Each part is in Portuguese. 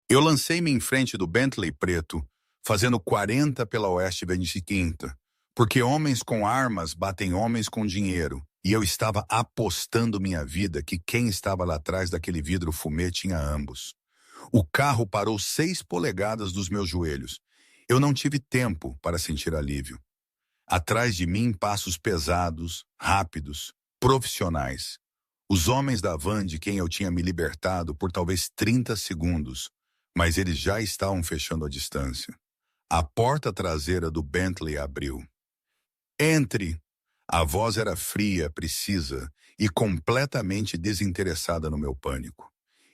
Eu lancei-me em frente do Bentley preto, fazendo 40 pela Oeste 25ª, porque homens com armas batem homens com dinheiro, e eu estava apostando minha vida que quem estava lá atrás daquele vidro fumê tinha ambos. O carro parou 6 polegadas dos meus joelhos. Eu não tive tempo para sentir alívio. Atrás de mim, passos pesados, rápidos, profissionais. Os homens da van de quem eu tinha me libertado por talvez 30 segundos, mas eles já estavam fechando a distância. A porta traseira do Bentley abriu. Entre! A voz era fria, precisa e completamente desinteressada no meu pânico.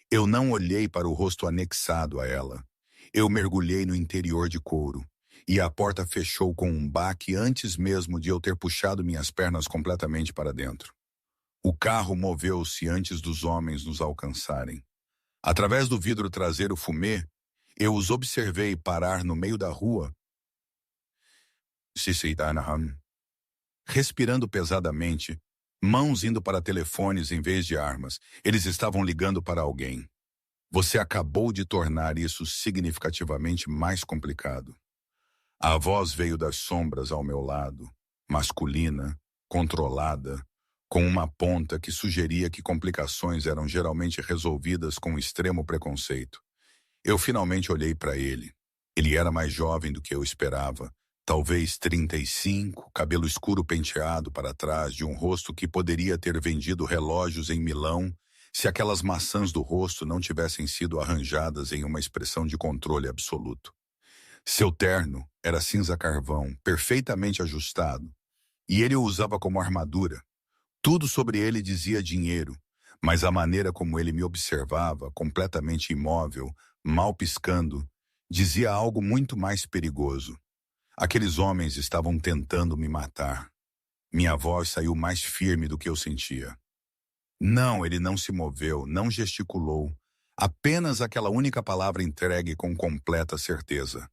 Eu não olhei para o rosto anexado a ela. Eu mergulhei no interior de couro, e a porta fechou com um baque antes mesmo de eu ter puxado minhas pernas completamente para dentro. O carro moveu-se antes dos homens nos alcançarem. Através do vidro traseiro fumê, eu os observei parar no meio da rua, respirando pesadamente, mãos indo para telefones em vez de armas. Eles estavam ligando para alguém. Você acabou de tornar isso significativamente mais complicado. A voz veio das sombras ao meu lado, masculina, controlada, com uma ponta que sugeria que complicações eram geralmente resolvidas com extremo preconceito. Eu finalmente olhei para ele. Ele era mais jovem do que eu esperava, talvez 35, cabelo escuro penteado para trás de um rosto que poderia ter vendido relógios em Milão se aquelas maçãs do rosto não tivessem sido arranjadas em uma expressão de controle absoluto. Seu terno era cinza carvão, perfeitamente ajustado, e ele o usava como armadura. Tudo sobre ele dizia dinheiro, mas a maneira como ele me observava, completamente imóvel, mal piscando, dizia algo muito mais perigoso. Aqueles homens estavam tentando me matar. Minha voz saiu mais firme do que eu sentia. Não, ele não se moveu, não gesticulou. Apenas aquela única palavra entregue com completa certeza.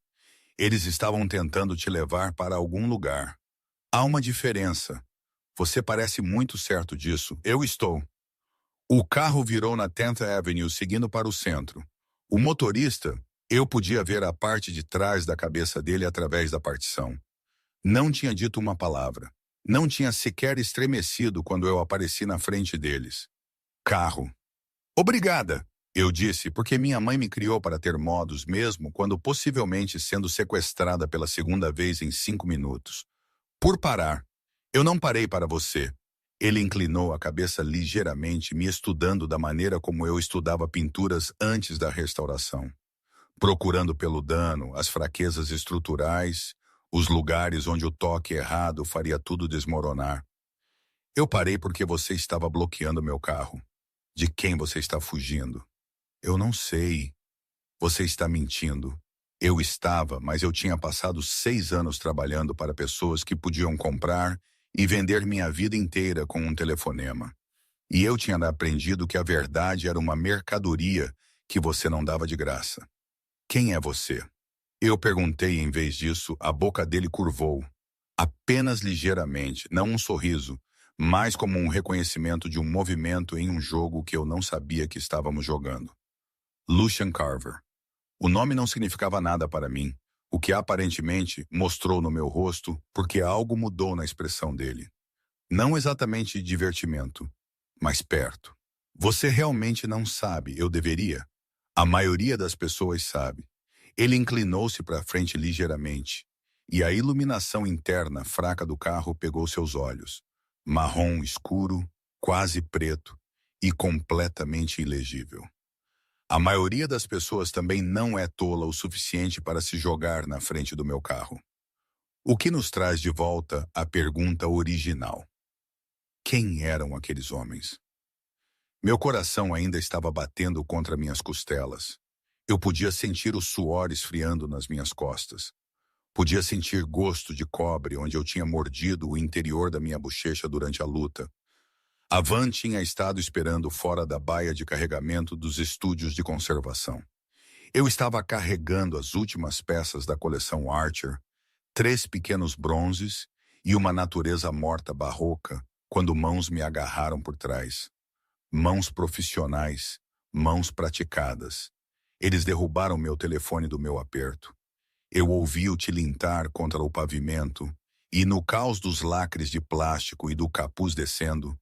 Eles estavam tentando te levar para algum lugar. Há uma diferença. Você parece muito certo disso. Eu estou. O carro virou na 10th Avenue seguindo para o centro. O motorista, eu podia ver a parte de trás da cabeça dele através da partição. Não tinha dito uma palavra. Não tinha sequer estremecido quando eu apareci na frente deles. Carro. Obrigada, eu disse, porque minha mãe me criou para ter modos mesmo quando possivelmente sendo sequestrada pela segunda vez em 5 minutos. Por parar. Eu não parei para você. Ele inclinou a cabeça ligeiramente, me estudando da maneira como eu estudava pinturas antes da restauração. Procurando pelo dano, as fraquezas estruturais, os lugares onde o toque errado faria tudo desmoronar. Eu parei porque você estava bloqueando meu carro. De quem você está fugindo? Eu não sei. Você está mentindo. Eu estava, mas eu tinha passado 6 anos trabalhando para pessoas que podiam comprar e vender minha vida inteira com um telefonema. E eu tinha aprendido que a verdade era uma mercadoria que você não dava de graça. Quem é você? Eu perguntei em vez disso, a boca dele curvou. Apenas ligeiramente, não um sorriso, mas como um reconhecimento de um movimento em um jogo que eu não sabia que estávamos jogando. Lucian Carver. O nome não significava nada para mim, o que aparentemente mostrou no meu rosto porque algo mudou na expressão dele. Não exatamente divertimento, mas perto. Você realmente não sabe, eu deveria? A maioria das pessoas sabe. Ele inclinou-se para frente ligeiramente, e a iluminação interna fraca do carro pegou seus olhos. Marrom escuro, quase preto e completamente ilegível. A maioria das pessoas também não é tola o suficiente para se jogar na frente do meu carro. O que nos traz de volta à pergunta original. Quem eram aqueles homens? Meu coração ainda estava batendo contra minhas costelas. Eu podia sentir o suor esfriando nas minhas costas. Podia sentir gosto de cobre onde eu tinha mordido o interior da minha bochecha durante a luta. A van tinha estado esperando fora da baia de carregamento dos estúdios de conservação. Eu estava carregando as últimas peças da coleção Archer, 3 pequenos bronzes e uma natureza morta barroca, quando mãos me agarraram por trás. Mãos profissionais, mãos praticadas. Eles derrubaram meu telefone do meu aperto. Eu ouvi-o tilintar contra o pavimento, e no caos dos lacres de plástico e do capuz descendo,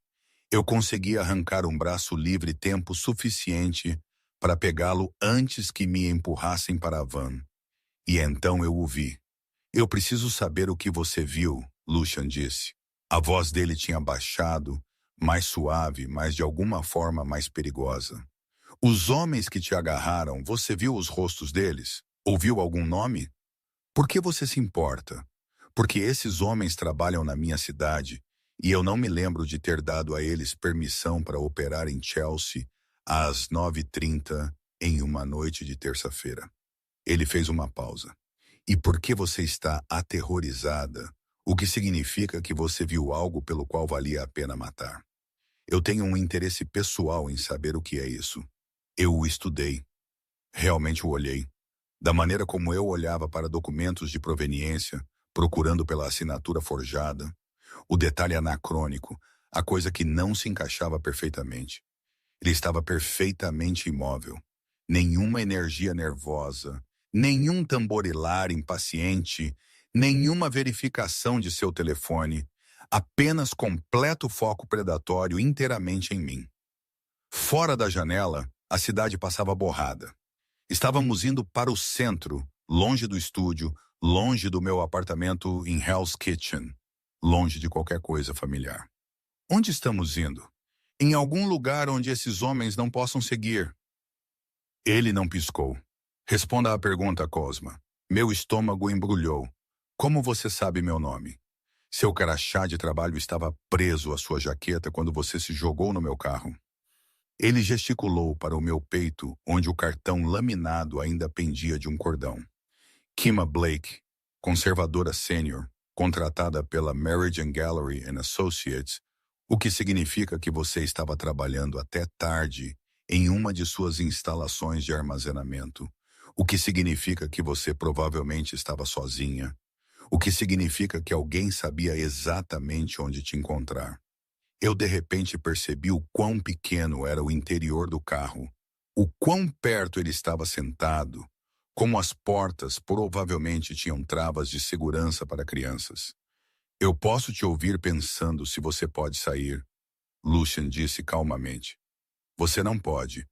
eu consegui arrancar um braço livre tempo suficiente para pegá-lo antes que me empurrassem para a van. E então eu o vi. Eu preciso saber o que você viu, Lucian disse. A voz dele tinha baixado, mais suave, mas de alguma forma mais perigosa. Os homens que te agarraram, você viu os rostos deles? Ouviu algum nome? Por que você se importa? Porque esses homens trabalham na minha cidade e eu não me lembro de ter dado a eles permissão para operar em Chelsea às 9h30 em uma noite de terça-feira. Ele fez uma pausa. E por que você está aterrorizada? O que significa que você viu algo pelo qual valia a pena matar? Eu tenho um interesse pessoal em saber o que é isso. Eu o estudei. Realmente o olhei. Da maneira como eu olhava para documentos de proveniência, procurando pela assinatura forjada, o detalhe anacrônico, a coisa que não se encaixava perfeitamente. Ele estava perfeitamente imóvel. Nenhuma energia nervosa, nenhum tamborilar impaciente, nenhuma verificação de seu telefone, apenas completo foco predatório inteiramente em mim. Fora da janela, a cidade passava borrada. Estávamos indo para o centro, longe do estúdio, longe do meu apartamento em Hell's Kitchen, longe de qualquer coisa familiar. Onde estamos indo? Em algum lugar onde esses homens não possam seguir. Ele não piscou. Responda à pergunta, Cosma. Meu estômago embrulhou. Como você sabe meu nome? Seu crachá de trabalho estava preso à sua jaqueta quando você se jogou no meu carro. Ele gesticulou para o meu peito, onde o cartão laminado ainda pendia de um cordão. Kima Blake, conservadora sênior, contratada pela Marriage and Gallery and Associates, o que significa que você estava trabalhando até tarde em uma de suas instalações de armazenamento, o que significa que você provavelmente estava sozinha, o que significa que alguém sabia exatamente onde te encontrar. Eu de repente percebi o quão pequeno era o interior do carro, o quão perto ele estava sentado, como as portas provavelmente tinham travas de segurança para crianças. Eu posso te ouvir pensando se você pode sair, Lucian disse calmamente. Você não pode.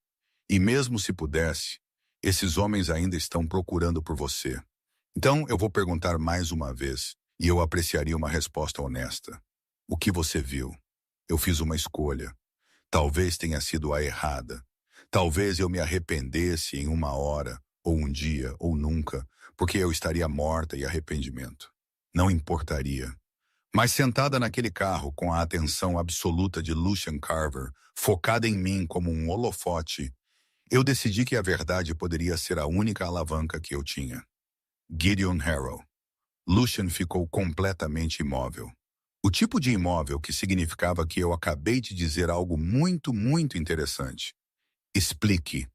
E mesmo se pudesse, esses homens ainda estão procurando por você. Então eu vou perguntar mais uma vez, e eu apreciaria uma resposta honesta. O que você viu? Eu fiz uma escolha. Talvez tenha sido a errada. Talvez eu me arrependesse em uma hora, ou um dia, ou nunca, porque eu estaria morta e arrependimento. Não importaria. Mas sentada naquele carro com a atenção absoluta de Lucian Carver, focada em mim como um holofote, eu decidi que a verdade poderia ser a única alavanca que eu tinha. Gideon Harrow. Lucian ficou completamente imóvel. O tipo de imóvel que significava que eu acabei de dizer algo muito, muito interessante. Explique.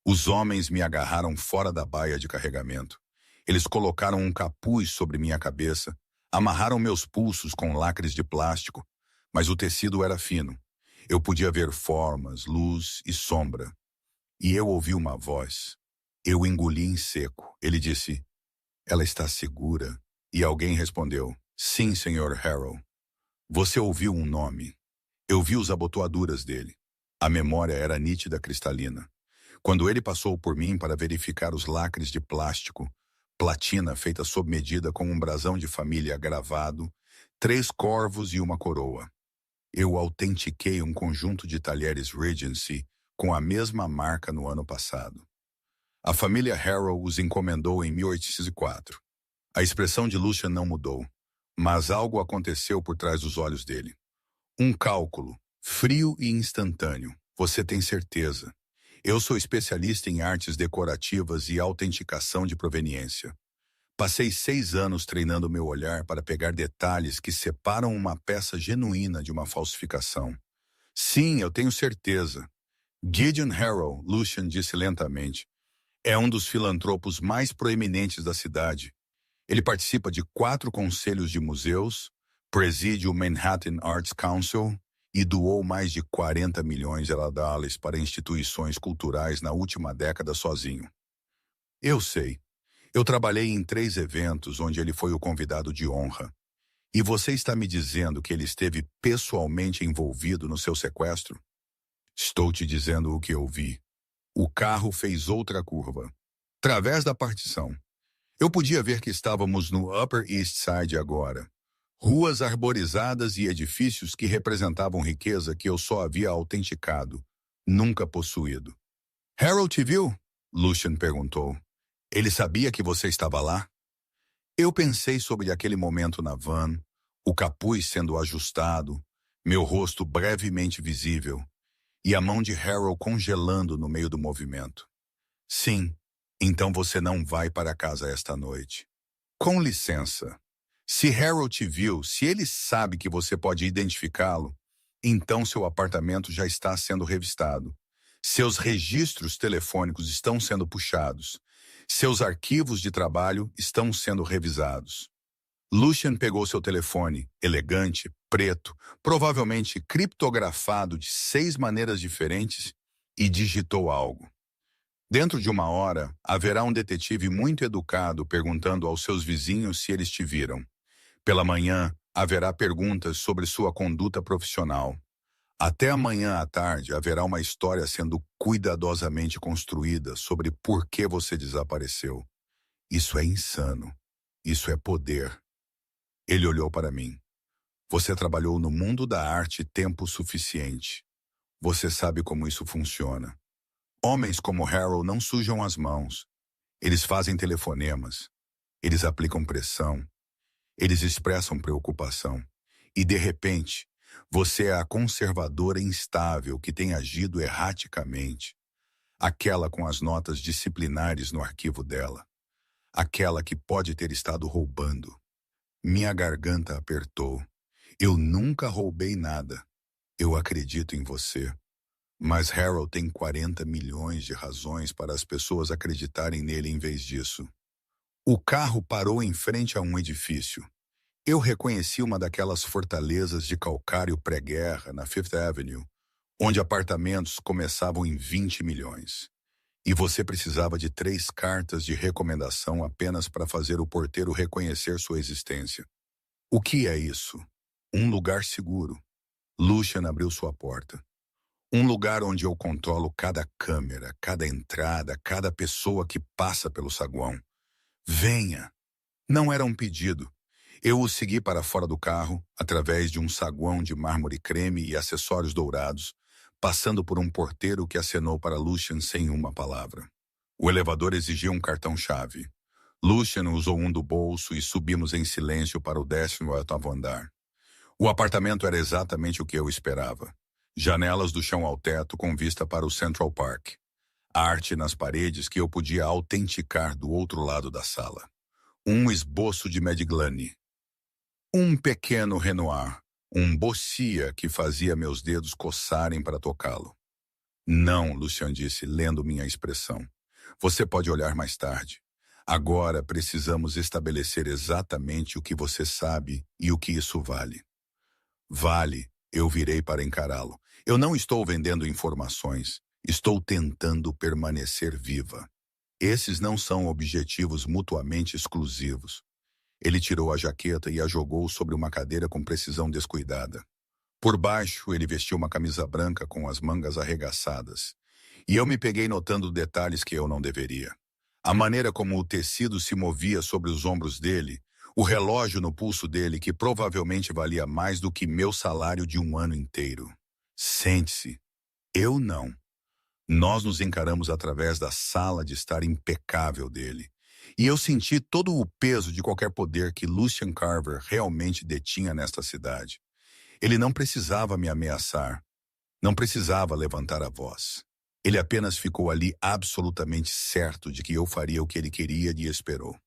Os homens me agarraram fora da baia de carregamento. Eles colocaram um capuz sobre minha cabeça, amarraram meus pulsos com lacres de plástico, mas o tecido era fino. Eu podia ver formas, luz e sombra. E eu ouvi uma voz. Eu engoli em seco. Ele disse, ela está segura. E alguém respondeu, sim, Sr. Harrow. Você ouviu um nome. Eu vi as abotoaduras dele. A memória era nítida cristalina. Quando ele passou por mim para verificar os lacres de plástico, platina feita sob medida com um brasão de família gravado, 3 corvos e uma coroa. Eu autentiquei um conjunto de talheres Regency com a mesma marca no ano passado. A família Harrow os encomendou em 1804. A expressão de Lucian não mudou, mas algo aconteceu por trás dos olhos dele. Um cálculo, frio e instantâneo. Você tem certeza. Eu sou especialista em artes decorativas e autenticação de proveniência. Passei 6 anos treinando meu olhar para pegar detalhes que separam uma peça genuína de uma falsificação. Sim, eu tenho certeza. Gideon Harrow, Lucian disse lentamente, é um dos filantropos mais proeminentes da cidade. Ele participa de 4 conselhos de museus, preside o Manhattan Arts Council e doou mais de 40 milhões de dólares para instituições culturais na última década sozinho. Eu sei. Eu trabalhei em 3 eventos onde ele foi o convidado de honra. E você está me dizendo que ele esteve pessoalmente envolvido no seu sequestro? Estou te dizendo o que eu vi. O carro fez outra curva. Através da partição. Eu podia ver que estávamos no Upper East Side agora. Ruas arborizadas e edifícios que representavam riqueza que eu só havia autenticado, nunca possuído. Harold te viu? Lucian perguntou. Ele sabia que você estava lá? Eu pensei sobre aquele momento na van, o capuz sendo ajustado, meu rosto brevemente visível, e a mão de Harold congelando no meio do movimento. Sim, então você não vai para casa esta noite. Com licença. Se Harold te viu, se ele sabe que você pode identificá-lo, então seu apartamento já está sendo revistado. Seus registros telefônicos estão sendo puxados. Seus arquivos de trabalho estão sendo revisados. Lucian pegou seu telefone, elegante, preto, provavelmente criptografado de 6 maneiras diferentes, e digitou algo. Dentro de 1 hora, haverá um detetive muito educado perguntando aos seus vizinhos se eles te viram. Pela manhã, haverá perguntas sobre sua conduta profissional. Até amanhã à tarde, haverá uma história sendo cuidadosamente construída sobre por que você desapareceu. Isso é insano. Isso é poder. Ele olhou para mim. Você trabalhou no mundo da arte tempo suficiente. Você sabe como isso funciona. Homens como Harold não sujam as mãos. Eles fazem telefonemas. Eles aplicam pressão. Eles expressam preocupação. E, de repente, você é a conservadora instável que tem agido erraticamente. Aquela com as notas disciplinares no arquivo dela. Aquela que pode ter estado roubando. Minha garganta apertou. Eu nunca roubei nada. Eu acredito em você. Mas Harold tem 40 milhões de razões para as pessoas acreditarem nele em vez disso. O carro parou em frente a um edifício. Eu reconheci uma daquelas fortalezas de calcário pré-guerra na Fifth Avenue, onde apartamentos começavam em 20 milhões. E você precisava de 3 cartas de recomendação apenas para fazer o porteiro reconhecer sua existência. O que é isso? Um lugar seguro. Lucian abriu sua porta. Um lugar onde eu controlo cada câmera, cada entrada, cada pessoa que passa pelo saguão. Venha! Não era um pedido. Eu o segui para fora do carro, através de um saguão de mármore creme e acessórios dourados, passando por um porteiro que acenou para Lucian sem uma palavra. O elevador exigia um cartão-chave. Lucian usou um do bolso e subimos em silêncio para o 18º andar. O apartamento era exatamente o que eu esperava. Janelas do chão ao teto com vista para o Central Park. Arte nas paredes que eu podia autenticar do outro lado da sala. Um esboço de Modigliani. Um pequeno Renoir, um Boscia que fazia meus dedos coçarem para tocá-lo. Não, Lucian disse, lendo minha expressão. Você pode olhar mais tarde. Agora precisamos estabelecer exatamente o que você sabe e o que isso vale. Vale, eu virei para encará-lo. Eu não estou vendendo informações. Estou tentando permanecer viva. Esses não são objetivos mutuamente exclusivos. Ele tirou a jaqueta e a jogou sobre uma cadeira com precisão descuidada. Por baixo, ele vestiu uma camisa branca com as mangas arregaçadas. E eu me peguei notando detalhes que eu não deveria. A maneira como o tecido se movia sobre os ombros dele, o relógio no pulso dele que provavelmente valia mais do que meu salário de um ano inteiro. Sente-se. Eu não. Nós nos encaramos através da sala de estar impecável dele. E eu senti todo o peso de qualquer poder que Lucian Carver realmente detinha nesta cidade. Ele não precisava me ameaçar. Não precisava levantar a voz. Ele apenas ficou ali absolutamente certo de que eu faria o que ele queria e esperou.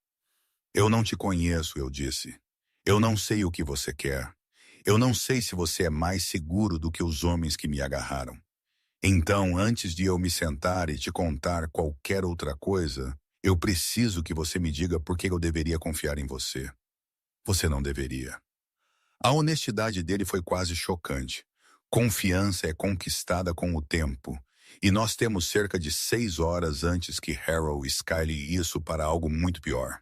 Eu não te conheço, eu disse. Eu não sei o que você quer. Eu não sei se você é mais seguro do que os homens que me agarraram. Então, antes de eu me sentar e te contar qualquer outra coisa, eu preciso que você me diga por que eu deveria confiar em você. Você não deveria. A honestidade dele foi quase chocante. Confiança é conquistada com o tempo, e nós temos cerca de 6 horas antes que Harold escale isso para algo muito pior.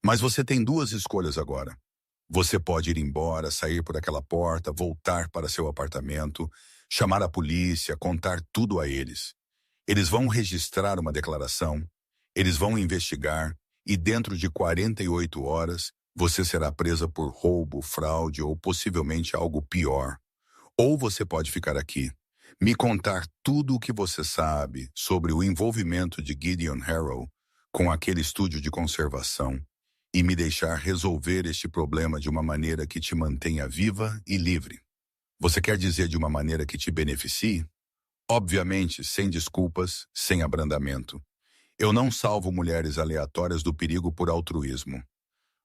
Mas você tem duas escolhas agora. Você pode ir embora, sair por aquela porta, voltar para seu apartamento, chamar a polícia, contar tudo a eles. Eles vão registrar uma declaração, eles vão investigar, e dentro de 48 horas, você será presa por roubo, fraude ou possivelmente algo pior. Ou você pode ficar aqui, me contar tudo o que você sabe sobre o envolvimento de Gideon Harold com aquele estúdio de conservação e me deixar resolver este problema de uma maneira que te mantenha viva e livre. Você quer dizer de uma maneira que te beneficie? Obviamente, sem desculpas, sem abrandamento. Eu não salvo mulheres aleatórias do perigo por altruísmo.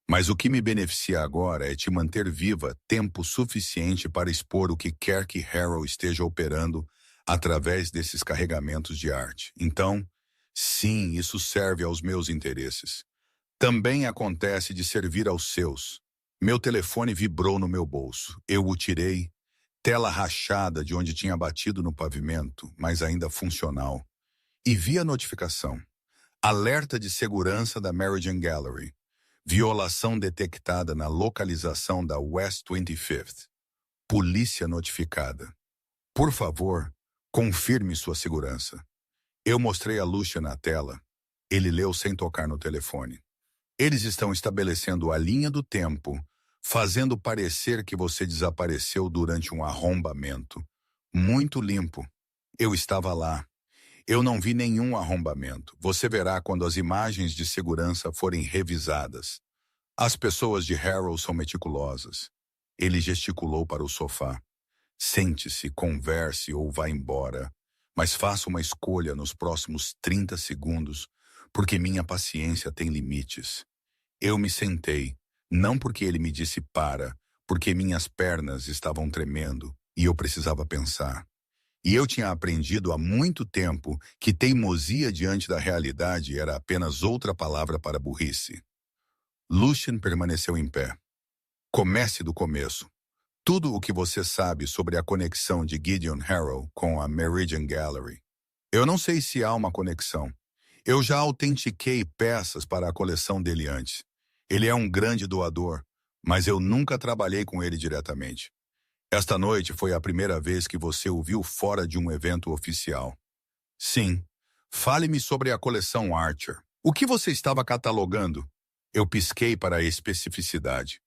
Mas o que me beneficia agora é te manter viva tempo suficiente para expor o que quer que Harold esteja operando através desses carregamentos de arte. Então, sim, isso serve aos meus interesses. Também acontece de servir aos seus. Meu telefone vibrou no meu bolso. Eu o tirei, tela rachada de onde tinha batido no pavimento, mas ainda funcional. E vi a notificação. Alerta de segurança da Meridian Gallery. Violação detectada na localização da West 25th. Polícia notificada. Por favor, confirme sua segurança. Eu mostrei a Lucian na tela. Ele leu sem tocar no telefone. Eles estão estabelecendo a linha do tempo, fazendo parecer que você desapareceu durante um arrombamento. Muito limpo. Eu estava lá. Eu não vi nenhum arrombamento. Você verá quando as imagens de segurança forem revisadas. As pessoas de Harold são meticulosas. Ele gesticulou para o sofá. Sente-se, converse ou vá embora. Mas faça uma escolha nos próximos 30 segundos, porque minha paciência tem limites. Eu me sentei, não porque ele me disse para, porque minhas pernas estavam tremendo e eu precisava pensar. E eu tinha aprendido há muito tempo que teimosia diante da realidade era apenas outra palavra para burrice. Lucian permaneceu em pé. Comece do começo. Tudo o que você sabe sobre a conexão de Gideon Harold com a Meridian Gallery. Eu não sei se há uma conexão. Eu já autentiquei peças para a coleção dele antes. Ele é um grande doador, mas eu nunca trabalhei com ele diretamente. Esta noite foi a primeira vez que você o viu fora de um evento oficial. Sim. Fale-me sobre a coleção Archer. O que você estava catalogando? Eu pisquei para a especificidade.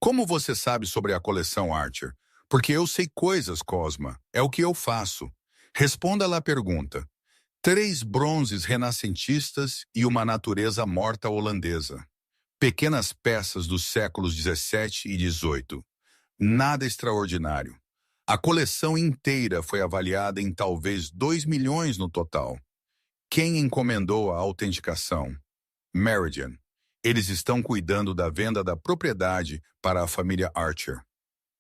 Como você sabe sobre a coleção Archer? Porque eu sei coisas, Cosma. É o que eu faço. Responda lá a pergunta. 3 bronzes renascentistas e uma natureza morta holandesa. Pequenas peças dos séculos 17 e 18. Nada extraordinário. A coleção inteira foi avaliada em talvez 2 milhões no total. Quem encomendou a autenticação? Meridian. Eles estão cuidando da venda da propriedade para a família Archer.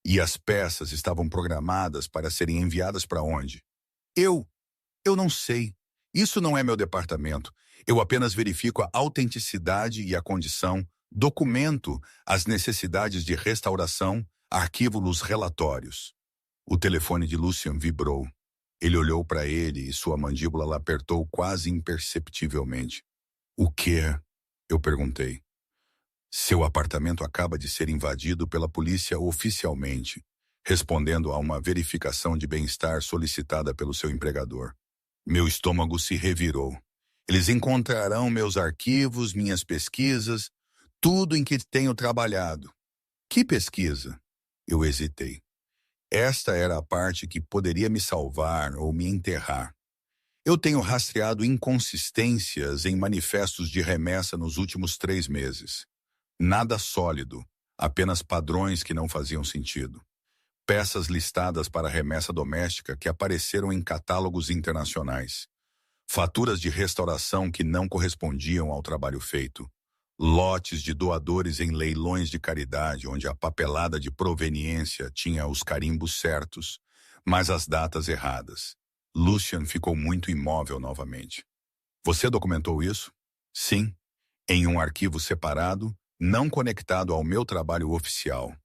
E as peças estavam programadas para serem enviadas para onde? Eu não sei. Isso não é meu departamento. Eu apenas verifico a autenticidade e a condição, documento as necessidades de restauração, arquivo os relatórios. O telefone de Lucian vibrou. Ele olhou para ele e sua mandíbula apertou quase imperceptivelmente. O quê? Eu perguntei. Seu apartamento acaba de ser invadido pela polícia oficialmente, respondendo a uma verificação de bem-estar solicitada pelo seu empregador. Meu estômago se revirou. Eles encontrarão meus arquivos, minhas pesquisas, tudo em que tenho trabalhado. Que pesquisa? Eu hesitei. Esta era a parte que poderia me salvar ou me enterrar. Eu tenho rastreado inconsistências em manifestos de remessa nos últimos 3 meses. Nada sólido, apenas padrões que não faziam sentido. Peças listadas para remessa doméstica que apareceram em catálogos internacionais. Faturas de restauração que não correspondiam ao trabalho feito. Lotes de doadores em leilões de caridade onde a papelada de proveniência tinha os carimbos certos, mas as datas erradas. Lucian ficou muito imóvel novamente. Você documentou isso? Sim, em um arquivo separado, não conectado ao meu trabalho oficial.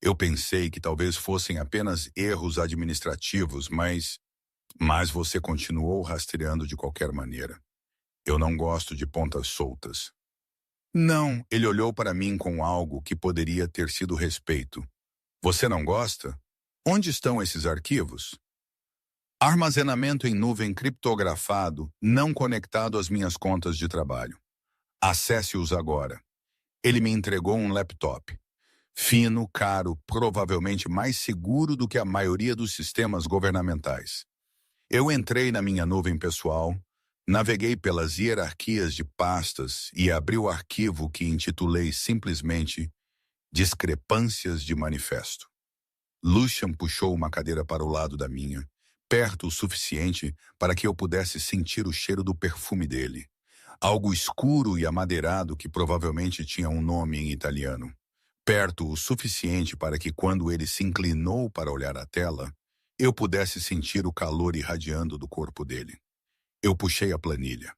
Eu pensei que talvez fossem apenas erros administrativos, mas você continuou rastreando de qualquer maneira. Eu não gosto de pontas soltas. Não, ele olhou para mim com algo que poderia ter sido respeito. Você não gosta? Onde estão esses arquivos? Armazenamento em nuvem criptografado, não conectado às minhas contas de trabalho. Acesse-os agora. Ele me entregou um laptop. Fino, caro, provavelmente mais seguro do que a maioria dos sistemas governamentais. Eu entrei na minha nuvem pessoal, naveguei pelas hierarquias de pastas e abri o arquivo que intitulei simplesmente Discrepâncias de Manifesto. Lucian puxou uma cadeira para o lado da minha, perto o suficiente para que eu pudesse sentir o cheiro do perfume dele. Algo escuro e amadeirado que provavelmente tinha um nome em italiano. Perto o suficiente para que, quando ele se inclinou para olhar a tela, eu pudesse sentir o calor irradiando do corpo dele. Eu puxei a planilha.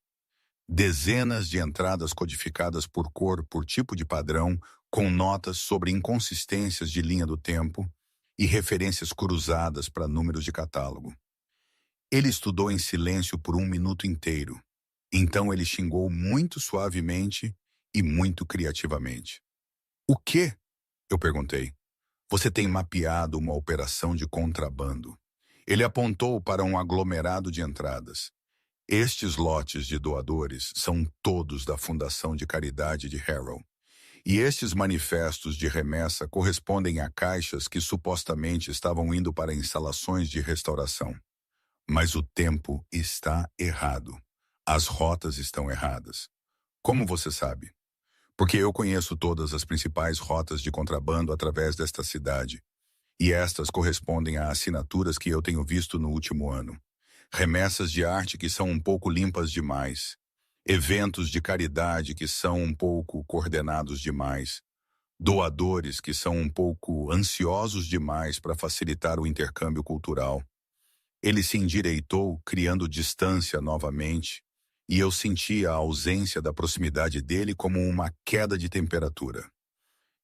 Dezenas de entradas codificadas por cor, por tipo de padrão, com notas sobre inconsistências de linha do tempo e referências cruzadas para números de catálogo. Ele estudou em silêncio por 1 minuto inteiro. Então ele xingou muito suavemente e muito criativamente. O quê? Eu perguntei. Você tem mapeado uma operação de contrabando. Ele apontou para um aglomerado de entradas. Estes lotes de doadores são todos da Fundação de Caridade de Harrow. E estes manifestos de remessa correspondem a caixas que supostamente estavam indo para instalações de restauração. Mas o tempo está errado. As rotas estão erradas. Como você sabe? Porque eu conheço todas as principais rotas de contrabando através desta cidade. E estas correspondem a assinaturas que eu tenho visto no último ano. Remessas de arte que são um pouco limpas demais. Eventos de caridade que são um pouco coordenados demais. Doadores que são um pouco ansiosos demais para facilitar o intercâmbio cultural. Ele se endireitou, criando distância novamente, e eu senti a ausência da proximidade dele como uma queda de temperatura.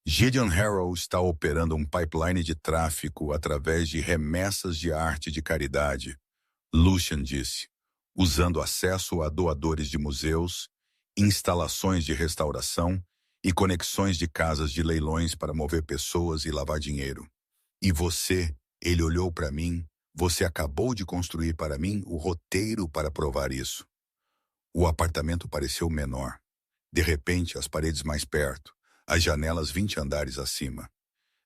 Gideon Harrow está operando um pipeline de tráfico através de remessas de arte de caridade, Lucian disse, usando acesso a doadores de museus, instalações de restauração e conexões de casas de leilões para mover pessoas e lavar dinheiro. E você, ele olhou para mim, você acabou de construir para mim o roteiro para provar isso. O apartamento pareceu menor. De repente, as paredes mais perto, as janelas 20 andares acima.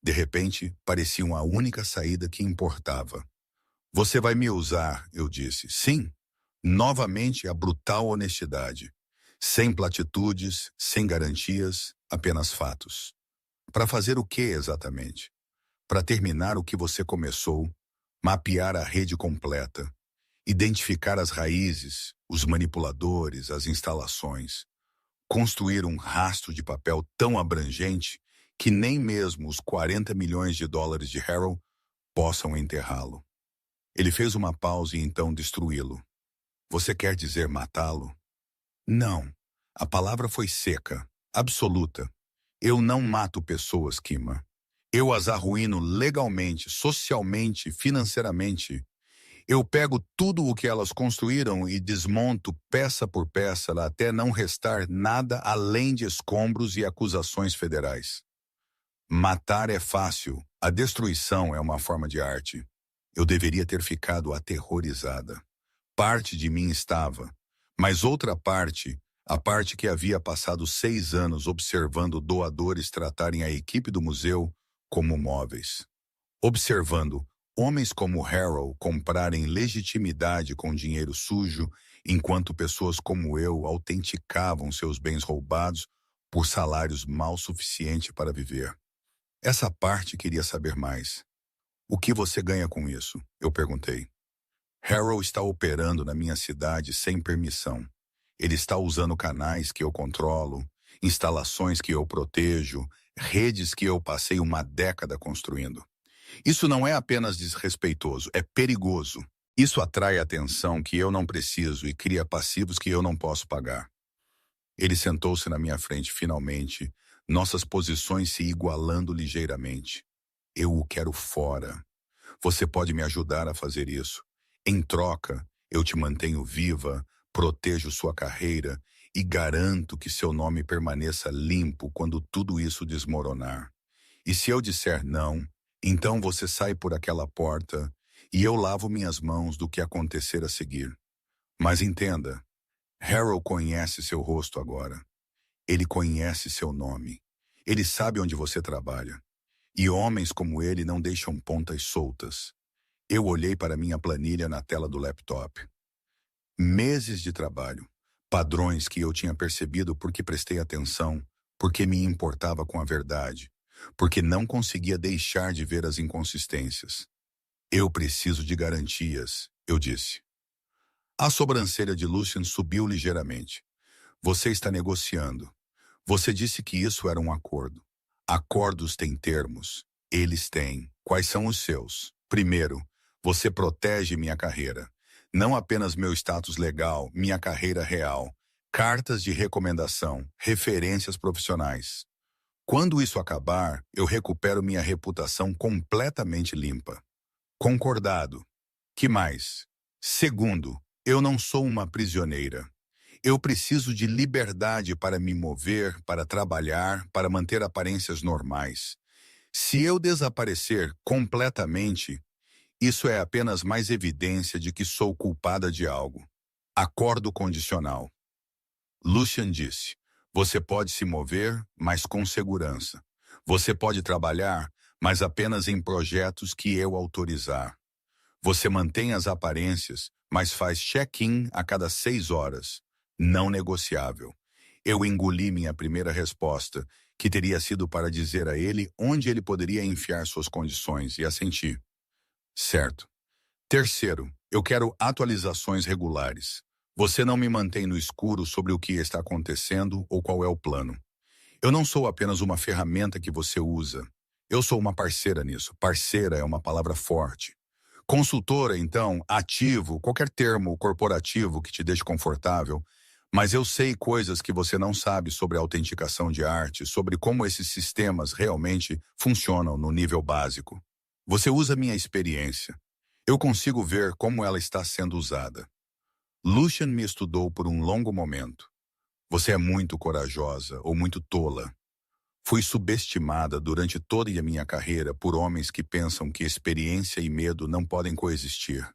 De repente, pareciam a única saída que importava. Você vai me usar, eu disse. Sim. Novamente a brutal honestidade. Sem platitudes, sem garantias, apenas fatos. Para fazer o que exatamente? Para terminar o que você começou, mapear a rede completa, identificar as raízes, os manipuladores, as instalações, construir um rastro de papel tão abrangente que nem mesmo os 40 milhões de dólares de Harrow possam enterrá-lo. Ele fez uma pausa e então destruí-lo. Você quer dizer matá-lo? Não. A palavra foi seca, absoluta. Eu não mato pessoas, Kima. Eu as arruíno legalmente, socialmente, financeiramente. Eu pego tudo o que elas construíram e desmonto peça por peça até não restar nada além de escombros e acusações federais. Matar é fácil, a destruição é uma forma de arte. Eu deveria ter ficado aterrorizada. Parte de mim estava, mas outra parte, a parte que havia passado 6 anos observando doadores tratarem a equipe do museu como móveis. Observando homens como Harrow comprarem legitimidade com dinheiro sujo, enquanto pessoas como eu autenticavam seus bens roubados por salários mal suficiente para viver. Essa parte queria saber mais. O que você ganha com isso? Eu perguntei. Harrow está operando na minha cidade sem permissão. Ele está usando canais que eu controlo, instalações que eu protejo, redes que eu passei uma década construindo. Isso não é apenas desrespeitoso, é perigoso. Isso atrai atenção que eu não preciso e cria passivos que eu não posso pagar. Ele sentou-se na minha frente finalmente, nossas posições se igualando ligeiramente. Eu o quero fora. Você pode me ajudar a fazer isso. Em troca, eu te mantenho viva, protejo sua carreira e garanto que seu nome permaneça limpo quando tudo isso desmoronar. E se eu disser não, então você sai por aquela porta e eu lavo minhas mãos do que acontecer a seguir. Mas entenda, Harold conhece seu rosto agora. Ele conhece seu nome. Ele sabe onde você trabalha. E homens como ele não deixam pontas soltas. Eu olhei para minha planilha na tela do laptop. Meses de trabalho. Padrões que eu tinha percebido porque prestei atenção, porque me importava com a verdade, porque não conseguia deixar de ver as inconsistências. Eu preciso de garantias, eu disse. A sobrancelha de Lucien subiu ligeiramente. Você está negociando. Você disse que isso era um acordo. Acordos têm termos. Eles têm. Quais são os seus? Primeiro, você protege minha carreira. Não apenas meu status legal, minha carreira real. Cartas de recomendação, referências profissionais. Quando isso acabar, eu recupero minha reputação completamente limpa. Concordado. Que mais? Segundo, eu não sou uma prisioneira. Eu preciso de liberdade para me mover, para trabalhar, para manter aparências normais. Se eu desaparecer completamente, isso é apenas mais evidência de que sou culpada de algo. Acordo condicional. Lucien disse, você pode se mover, mas com segurança. Você pode trabalhar, mas apenas em projetos que eu autorizar. Você mantém as aparências, mas faz check-in a cada 6 horas. Não negociável. Eu engoli minha primeira resposta, que teria sido para dizer a ele onde ele poderia enfiar suas condições, e assenti. Certo. Terceiro, eu quero atualizações regulares. Você não me mantém no escuro sobre o que está acontecendo ou qual é o plano. Eu não sou apenas uma ferramenta que você usa. Eu sou uma parceira nisso. Parceira é uma palavra forte. Consultora, então, ativo, qualquer termo corporativo que te deixe confortável, mas eu sei coisas que você não sabe sobre a autenticação de arte, sobre como esses sistemas realmente funcionam no nível básico. Você usa minha experiência. Eu consigo ver como ela está sendo usada. Lucien me estudou por um longo momento. Você é muito corajosa ou muito tola. Fui subestimada durante toda a minha carreira por homens que pensam que experiência e medo não podem coexistir.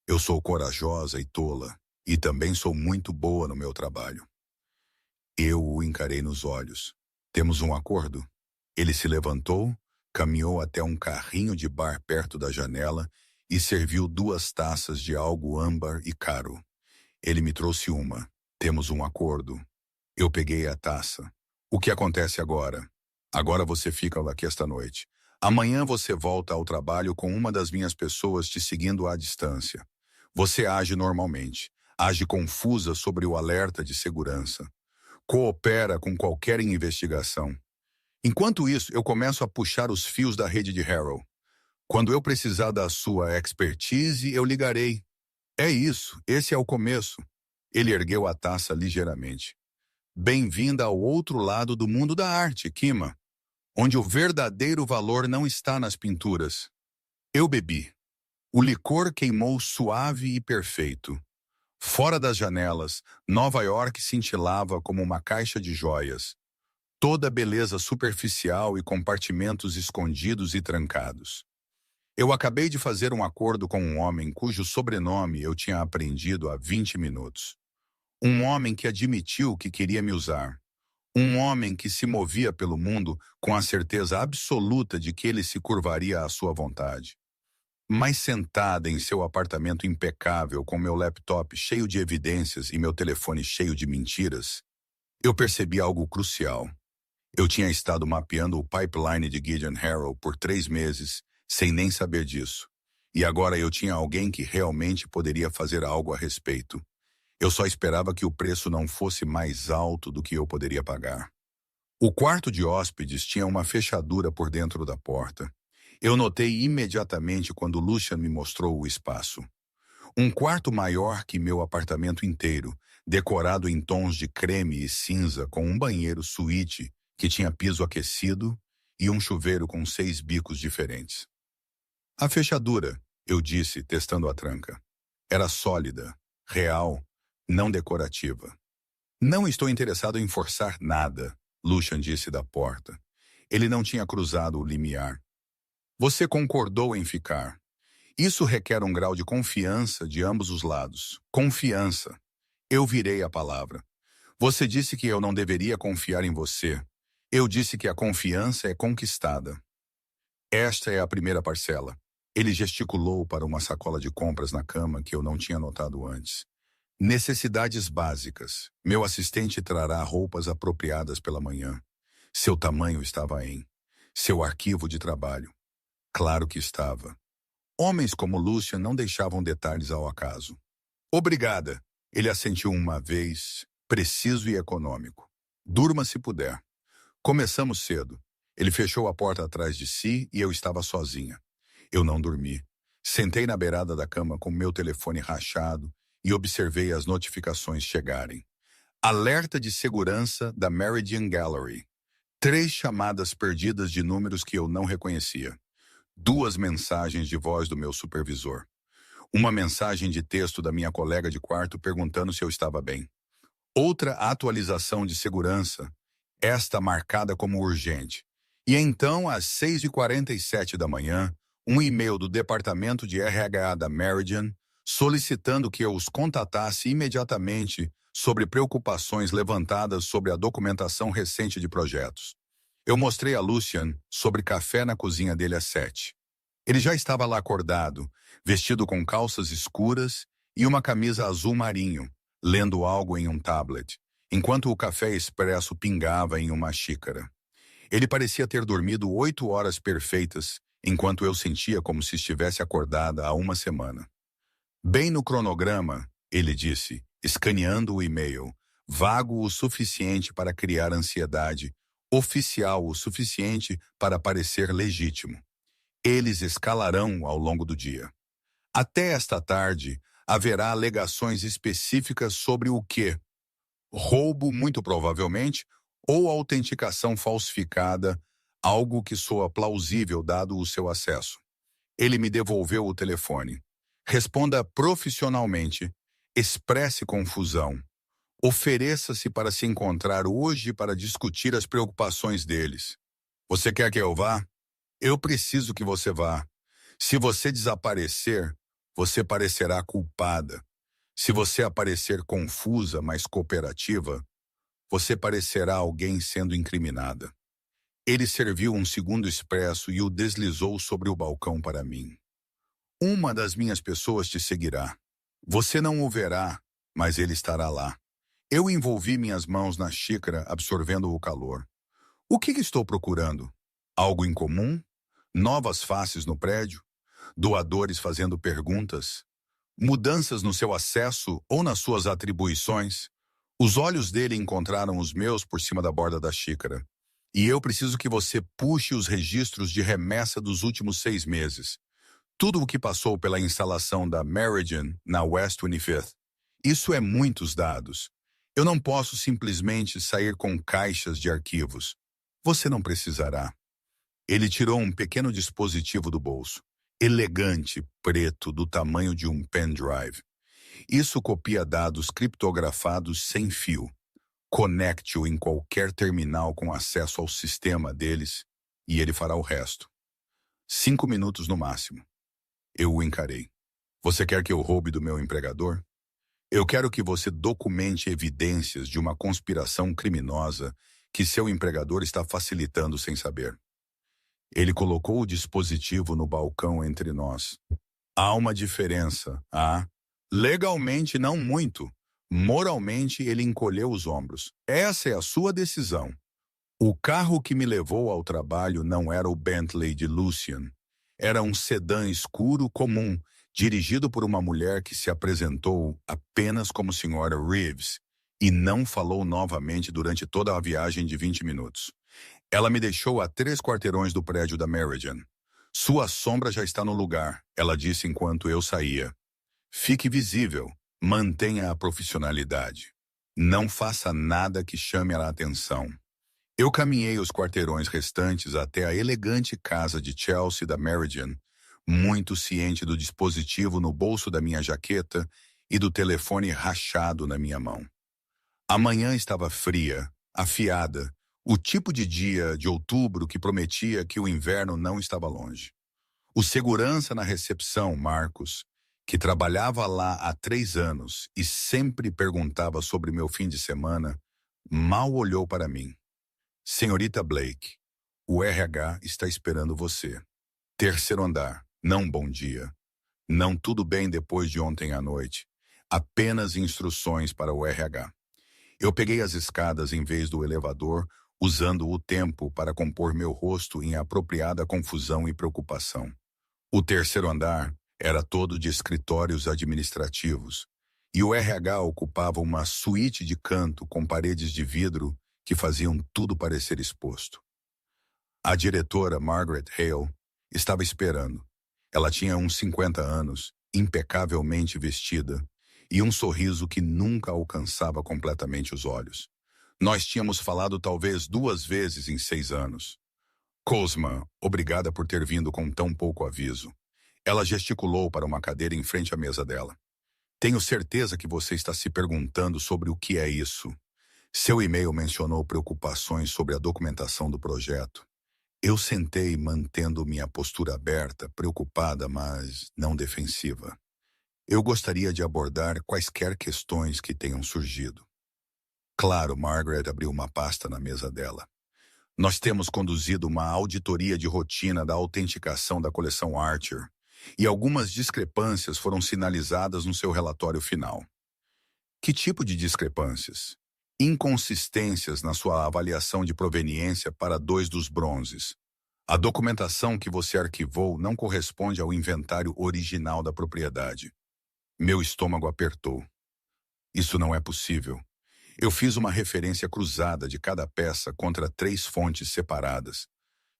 Eu sou corajosa e tola, e também sou muito boa no meu trabalho. Eu o encarei nos olhos. Temos um acordo? Ele se levantou, caminhou até um carrinho de bar perto da janela e serviu 2 taças de algo âmbar e caro. Ele me trouxe uma. Temos um acordo. Eu peguei a taça. O que acontece agora? Agora você fica aqui esta noite. Amanhã você volta ao trabalho com uma das minhas pessoas te seguindo à distância. Você age normalmente. Age confusa sobre o alerta de segurança. Coopera com qualquer investigação. Enquanto isso, eu começo a puxar os fios da rede de Harold. Quando eu precisar da sua expertise, eu ligarei. É isso, esse é o começo. Ele ergueu a taça ligeiramente. Bem-vinda ao outro lado do mundo da arte, Kima, onde o verdadeiro valor não está nas pinturas. Eu bebi. O licor queimou suave e perfeito. Fora das janelas, Nova York cintilava como uma caixa de joias. Toda beleza superficial e compartimentos escondidos e trancados. Eu acabei de fazer um acordo com um homem cujo sobrenome eu tinha aprendido há 20 minutos. Um homem que admitiu que queria me usar. Um homem que se movia pelo mundo com a certeza absoluta de que ele se curvaria à sua vontade. Mas sentada em seu apartamento impecável, com meu laptop cheio de evidências e meu telefone cheio de mentiras, eu percebi algo crucial. Eu tinha estado mapeando o pipeline de Gideon Harold por 3 meses, sem nem saber disso. E agora eu tinha alguém que realmente poderia fazer algo a respeito. Eu só esperava que o preço não fosse mais alto do que eu poderia pagar. O quarto de hóspedes tinha uma fechadura por dentro da porta. Eu notei imediatamente quando Lucien me mostrou o espaço. Um quarto maior que meu apartamento inteiro, decorado em tons de creme e cinza, com um banheiro suíte que tinha piso aquecido e um chuveiro com 6 bicos diferentes. A fechadura, eu disse, testando a tranca. Era sólida, real, não decorativa. Não estou interessado em forçar nada, Lucian disse da porta. Ele não tinha cruzado o limiar. Você concordou em ficar. Isso requer um grau de confiança de ambos os lados. Confiança. Eu virei a palavra. Você disse que eu não deveria confiar em você. Eu disse que a confiança é conquistada. Esta é a primeira parcela. Ele gesticulou para uma sacola de compras na cama que eu não tinha notado antes. Necessidades básicas. Meu assistente trará roupas apropriadas pela manhã. Seu tamanho estava em. Seu arquivo de trabalho. Claro que estava. Homens como Lucian não deixavam detalhes ao acaso. Obrigada. Ele assentiu uma vez, preciso e econômico. Durma se puder. Começamos cedo. Ele fechou a porta atrás de si e eu estava sozinha. Eu não dormi. Sentei na beirada da cama com meu telefone rachado e observei as notificações chegarem. Alerta de segurança da Meridian Gallery. 3 chamadas perdidas de números que eu não reconhecia. 2 mensagens de voz do meu supervisor. Uma mensagem de texto da minha colega de quarto perguntando se eu estava bem. Outra atualização de segurança, esta marcada como urgente. E então, às 6h47 da manhã, um e-mail do departamento de RH da Meridian solicitando que eu os contatasse imediatamente sobre preocupações levantadas sobre a documentação recente de projetos. Eu mostrei a Lucian sobre café na cozinha dele às 7. Ele já estava lá acordado, vestido com calças escuras e uma camisa azul marinho, lendo algo em um tablet, enquanto o café expresso pingava em uma xícara. Ele parecia ter dormido 8 horas perfeitas, enquanto eu sentia como se estivesse acordada há uma semana. Bem no cronograma, ele disse, escaneando o e-mail, vago o suficiente para criar ansiedade, oficial o suficiente para parecer legítimo. Eles escalarão ao longo do dia. Até esta tarde, haverá alegações específicas sobre o quê? Roubo, muito provavelmente, ou autenticação falsificada, algo que soa plausível dado o seu acesso. Ele me devolveu o telefone. Responda profissionalmente. Expresse confusão. Ofereça-se para se encontrar hoje para discutir as preocupações deles. Você quer que eu vá? Eu preciso que você vá. Se você desaparecer, você parecerá culpada. Se você aparecer confusa, mas cooperativa, você parecerá alguém sendo incriminada. Ele serviu um segundo expresso e o deslizou sobre o balcão para mim. Uma das minhas pessoas te seguirá. Você não o verá, mas ele estará lá. Eu envolvi minhas mãos na xícara, absorvendo o calor. O que estou procurando? Algo em comum? Novas faces no prédio? Doadores fazendo perguntas? Mudanças no seu acesso ou nas suas atribuições? Os olhos dele encontraram os meus por cima da borda da xícara. E eu preciso que você puxe os registros de remessa dos últimos 6 meses. Tudo o que passou pela instalação da Meridian na West 25th. Isso é muitos dados. Eu não posso simplesmente sair com caixas de arquivos. Você não precisará. Ele tirou um pequeno dispositivo do bolso. Elegante, preto, do tamanho de um pendrive. Isso copia dados criptografados sem fio. Conecte-o em qualquer terminal com acesso ao sistema deles e ele fará o resto. 5 minutos no máximo. Eu o encarei. Você quer que eu roube do meu empregador? Eu quero que você documente evidências de uma conspiração criminosa que seu empregador está facilitando sem saber. Ele colocou o dispositivo no balcão entre nós. Há uma diferença, legalmente não muito. Moralmente ele encolheu os ombros. Essa é a sua decisão. O carro que me levou ao trabalho não era o Bentley de Lucian. Era um sedã escuro comum, dirigido por uma mulher que se apresentou apenas como Sra. Reeves e não falou novamente durante toda a viagem de 20 minutos. Ela me deixou a 3 quarteirões do prédio da Meridian. Sua sombra já está no lugar, ela disse enquanto eu saía. Fique visível, mantenha a profissionalidade. Não faça nada que chame a atenção. Eu caminhei os quarteirões restantes até a elegante casa de Chelsea da Meridian, muito ciente do dispositivo no bolso da minha jaqueta e do telefone rachado na minha mão. A manhã estava fria, afiada, o tipo de dia de outubro que prometia que o inverno não estava longe. O segurança na recepção, Marcos, que trabalhava lá há 3 anos e sempre perguntava sobre meu fim de semana, mal olhou para mim. Senhorita Blake, o RH está esperando você. Terceiro andar, não bom dia. Não tudo bem depois de ontem à noite. Apenas instruções para o RH. Eu peguei as escadas em vez do elevador, usando o tempo para compor meu rosto em apropriada confusão e preocupação. O terceiro andar era todo de escritórios administrativos, e o RH ocupava uma suíte de canto com paredes de vidro que faziam tudo parecer exposto. A diretora Margaret Hale estava esperando. Ela tinha uns 50 anos, impecavelmente vestida, e um sorriso que nunca alcançava completamente os olhos. Nós tínhamos falado talvez 2 vezes em 6 anos. Cosma, obrigada por ter vindo com tão pouco aviso. Ela gesticulou para uma cadeira em frente à mesa dela. Tenho certeza que você está se perguntando sobre o que é isso. Seu e-mail mencionou preocupações sobre a documentação do projeto. Eu sentei mantendo minha postura aberta, preocupada, mas não defensiva. Eu gostaria de abordar quaisquer questões que tenham surgido. Claro, Margaret abriu uma pasta na mesa dela. Nós temos conduzido uma auditoria de rotina da autenticação da coleção Archer, e algumas discrepâncias foram sinalizadas no seu relatório final. Que tipo de discrepâncias? Inconsistências na sua avaliação de proveniência para 2 dos bronzes. A documentação que você arquivou não corresponde ao inventário original da propriedade. Meu estômago apertou. Isso não é possível. Eu fiz uma referência cruzada de cada peça contra 3 fontes separadas.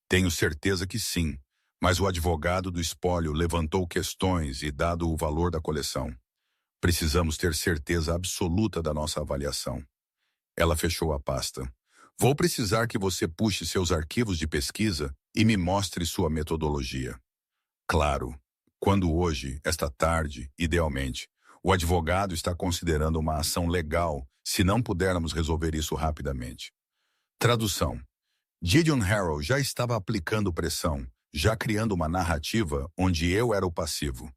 Tenho certeza que sim, mas o advogado do espólio levantou questões e dado o valor da coleção. Precisamos ter certeza absoluta da nossa avaliação. Ela fechou a pasta. Vou precisar que você puxe seus arquivos de pesquisa e me mostre sua metodologia. Claro, quando hoje, esta tarde, idealmente, o advogado está considerando uma ação legal se não pudermos resolver isso rapidamente. Tradução. Gideon Harrow já estava aplicando pressão, já criando uma narrativa onde eu era o passivo.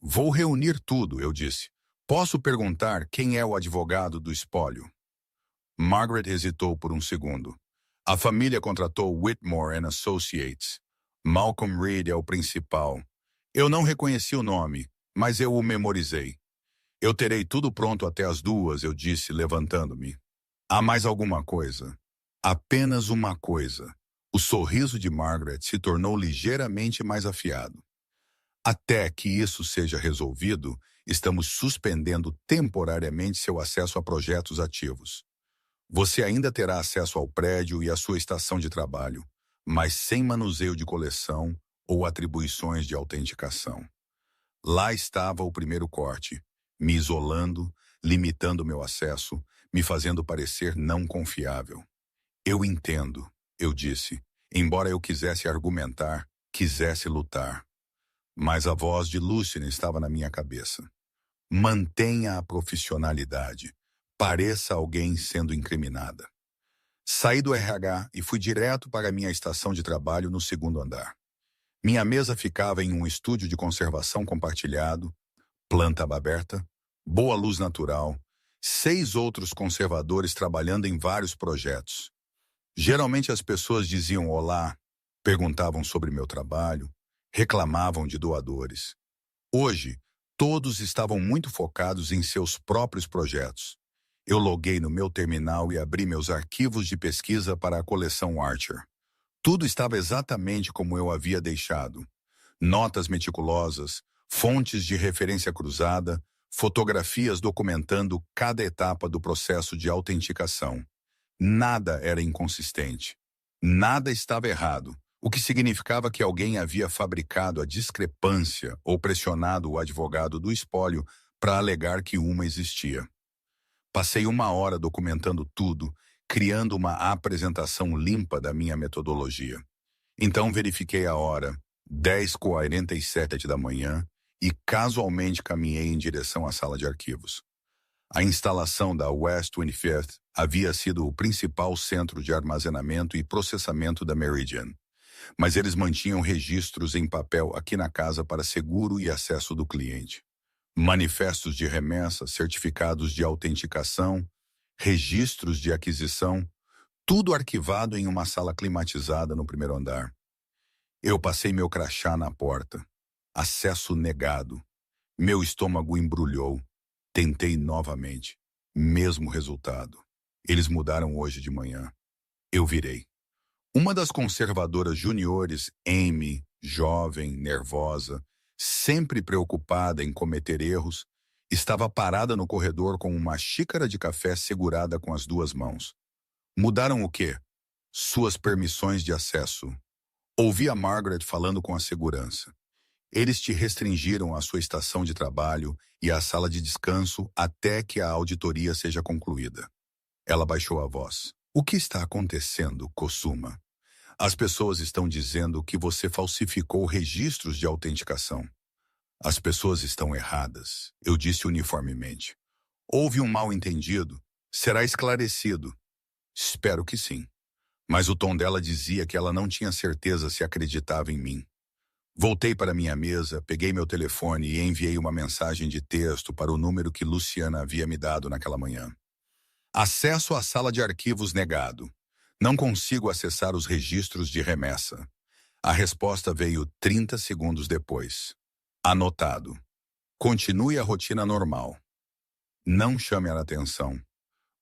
Vou reunir tudo, eu disse. Posso perguntar quem é o advogado do espólio? Margaret hesitou por um segundo. A família contratou Whitmore and Associates. Malcolm Reed é o principal. Eu não reconheci o nome, mas eu o memorizei. Eu terei tudo pronto até as 2, eu disse, levantando-me. Há mais alguma coisa? Apenas uma coisa. O sorriso de Margaret se tornou ligeiramente mais afiado. Até que isso seja resolvido, estamos suspendendo temporariamente seu acesso a projetos ativos. Você ainda terá acesso ao prédio e à sua estação de trabalho, mas sem manuseio de coleção ou atribuições de autenticação. Lá estava o primeiro corte, me isolando, limitando meu acesso, me fazendo parecer não confiável. Eu entendo, eu disse, embora eu quisesse argumentar, quisesse lutar. Mas a voz de Lucien estava na minha cabeça. Mantenha a profissionalidade. Pareça alguém sendo incriminada. Saí do RH e fui direto para a minha estação de trabalho no 2º andar. Minha mesa ficava em um estúdio de conservação compartilhado, planta aberta, boa luz natural, 6 outros conservadores trabalhando em vários projetos. Geralmente as pessoas diziam olá, perguntavam sobre meu trabalho, reclamavam de doadores. Hoje, todos estavam muito focados em seus próprios projetos. Eu loguei no meu terminal e abri meus arquivos de pesquisa para a coleção Archer. Tudo estava exatamente como eu havia deixado. Notas meticulosas, fontes de referência cruzada, fotografias documentando cada etapa do processo de autenticação. Nada era inconsistente. Nada estava errado, o que significava que alguém havia fabricado a discrepância ou pressionado o advogado do espólio para alegar que uma existia. Passei 1 hora documentando tudo, criando uma apresentação limpa da minha metodologia. Então verifiquei a hora, 10h47 da manhã, e casualmente caminhei em direção à sala de arquivos. A instalação da West 25th havia sido o principal centro de armazenamento e processamento da Meridian, mas eles mantinham registros em papel aqui na casa para seguro e acesso do cliente. Manifestos de remessa, certificados de autenticação, registros de aquisição, tudo arquivado em uma sala climatizada no primeiro andar. Eu passei meu crachá na porta. Acesso negado. Meu estômago embrulhou. Tentei novamente. Mesmo resultado. Eles mudaram hoje de manhã. Eu virei. Uma das conservadoras juniores, Amy, jovem, nervosa, sempre preocupada em cometer erros, estava parada no corredor com uma xícara de café segurada com as duas mãos. Mudaram o quê? Suas permissões de acesso. Ouvi a Margaret falando com a segurança. Eles te restringiram à sua estação de trabalho e à sala de descanso até que a auditoria seja concluída. Ela baixou a voz. O que está acontecendo, Kusuma? As pessoas estão dizendo que você falsificou registros de autenticação. As pessoas estão erradas, eu disse uniformemente. Houve um mal-entendido. Será esclarecido. Espero que sim. Mas o tom dela dizia que ela não tinha certeza se acreditava em mim. Voltei para minha mesa, peguei meu telefone e enviei uma mensagem de texto para o número que Luciana havia me dado naquela manhã. Acesso à sala de arquivos negado. Não consigo acessar os registros de remessa. A resposta veio 30 segundos depois. Anotado. Continue a rotina normal. Não chame a atenção.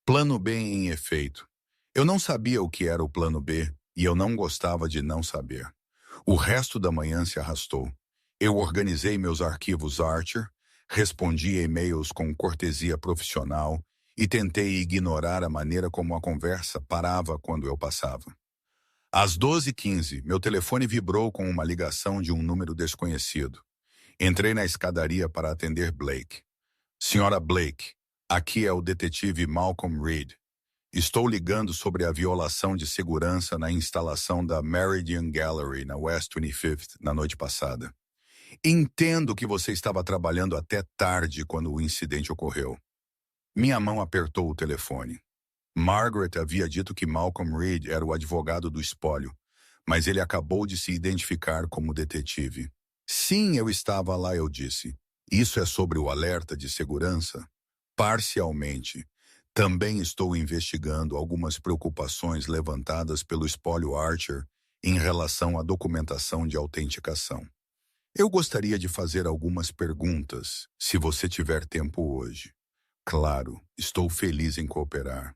Plano B em efeito. Eu não sabia o que era o plano B e eu não gostava de não saber. O resto da manhã se arrastou. Eu organizei meus arquivos Archer, respondi e-mails com cortesia profissional e tentei ignorar a maneira como a conversa parava quando eu passava. Às 12h15, meu telefone vibrou com uma ligação de um número desconhecido. Entrei na escadaria para atender Blake. Senhora Blake, aqui é o detetive Malcolm Reed. Estou ligando sobre a violação de segurança na instalação da Meridian Gallery na West 25th na noite passada. Entendo que você estava trabalhando até tarde quando o incidente ocorreu. Minha mão apertou o telefone. Margaret havia dito que Malcolm Reed era o advogado do espólio, mas ele acabou de se identificar como detetive. Sim, eu estava lá, eu disse. Isso é sobre o alerta de segurança? Parcialmente. Também estou investigando algumas preocupações levantadas pelo espólio Archer em relação à documentação de autenticação. Eu gostaria de fazer algumas perguntas, se você tiver tempo hoje. Claro, estou feliz em cooperar.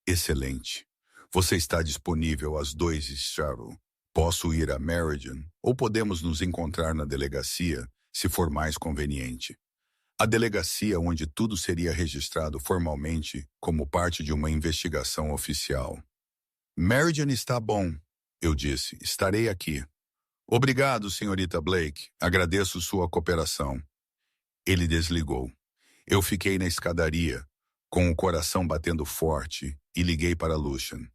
Excelente. Você está disponível às 2h00. Posso ir a Meridian ou podemos nos encontrar na delegacia, se for mais conveniente. A delegacia onde tudo seria registrado formalmente como parte de uma investigação oficial. Meridian está bom, eu disse. Estarei aqui. Obrigado, senhorita Blake. Agradeço sua cooperação. Ele desligou. Eu fiquei na escadaria, com o coração batendo forte, e liguei para Lucian.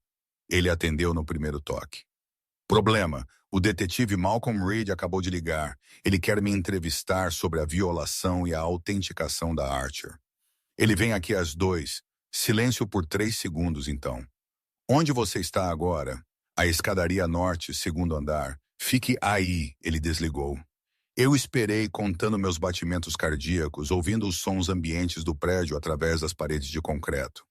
Ele atendeu no primeiro toque. Problema. O detetive Malcolm Reed acabou de ligar. Ele quer me entrevistar sobre a violação e a autenticação da Archer. Ele vem aqui às 2. Silêncio por 3 segundos, então. Onde você está agora? A escadaria norte, segundo andar. Fique aí, ele desligou. Eu esperei contando meus batimentos cardíacos, ouvindo os sons ambientes do prédio através das paredes de concreto.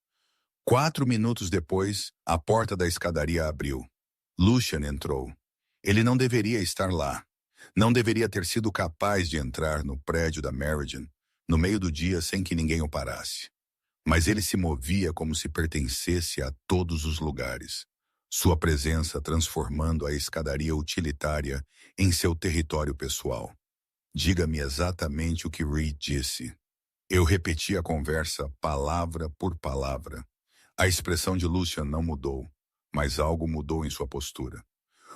4 minutos depois, a porta da escadaria abriu. Lucian entrou. Ele não deveria estar lá. Não deveria ter sido capaz de entrar no prédio da Meridian, no meio do dia sem que ninguém o parasse. Mas ele se movia como se pertencesse a todos os lugares. Sua presença transformando a escadaria utilitária em seu território pessoal. Diga-me exatamente o que Reed disse. Eu repeti a conversa palavra por palavra. A expressão de Lucian não mudou, mas algo mudou em sua postura.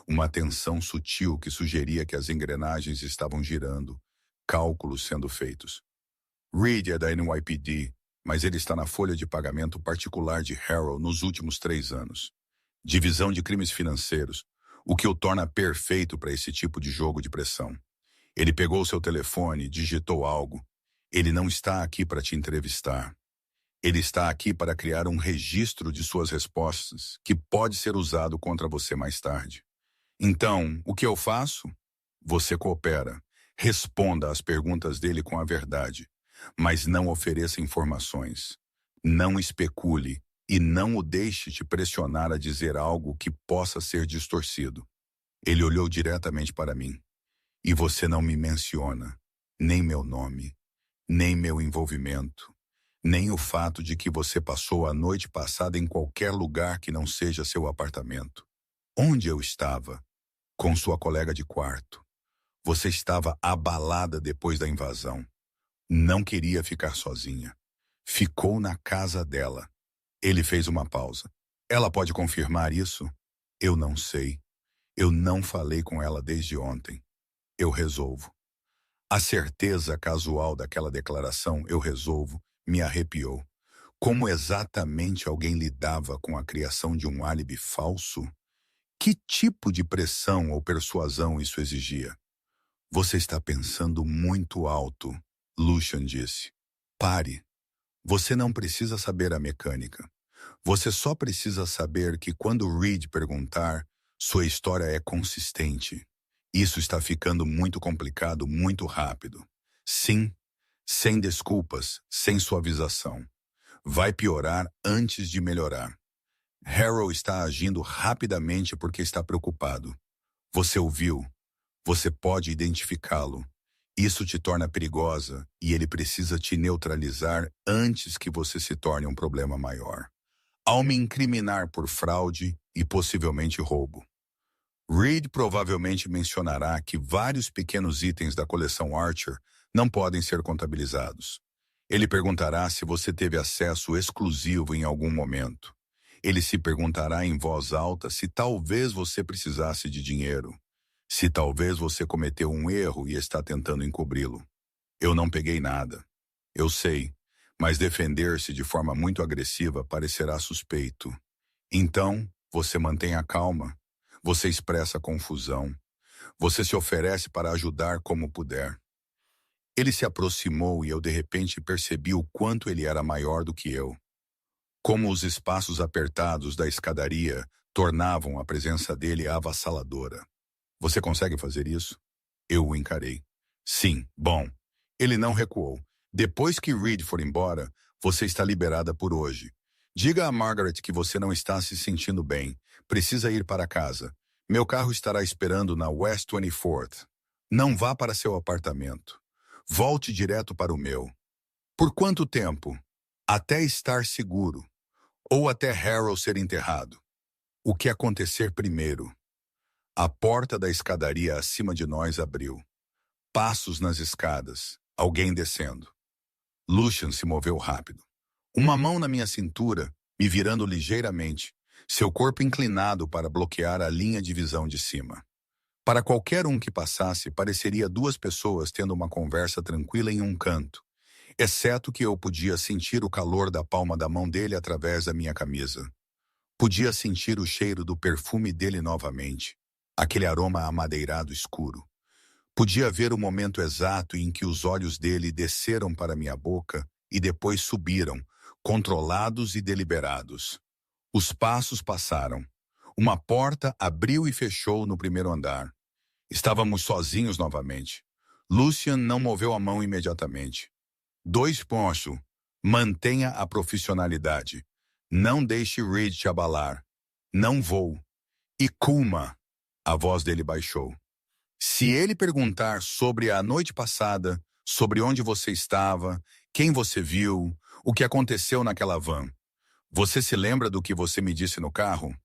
Uma tensão sutil que sugeria que as engrenagens estavam girando, cálculos sendo feitos. Reed é da NYPD. mas ele está na folha de pagamento particular de Harrow nos últimos 3 anos. Divisão de crimes financeiros, o que o torna perfeito para esse tipo de jogo de pressão. Ele pegou seu telefone, digitou algo. Ele não está aqui para te entrevistar. Ele está aqui para criar um registro de suas respostas, que pode ser usado contra você mais tarde. Então, o que eu faço? Você coopera. Responda às perguntas dele com a verdade, mas não ofereça informações. Não especule e não o deixe te pressionar a dizer algo que possa ser distorcido. Ele olhou diretamente para mim. E você não me menciona, nem meu nome, nem meu envolvimento, nem o fato de que você passou a noite passada em qualquer lugar que não seja seu apartamento. Onde eu estava? Com sua colega de quarto. Você estava abalada depois da invasão. Não queria ficar sozinha. Ficou na casa dela. Ele fez uma pausa. Ela pode confirmar isso? Eu não sei. Eu não falei com ela desde ontem. Eu resolvo. A certeza casual daquela declaração, eu resolvo, me arrepiou. Como exatamente alguém lidava com a criação de um álibi falso? Que tipo de pressão ou persuasão isso exigia? Você está pensando muito alto, Lucian disse. Pare. Você não precisa saber a mecânica. Você só precisa saber que quando Reed perguntar, sua história é consistente. Isso está ficando muito complicado muito rápido. Sim, sem desculpas, sem suavização. Vai piorar antes de melhorar. Harrow está agindo rapidamente porque está preocupado. Você ouviu. Você pode identificá-lo. Isso te torna perigosa e ele precisa te neutralizar antes que você se torne um problema maior. Ao me incriminar por fraude e possivelmente roubo. Reed provavelmente mencionará que vários pequenos itens da coleção Archer não podem ser contabilizados. Ele perguntará se você teve acesso exclusivo em algum momento. Ele se perguntará em voz alta se talvez você precisasse de dinheiro. Se talvez você cometeu um erro e está tentando encobri-lo. Eu não peguei nada. Eu sei, mas defender-se de forma muito agressiva parecerá suspeito. Então, você mantém a calma. Você expressa confusão. Você se oferece para ajudar como puder. Ele se aproximou e eu de repente percebi o quanto ele era maior do que eu. Como os espaços apertados da escadaria tornavam a presença dele avassaladora. Você consegue fazer isso? Eu o encarei. Sim, bom. Ele não recuou. Depois que Reed for embora, você está liberada por hoje. Diga a Margaret que você não está se sentindo bem. Precisa ir para casa. Meu carro estará esperando na West 24th. Não vá para seu apartamento. Volte direto para o meu. Por quanto tempo? Até estar seguro. Ou até Harrow ser enterrado. O que acontecer primeiro? A porta da escadaria acima de nós abriu. Passos nas escadas. Alguém descendo. Lucian se moveu rápido. Uma mão na minha cintura, me virando ligeiramente, seu corpo inclinado para bloquear a linha de visão de cima. Para qualquer um que passasse, pareceria duas pessoas tendo uma conversa tranquila em um canto, exceto que eu podia sentir o calor da palma da mão dele através da minha camisa. Podia sentir o cheiro do perfume dele novamente, aquele aroma amadeirado escuro. Podia ver o momento exato em que os olhos dele desceram para minha boca e depois subiram, controlados e deliberados. Os passos passaram. Uma porta abriu e fechou no primeiro andar. Estávamos sozinhos novamente. Lucian não moveu a mão imediatamente. 2 pontos. Mantenha a profissionalidade. Não deixe Reed te abalar. Não vou. E Kuma. A voz dele baixou. Se ele perguntar sobre a noite passada, sobre onde você estava, quem você viu, o que aconteceu naquela van, você se lembra do que você me disse no carro?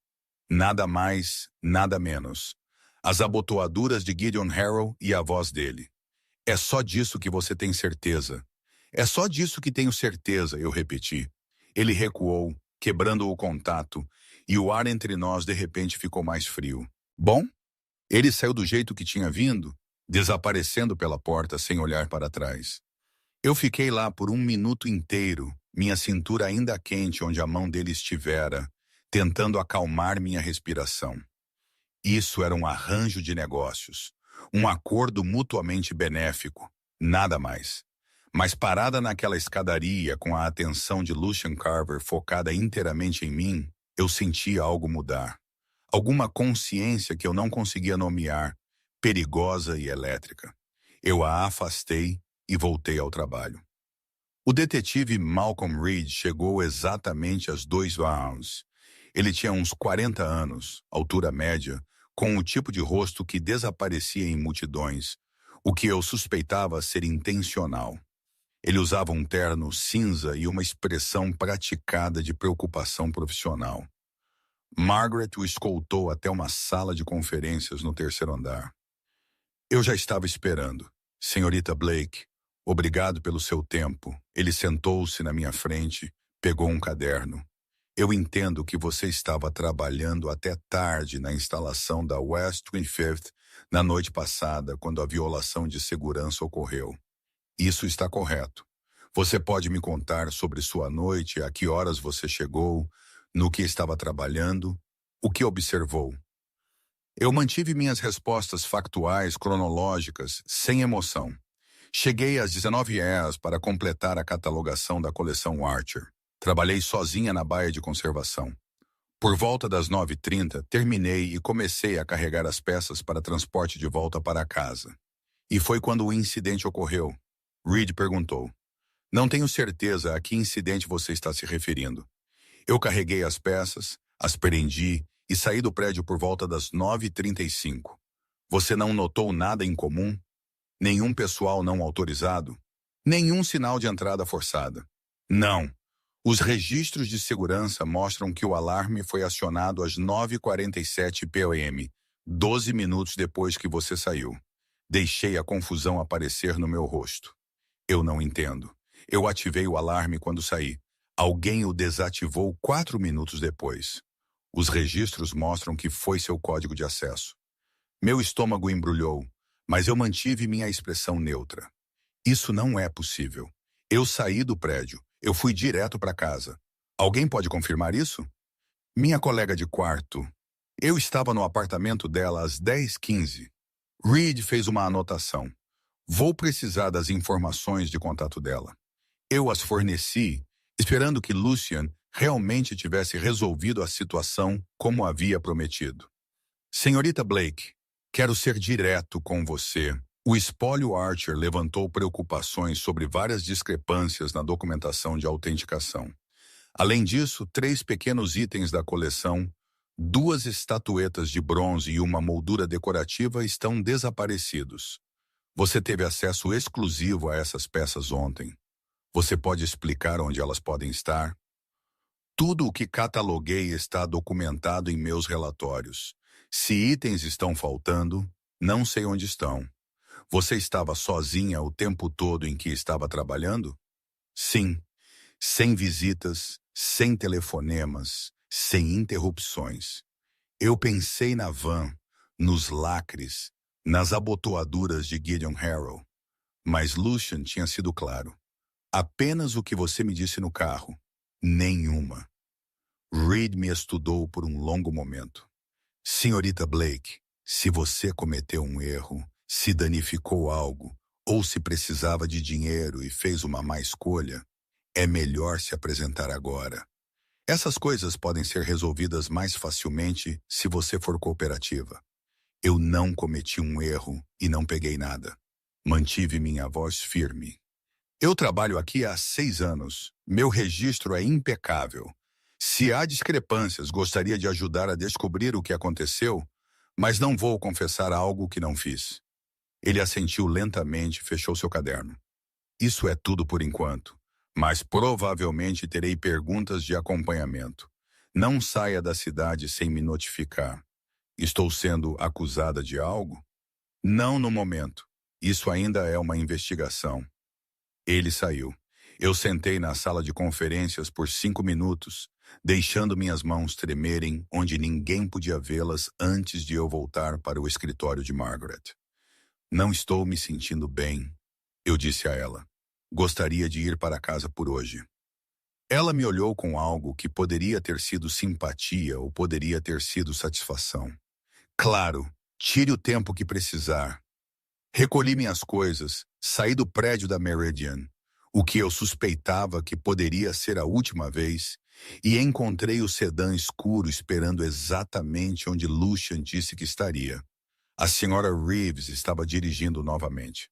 Nada mais, nada menos. As abotoaduras de Gideon Harrow e a voz dele. É só disso que você tem certeza. É só disso que tenho certeza, eu repeti. Ele recuou, quebrando o contato, e o ar entre nós de repente ficou mais frio. Bom? Ele saiu do jeito que tinha vindo, desaparecendo pela porta sem olhar para trás. Eu fiquei lá por 1 minuto inteiro, minha cintura ainda quente onde a mão dele estivera, tentando acalmar minha respiração. Isso era um arranjo de negócios, um acordo mutuamente benéfico, nada mais. Mas parada naquela escadaria com a atenção de Lucien Carver focada inteiramente em mim, eu sentia algo mudar. Alguma consciência que eu não conseguia nomear, perigosa e elétrica. Eu a afastei e voltei ao trabalho. O detetive Malcolm Reed chegou exatamente às 2 rounds. Ele tinha uns 40 anos, altura média, com o tipo de rosto que desaparecia em multidões, o que eu suspeitava ser intencional. Ele usava um terno cinza e uma expressão praticada de preocupação profissional. Margaret o escoltou até uma sala de conferências no 3º andar. Eu já estava esperando. Senhorita Blake, obrigado pelo seu tempo. Ele sentou-se na minha frente, pegou um caderno. Eu entendo que você estava trabalhando até tarde na instalação da West 25th na noite passada, quando a violação de segurança ocorreu. Isso está correto. Você pode me contar sobre sua noite, a que horas você chegou, no que estava trabalhando, o que observou? Eu mantive minhas respostas factuais, cronológicas, sem emoção. Cheguei às 19 horas para completar a catalogação da coleção Archer. Trabalhei sozinha na baia de conservação. Por volta das 9h30, terminei e comecei a carregar as peças para transporte de volta para casa. E foi quando o incidente ocorreu. Reed perguntou. Não tenho certeza a que incidente você está se referindo. Eu carreguei as peças, as prendi e saí do prédio por volta das 9h35. Você não notou nada incomum? Nenhum pessoal não autorizado? Nenhum sinal de entrada forçada? Não. Os registros de segurança mostram que o alarme foi acionado às 9h47 p.m., 12 minutos depois que você saiu. Deixei a confusão aparecer no meu rosto. Eu não entendo. Eu ativei o alarme quando saí. Alguém o desativou 4 minutos depois. Os registros mostram que foi seu código de acesso. Meu estômago embrulhou, mas eu mantive minha expressão neutra. Isso não é possível. Eu saí do prédio. Eu fui direto para casa. Alguém pode confirmar isso? Minha colega de quarto. Eu estava no apartamento dela às 10h15. Reed fez uma anotação. Vou precisar das informações de contato dela. Eu as forneci, esperando que Lucien realmente tivesse resolvido a situação como havia prometido. Senhorita Blake, quero ser direto com você. O espólio Archer levantou preocupações sobre várias discrepâncias na documentação de autenticação. Além disso, 3 pequenos itens da coleção, 2 estatuetas de bronze e uma moldura decorativa estão desaparecidos. Você teve acesso exclusivo a essas peças ontem. Você pode explicar onde elas podem estar? Tudo o que cataloguei está documentado em meus relatórios. Se itens estão faltando, não sei onde estão. Você estava sozinha o tempo todo em que estava trabalhando? Sim. Sem visitas, sem telefonemas, sem interrupções. Eu pensei na van, nos lacres, nas abotoaduras de Gideon Harrow. Mas Lucien tinha sido claro. Apenas o que você me disse no carro. Nenhuma. Reed me estudou por um longo momento. Senhorita Blake, se você cometeu um erro, se danificou algo, ou se precisava de dinheiro e fez uma má escolha, é melhor se apresentar agora. Essas coisas podem ser resolvidas mais facilmente se você for cooperativa. Eu não cometi um erro e não peguei nada. Mantive minha voz firme. Eu trabalho aqui há 6 anos. Meu registro é impecável. Se há discrepâncias, gostaria de ajudar a descobrir o que aconteceu, mas não vou confessar algo que não fiz. Ele assentiu lentamente e fechou seu caderno. Isso é tudo por enquanto, mas provavelmente terei perguntas de acompanhamento. Não saia da cidade sem me notificar. Estou sendo acusada de algo? Não no momento. Isso ainda é uma investigação. Ele saiu. Eu sentei na sala de conferências por 5 minutos, deixando minhas mãos tremerem onde ninguém podia vê-las antes de eu voltar para o escritório de Margaret. Não estou me sentindo bem, eu disse a ela. Gostaria de ir para casa por hoje. Ela me olhou com algo que poderia ter sido simpatia ou poderia ter sido satisfação. Claro, tire o tempo que precisar. Recolhi minhas coisas, saí do prédio da Meridian, o que eu suspeitava que poderia ser a última vez, e encontrei o sedã escuro esperando exatamente onde Lucian disse que estaria. A senhora Reeves estava dirigindo novamente.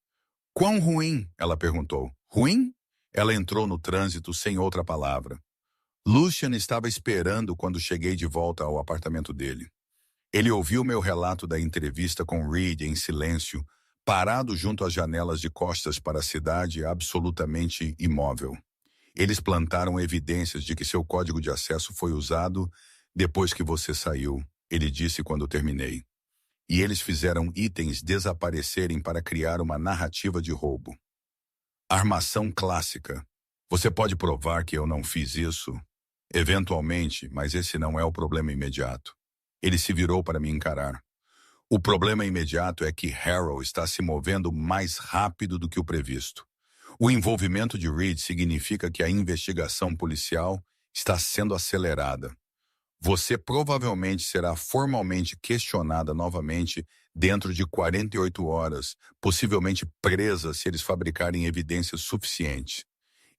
Quão ruim? Ela perguntou. Ruim? Ela entrou no trânsito sem outra palavra. Lucian estava esperando quando cheguei de volta ao apartamento dele. Ele ouviu meu relato da entrevista com Reed em silêncio, parado junto às janelas de costas para a cidade, absolutamente imóvel. Eles plantaram evidências de que seu código de acesso foi usado depois que você saiu, ele disse quando terminei. E eles fizeram itens desaparecerem para criar uma narrativa de roubo. Armação clássica. Você pode provar que eu não fiz isso? Eventualmente, mas esse não é o problema imediato. Ele se virou para me encarar. O problema imediato é que Harrow está se movendo mais rápido do que o previsto. O envolvimento de Reed significa que a investigação policial está sendo acelerada. Você provavelmente será formalmente questionada novamente dentro de 48 horas, possivelmente presa se eles fabricarem evidências suficientes.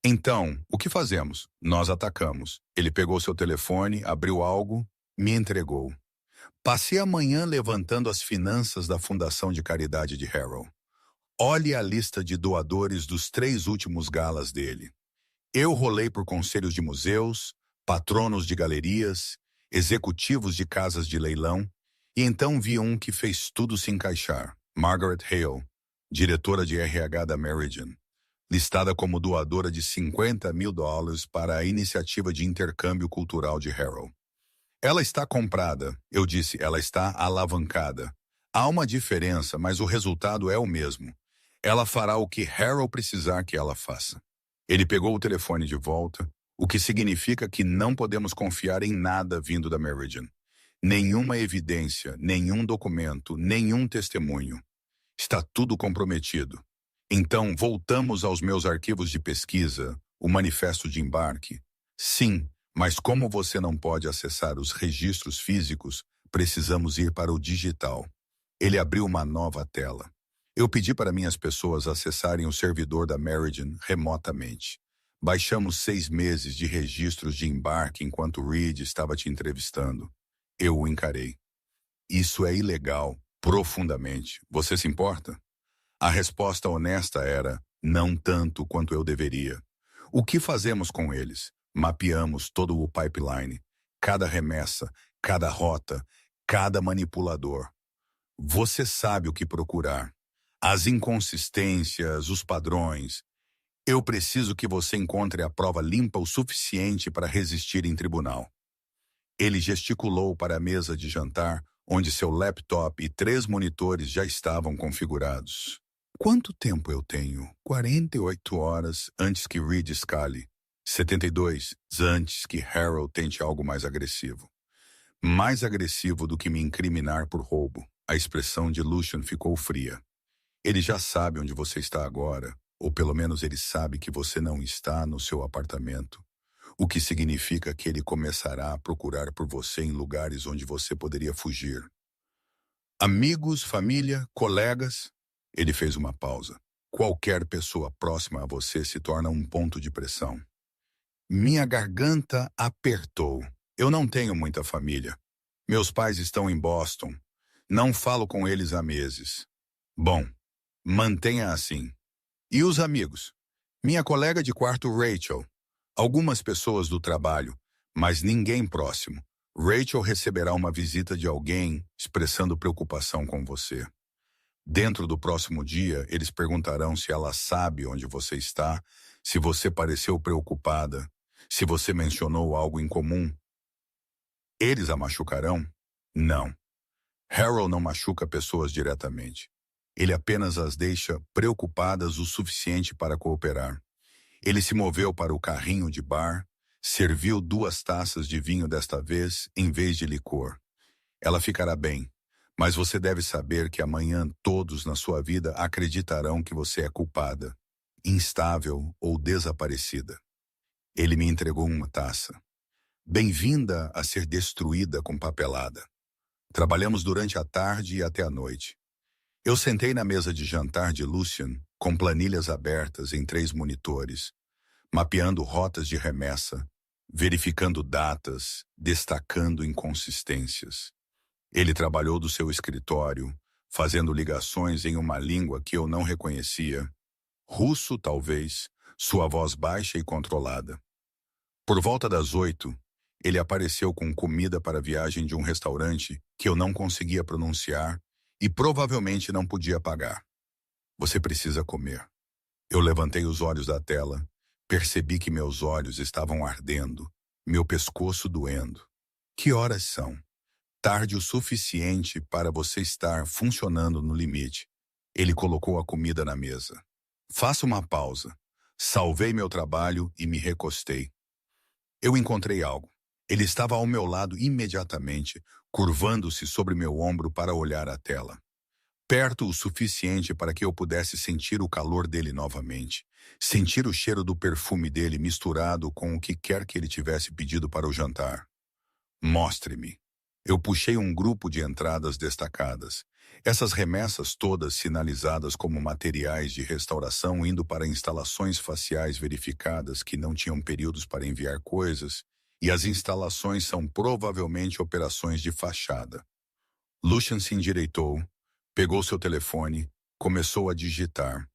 Então, o que fazemos? Nós atacamos. Ele pegou seu telefone, abriu algo, me entregou. Passei a manhã levantando as finanças da Fundação de Caridade de Harrow. Olhe a lista de doadores dos 3 últimos galas dele. Eu rolei por conselhos de museus, patronos de galerias, executivos de casas de leilão, e então vi um que fez tudo se encaixar. Margaret Hale, diretora de RH da Meridian, listada como doadora de $50 mil para a iniciativa de intercâmbio cultural de Harrow. Ela está comprada, eu disse, ela está alavancada. Há uma diferença, mas o resultado é o mesmo. Ela fará o que Harrow precisar que ela faça. Ele pegou o telefone de volta, o que significa que não podemos confiar em nada vindo da Meridian. Nenhuma evidência, nenhum documento, nenhum testemunho. Está tudo comprometido. Então, voltamos aos meus arquivos de pesquisa, o manifesto de embarque. Sim, mas como você não pode acessar os registros físicos, precisamos ir para o digital. Ele abriu uma nova tela. Eu pedi para minhas pessoas acessarem o servidor da Meridian remotamente. Baixamos 6 meses de registros de embarque enquanto Reed estava te entrevistando. Eu o encarei. Isso é ilegal, profundamente. Você se importa? A resposta honesta era, não tanto quanto eu deveria. O que fazemos com eles? Mapeamos todo o pipeline, cada remessa, cada rota, cada manipulador. Você sabe o que procurar. As inconsistências, os padrões. Eu preciso que você encontre a prova limpa o suficiente para resistir em tribunal. Ele gesticulou para a mesa de jantar, onde seu laptop e 3 monitores já estavam configurados. Quanto tempo eu tenho? 48 horas antes que Reed escale. 72 antes que Harrow tente algo mais agressivo. Mais agressivo do que me incriminar por roubo. A expressão de Lucian ficou fria. Ele já sabe onde você está agora, ou pelo menos ele sabe que você não está no seu apartamento, o que significa que ele começará a procurar por você em lugares onde você poderia fugir. Amigos, família, colegas. Ele fez uma pausa. Qualquer pessoa próxima a você se torna um ponto de pressão. Minha garganta apertou. Eu não tenho muita família. Meus pais estão em Boston. Não falo com eles há meses. Bom, mantenha assim. E os amigos? Minha colega de quarto, Rachel. Algumas pessoas do trabalho, mas ninguém próximo. Rachel receberá uma visita de alguém expressando preocupação com você. Dentro do próximo dia, eles perguntarão se ela sabe onde você está, se você pareceu preocupada, se você mencionou algo em comum. Eles a machucarão? Não. Harrow não machuca pessoas diretamente. Ele apenas as deixa preocupadas o suficiente para cooperar. Ele se moveu para o carrinho de bar, serviu 2 taças de vinho desta vez, em vez de licor. Ela ficará bem, mas você deve saber que amanhã todos na sua vida acreditarão que você é culpada, instável ou desaparecida. Ele me entregou uma taça. Bem-vinda a ser destruída com papelada. Trabalhamos durante a tarde e até a noite. Eu sentei na mesa de jantar de Lucian, com planilhas abertas em 3 monitores, mapeando rotas de remessa, verificando datas, destacando inconsistências. Ele trabalhou do seu escritório, fazendo ligações em uma língua que eu não reconhecia. Russo, talvez, sua voz baixa e controlada. Por volta das 8, ele apareceu com comida para a viagem de um restaurante que eu não conseguia pronunciar e provavelmente não podia pagar. Você precisa comer. Eu levantei os olhos da tela, percebi que meus olhos estavam ardendo, meu pescoço doendo. Que horas são? Tarde o suficiente para você estar funcionando no limite. Ele colocou a comida na mesa. Faça uma pausa. Salvei meu trabalho e me recostei. Eu encontrei algo. Ele estava ao meu lado imediatamente, curvando-se sobre meu ombro para olhar a tela. Perto o suficiente para que eu pudesse sentir o calor dele novamente, sentir o cheiro do perfume dele misturado com o que quer que ele tivesse pedido para o jantar. Mostre-me. Eu puxei um grupo de entradas destacadas. Essas remessas todas sinalizadas como materiais de restauração indo para instalações faciais verificadas que não tinham períodos para enviar coisas, e as instalações são provavelmente operações de fachada. Lucian se endireitou, pegou seu telefone, começou a digitar.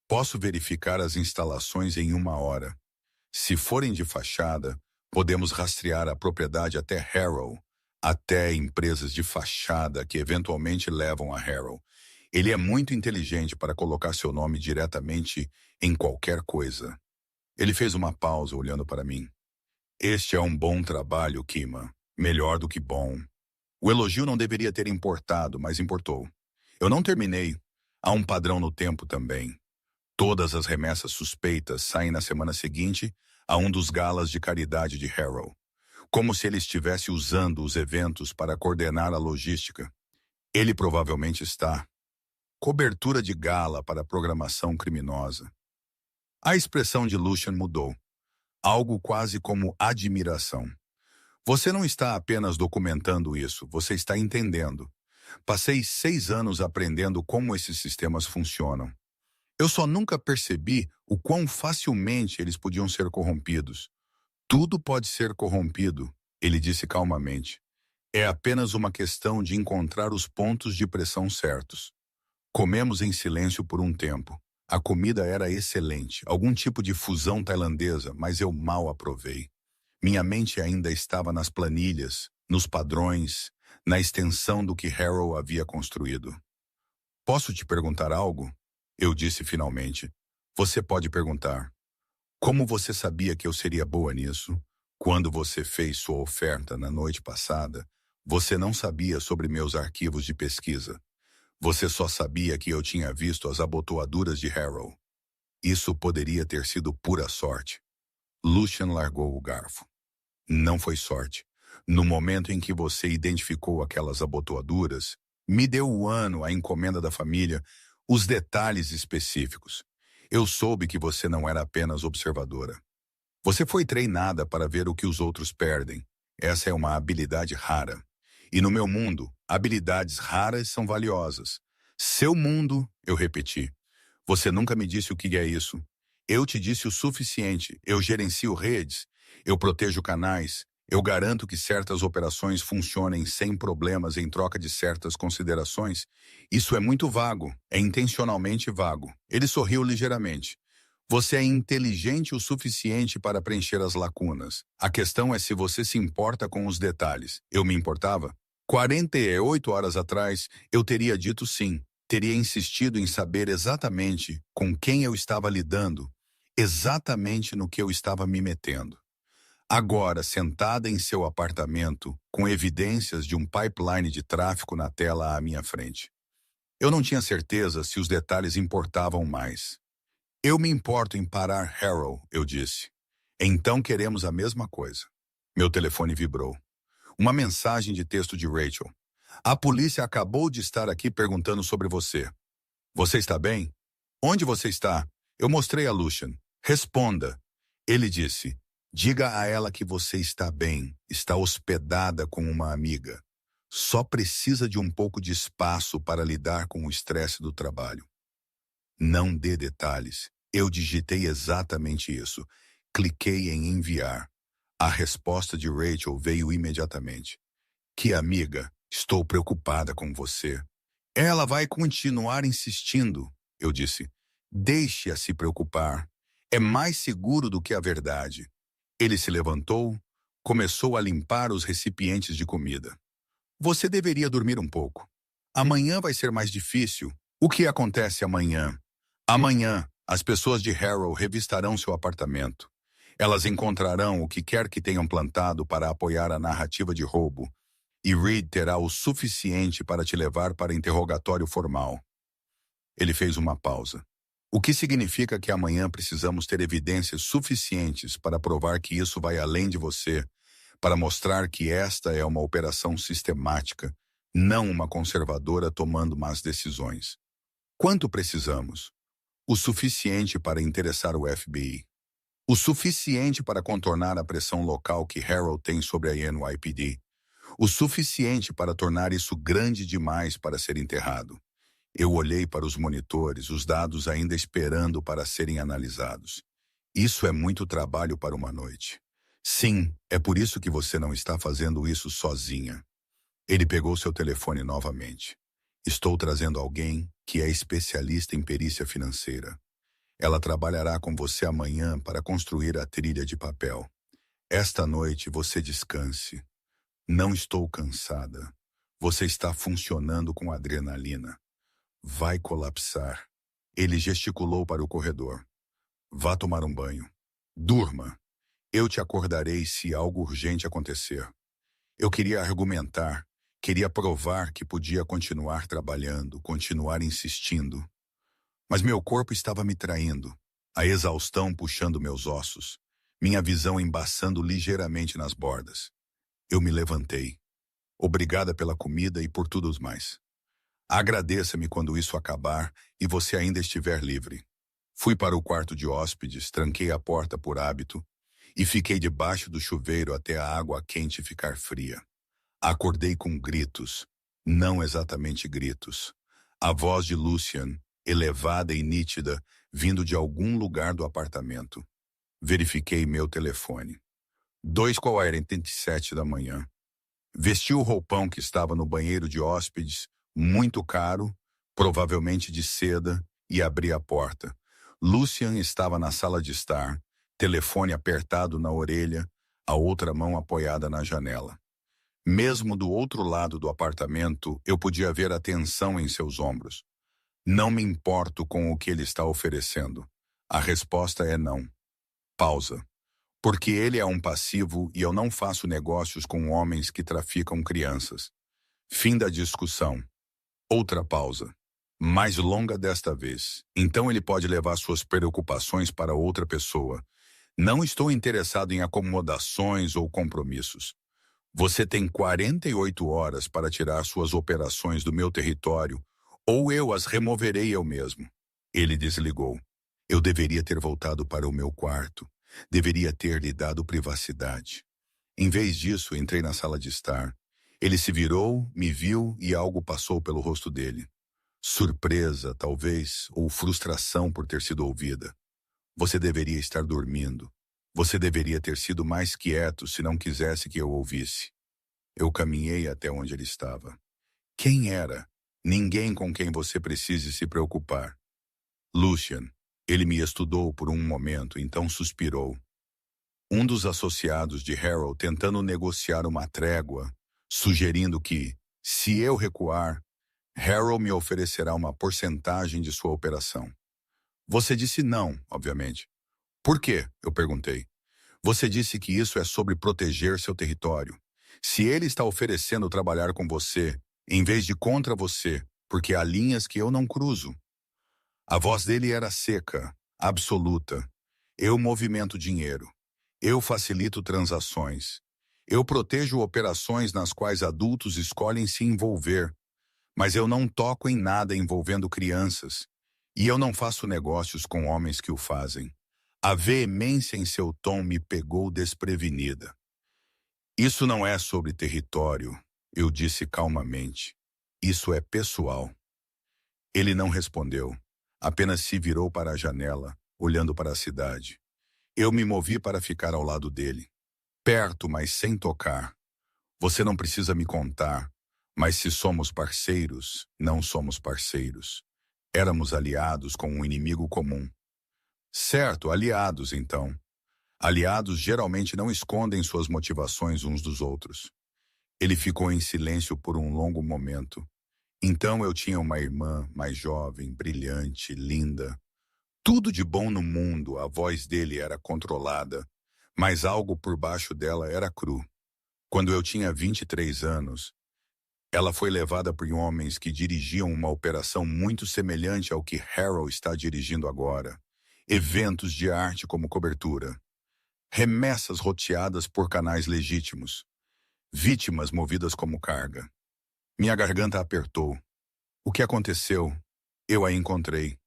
Posso verificar as instalações em 1 hora. Se forem de fachada, podemos rastrear a propriedade até Harrow, até empresas de fachada que eventualmente levam a Harrow. Ele é muito inteligente para colocar seu nome diretamente em qualquer coisa. Ele fez uma pausa olhando para mim. Este é um bom trabalho, Kima. Melhor do que bom. O elogio não deveria ter importado, mas importou. Eu não terminei. Há um padrão no tempo também. Todas as remessas suspeitas saem na semana seguinte a um dos galas de caridade de Harrow. Como se ele estivesse usando os eventos para coordenar a logística. Ele provavelmente está. Cobertura de gala para programação criminosa. A expressão de Lucian mudou. Algo quase como admiração. Você não está apenas documentando isso, você está entendendo. Passei 6 anos aprendendo como esses sistemas funcionam. Eu só nunca percebi o quão facilmente eles podiam ser corrompidos. Tudo pode ser corrompido, ele disse calmamente. É apenas uma questão de encontrar os pontos de pressão certos. Comemos em silêncio por um tempo. A comida era excelente, algum tipo de fusão tailandesa, mas eu mal a provei. Minha mente ainda estava nas planilhas, nos padrões, na extensão do que Harrow havia construído. Posso te perguntar algo? Eu disse finalmente. Você pode perguntar. Como você sabia que eu seria boa nisso? Quando você fez sua oferta na noite passada, você não sabia sobre meus arquivos de pesquisa. Você só sabia que eu tinha visto as abotoaduras de Harrow. Isso poderia ter sido pura sorte. Lucian largou o garfo. Não foi sorte. No momento em que você identificou aquelas abotoaduras, me deu o ano, a encomenda da família, os detalhes específicos. Eu soube que você não era apenas observadora. Você foi treinada para ver o que os outros perdem. Essa é uma habilidade rara. E no meu mundo, habilidades raras são valiosas. Seu mundo, eu repeti. Você nunca me disse o que é isso. Eu te disse o suficiente. Eu gerencio redes. Eu protejo canais. Eu garanto que certas operações funcionem sem problemas em troca de certas considerações. Isso é muito vago. É intencionalmente vago. Ele sorriu ligeiramente. Você é inteligente o suficiente para preencher as lacunas. A questão é se você se importa com os detalhes. Eu me importava? 48 horas atrás, eu teria dito sim. Teria insistido em saber exatamente com quem eu estava lidando, exatamente no que eu estava me metendo. Agora, sentada em seu apartamento, com evidências de um pipeline de tráfico na tela à minha frente. Eu não tinha certeza se os detalhes importavam mais. Eu me importo em parar Harrow, eu disse. Então queremos a mesma coisa. Meu telefone vibrou. Uma mensagem de texto de Rachel. A polícia acabou de estar aqui perguntando sobre você. Você está bem? Onde você está? Eu mostrei a Lucian. Responda. Ele disse. Diga a ela que você está bem, está hospedada com uma amiga. Só precisa de um pouco de espaço para lidar com o estresse do trabalho. Não dê detalhes. Eu digitei exatamente isso. Cliquei em enviar. A resposta de Rachel veio imediatamente. Que amiga, estou preocupada com você. Ela vai continuar insistindo, eu disse. Deixe-a se preocupar. É mais seguro do que a verdade. Ele se levantou, começou a limpar os recipientes de comida. Você deveria dormir um pouco. Amanhã vai ser mais difícil. O que acontece amanhã? Amanhã, as pessoas de Harrow revistarão seu apartamento. Elas encontrarão o que quer que tenham plantado para apoiar a narrativa de roubo, e Reed terá o suficiente para te levar para interrogatório formal. Ele fez uma pausa. O que significa que amanhã precisamos ter evidências suficientes para provar que isso vai além de você, para mostrar que esta é uma operação sistemática, não uma conservadora tomando más decisões. Quanto precisamos? O suficiente para interessar o FBI. O suficiente para contornar a pressão local que Harrow tem sobre a NYPD. O suficiente para tornar isso grande demais para ser enterrado. Eu olhei para os monitores, os dados ainda esperando para serem analisados. Isso é muito trabalho para uma noite. Sim, é por isso que você não está fazendo isso sozinha. Ele pegou seu telefone novamente. Estou trazendo alguém que é especialista em perícia financeira. Ela trabalhará com você amanhã para construir a trilha de papel. Esta noite você descanse. Não estou cansada. Você está funcionando com adrenalina. Vai colapsar. Ele gesticulou para o corredor. Vá tomar um banho. Durma. Eu te acordarei se algo urgente acontecer. Eu queria argumentar, queria provar que podia continuar trabalhando, continuar insistindo. Mas meu corpo estava me traindo, a exaustão puxando meus ossos, minha visão embaçando ligeiramente nas bordas. Eu me levantei. Obrigada pela comida e por tudo mais. Agradeça-me quando isso acabar e você ainda estiver livre. Fui para o quarto de hóspedes, tranquei a porta por hábito e fiquei debaixo do chuveiro até a água quente ficar fria. Acordei com gritos, não exatamente gritos. A voz de Lucian, elevada e nítida, vindo de algum lugar do apartamento. Verifiquei meu telefone. 2h47 da manhã. Vesti o roupão que estava no banheiro de hóspedes, muito caro, provavelmente de seda, e abri a porta. Lucian estava na sala de estar, telefone apertado na orelha, a outra mão apoiada na janela. Mesmo do outro lado do apartamento, eu podia ver a tensão em seus ombros. Não me importo com o que ele está oferecendo. A resposta é não. Pausa. Porque ele é um passivo e eu não faço negócios com homens que traficam crianças. Fim da discussão. Outra pausa. Mais longa desta vez. Então ele pode levar suas preocupações para outra pessoa. Não estou interessado em acomodações ou compromissos. Você tem 48 horas para tirar suas operações do meu território, ou eu as removerei eu mesmo. Ele desligou. Eu deveria ter voltado para o meu quarto. Deveria ter lhe dado privacidade. Em vez disso, entrei na sala de estar. Ele se virou, me viu e algo passou pelo rosto dele. Surpresa, talvez, ou frustração por ter sido ouvida. Você deveria estar dormindo. Você deveria ter sido mais quieto se não quisesse que eu ouvisse. Eu caminhei até onde ele estava. Quem era? Ninguém com quem você precise se preocupar. Lucian. Ele me estudou por um momento, então suspirou. Um dos associados de Harrow tentando negociar uma trégua, sugerindo que, se eu recuar, Harrow me oferecerá uma porcentagem de sua operação. Você disse não, obviamente. Por quê? Eu perguntei. Você disse que isso é sobre proteger seu território. Se ele está oferecendo trabalhar com você, em vez de contra você, porque há linhas que eu não cruzo. A voz dele era seca, absoluta. Eu movimento dinheiro. Eu facilito transações. Eu protejo operações nas quais adultos escolhem se envolver. Mas eu não toco em nada envolvendo crianças. E eu não faço negócios com homens que o fazem. A veemência em seu tom me pegou desprevenida. Isso não é sobre território, eu disse calmamente. Isso é pessoal. Ele não respondeu, apenas se virou para a janela, olhando para a cidade. Eu me movi para ficar ao lado dele, perto, mas sem tocar. Você não precisa me contar, mas se somos parceiros, não somos parceiros. Éramos aliados com um inimigo comum. Certo, aliados, então. Aliados geralmente não escondem suas motivações uns dos outros. Ele ficou em silêncio por um longo momento. Então eu tinha uma irmã mais jovem, brilhante, linda. Tudo de bom no mundo, a voz dele era controlada, mas algo por baixo dela era cru. Quando eu tinha 23 anos, ela foi levada por homens que dirigiam uma operação muito semelhante ao que Harold está dirigindo agora. Eventos de arte como cobertura. Remessas roteadas por canais legítimos. Vítimas movidas como carga. Minha garganta apertou. O que aconteceu? Eu a encontrei.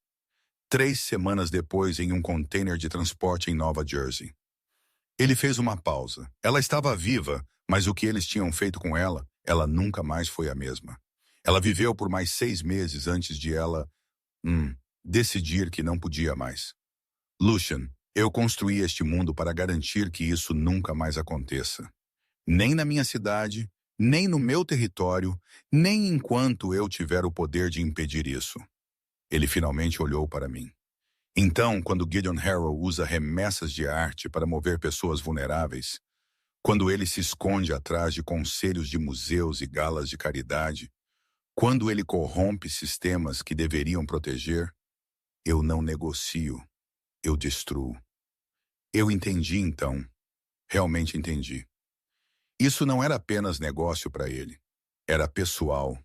3 semanas depois em um container de transporte em Nova Jersey. Ele fez uma pausa. Ela estava viva, mas o que eles tinham feito com ela, ela nunca mais foi a mesma. Ela viveu por mais 6 meses antes de ela, decidir que não podia mais. Lucian, eu construí este mundo para garantir que isso nunca mais aconteça. Nem na minha cidade, nem no meu território, nem enquanto eu tiver o poder de impedir isso. Ele finalmente olhou para mim. Então, quando Gideon Harold usa remessas de arte para mover pessoas vulneráveis, quando ele se esconde atrás de conselhos de museus e galas de caridade, quando ele corrompe sistemas que deveriam proteger, eu não negocio, eu destruo. Eu entendi então, realmente entendi. Isso não era apenas negócio para ele, era pessoal,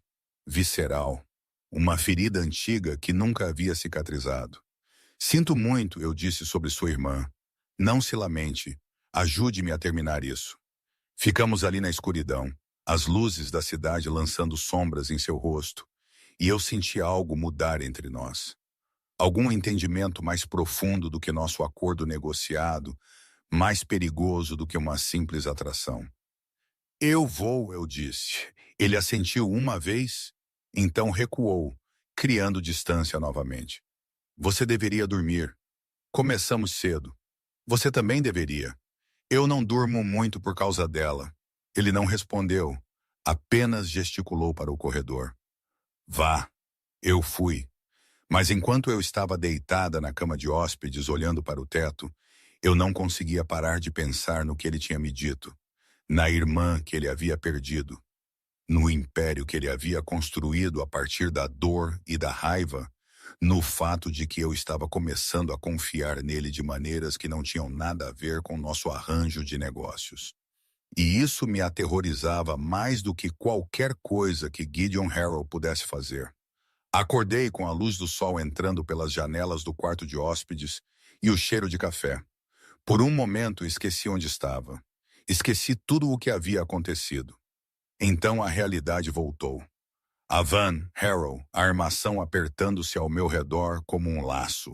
visceral, uma ferida antiga que nunca havia cicatrizado. Sinto muito, eu disse sobre sua irmã. Não se lamente. Ajude-me a terminar isso. Ficamos ali na escuridão, as luzes da cidade lançando sombras em seu rosto, e eu senti algo mudar entre nós. Algum entendimento mais profundo do que nosso acordo negociado, mais perigoso do que uma simples atração. Eu vou, eu disse. Ele assentiu uma vez, então recuou, criando distância novamente. Você deveria dormir. Começamos cedo. Você também deveria. Eu não durmo muito por causa dela. Ele não respondeu, apenas gesticulou para o corredor. Vá. Eu fui. Mas enquanto eu estava deitada na cama de hóspedes olhando para o teto, eu não conseguia parar de pensar no que ele tinha me dito, na irmã que ele havia perdido, no império que ele havia construído a partir da dor e da raiva, no fato de que eu estava começando a confiar nele de maneiras que não tinham nada a ver com nosso arranjo de negócios. E isso me aterrorizava mais do que qualquer coisa que Gideon Harold pudesse fazer. Acordei com a luz do sol entrando pelas janelas do quarto de hóspedes e o cheiro de café. Por um momento esqueci onde estava. Esqueci tudo o que havia acontecido. Então a realidade voltou. A van, Harold, a armação apertando-se ao meu redor como um laço.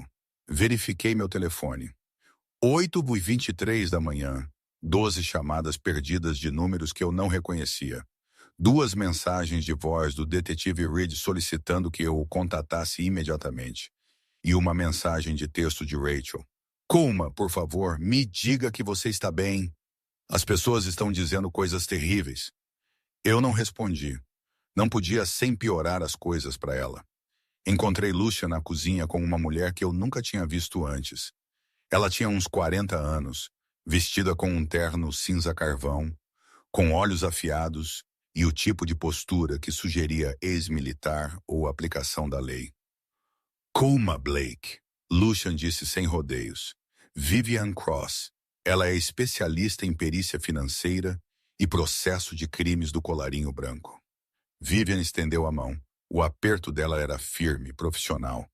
Verifiquei meu telefone. 8h23 da manhã. 12 chamadas perdidas de números que eu não reconhecia. 2 mensagens de voz do detetive Reed solicitando que eu o contatasse imediatamente. E uma mensagem de texto de Rachel. Kuma, por favor, me diga que você está bem. As pessoas estão dizendo coisas terríveis. Eu não respondi. Não podia sem piorar as coisas para ela. Encontrei Lucia na cozinha com uma mulher que eu nunca tinha visto antes. Ela tinha uns 40 anos, vestida com um terno cinza carvão, com olhos afiados e o tipo de postura que sugeria ex-militar ou aplicação da lei. Kuma Blake, Lucian disse sem rodeios. Vivian Cross. Ela é especialista em perícia financeira e processo de crimes do colarinho branco. Vivian estendeu a mão. O aperto dela era firme, profissional.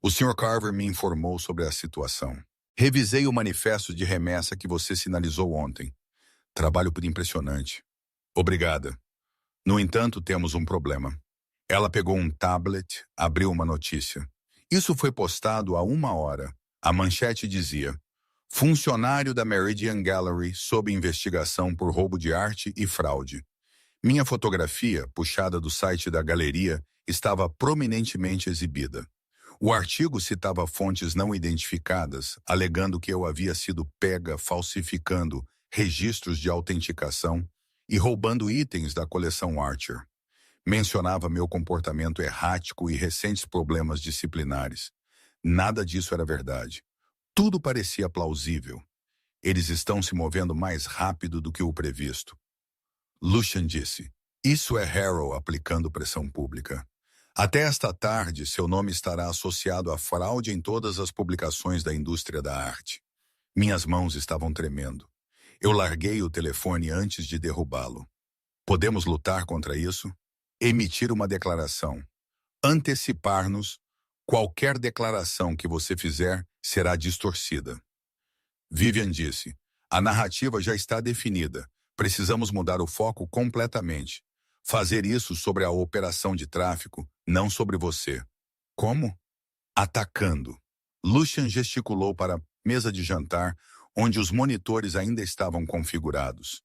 O Sr. Carver me informou sobre a situação. Revisei o manifesto de remessa que você sinalizou ontem. Trabalho por impressionante. Obrigada. No entanto, temos um problema. Ela pegou um tablet, abriu uma notícia. Isso foi postado há 1 hora. A manchete dizia: Funcionário da Meridian Gallery sob investigação por roubo de arte e fraude. Minha fotografia, puxada do site da galeria, estava prominentemente exibida. O artigo citava fontes não identificadas, alegando que eu havia sido pega falsificando registros de autenticação e roubando itens da coleção Archer. Mencionava meu comportamento errático e recentes problemas disciplinares. Nada disso era verdade. Tudo parecia plausível. Eles estão se movendo mais rápido do que o previsto. Lucian disse, isso é Harrow aplicando pressão pública. Até esta tarde, seu nome estará associado à fraude em todas as publicações da indústria da arte. Minhas mãos estavam tremendo. Eu larguei o telefone antes de derrubá-lo. Podemos lutar contra isso? Emitir uma declaração. Antecipar-nos. Qualquer declaração que você fizer será distorcida. Vivian disse, a narrativa já está definida. Precisamos mudar o foco completamente. Fazer isso sobre a operação de tráfico, não sobre você. Como? Atacando. Lucian gesticulou para a mesa de jantar, onde os monitores ainda estavam configurados.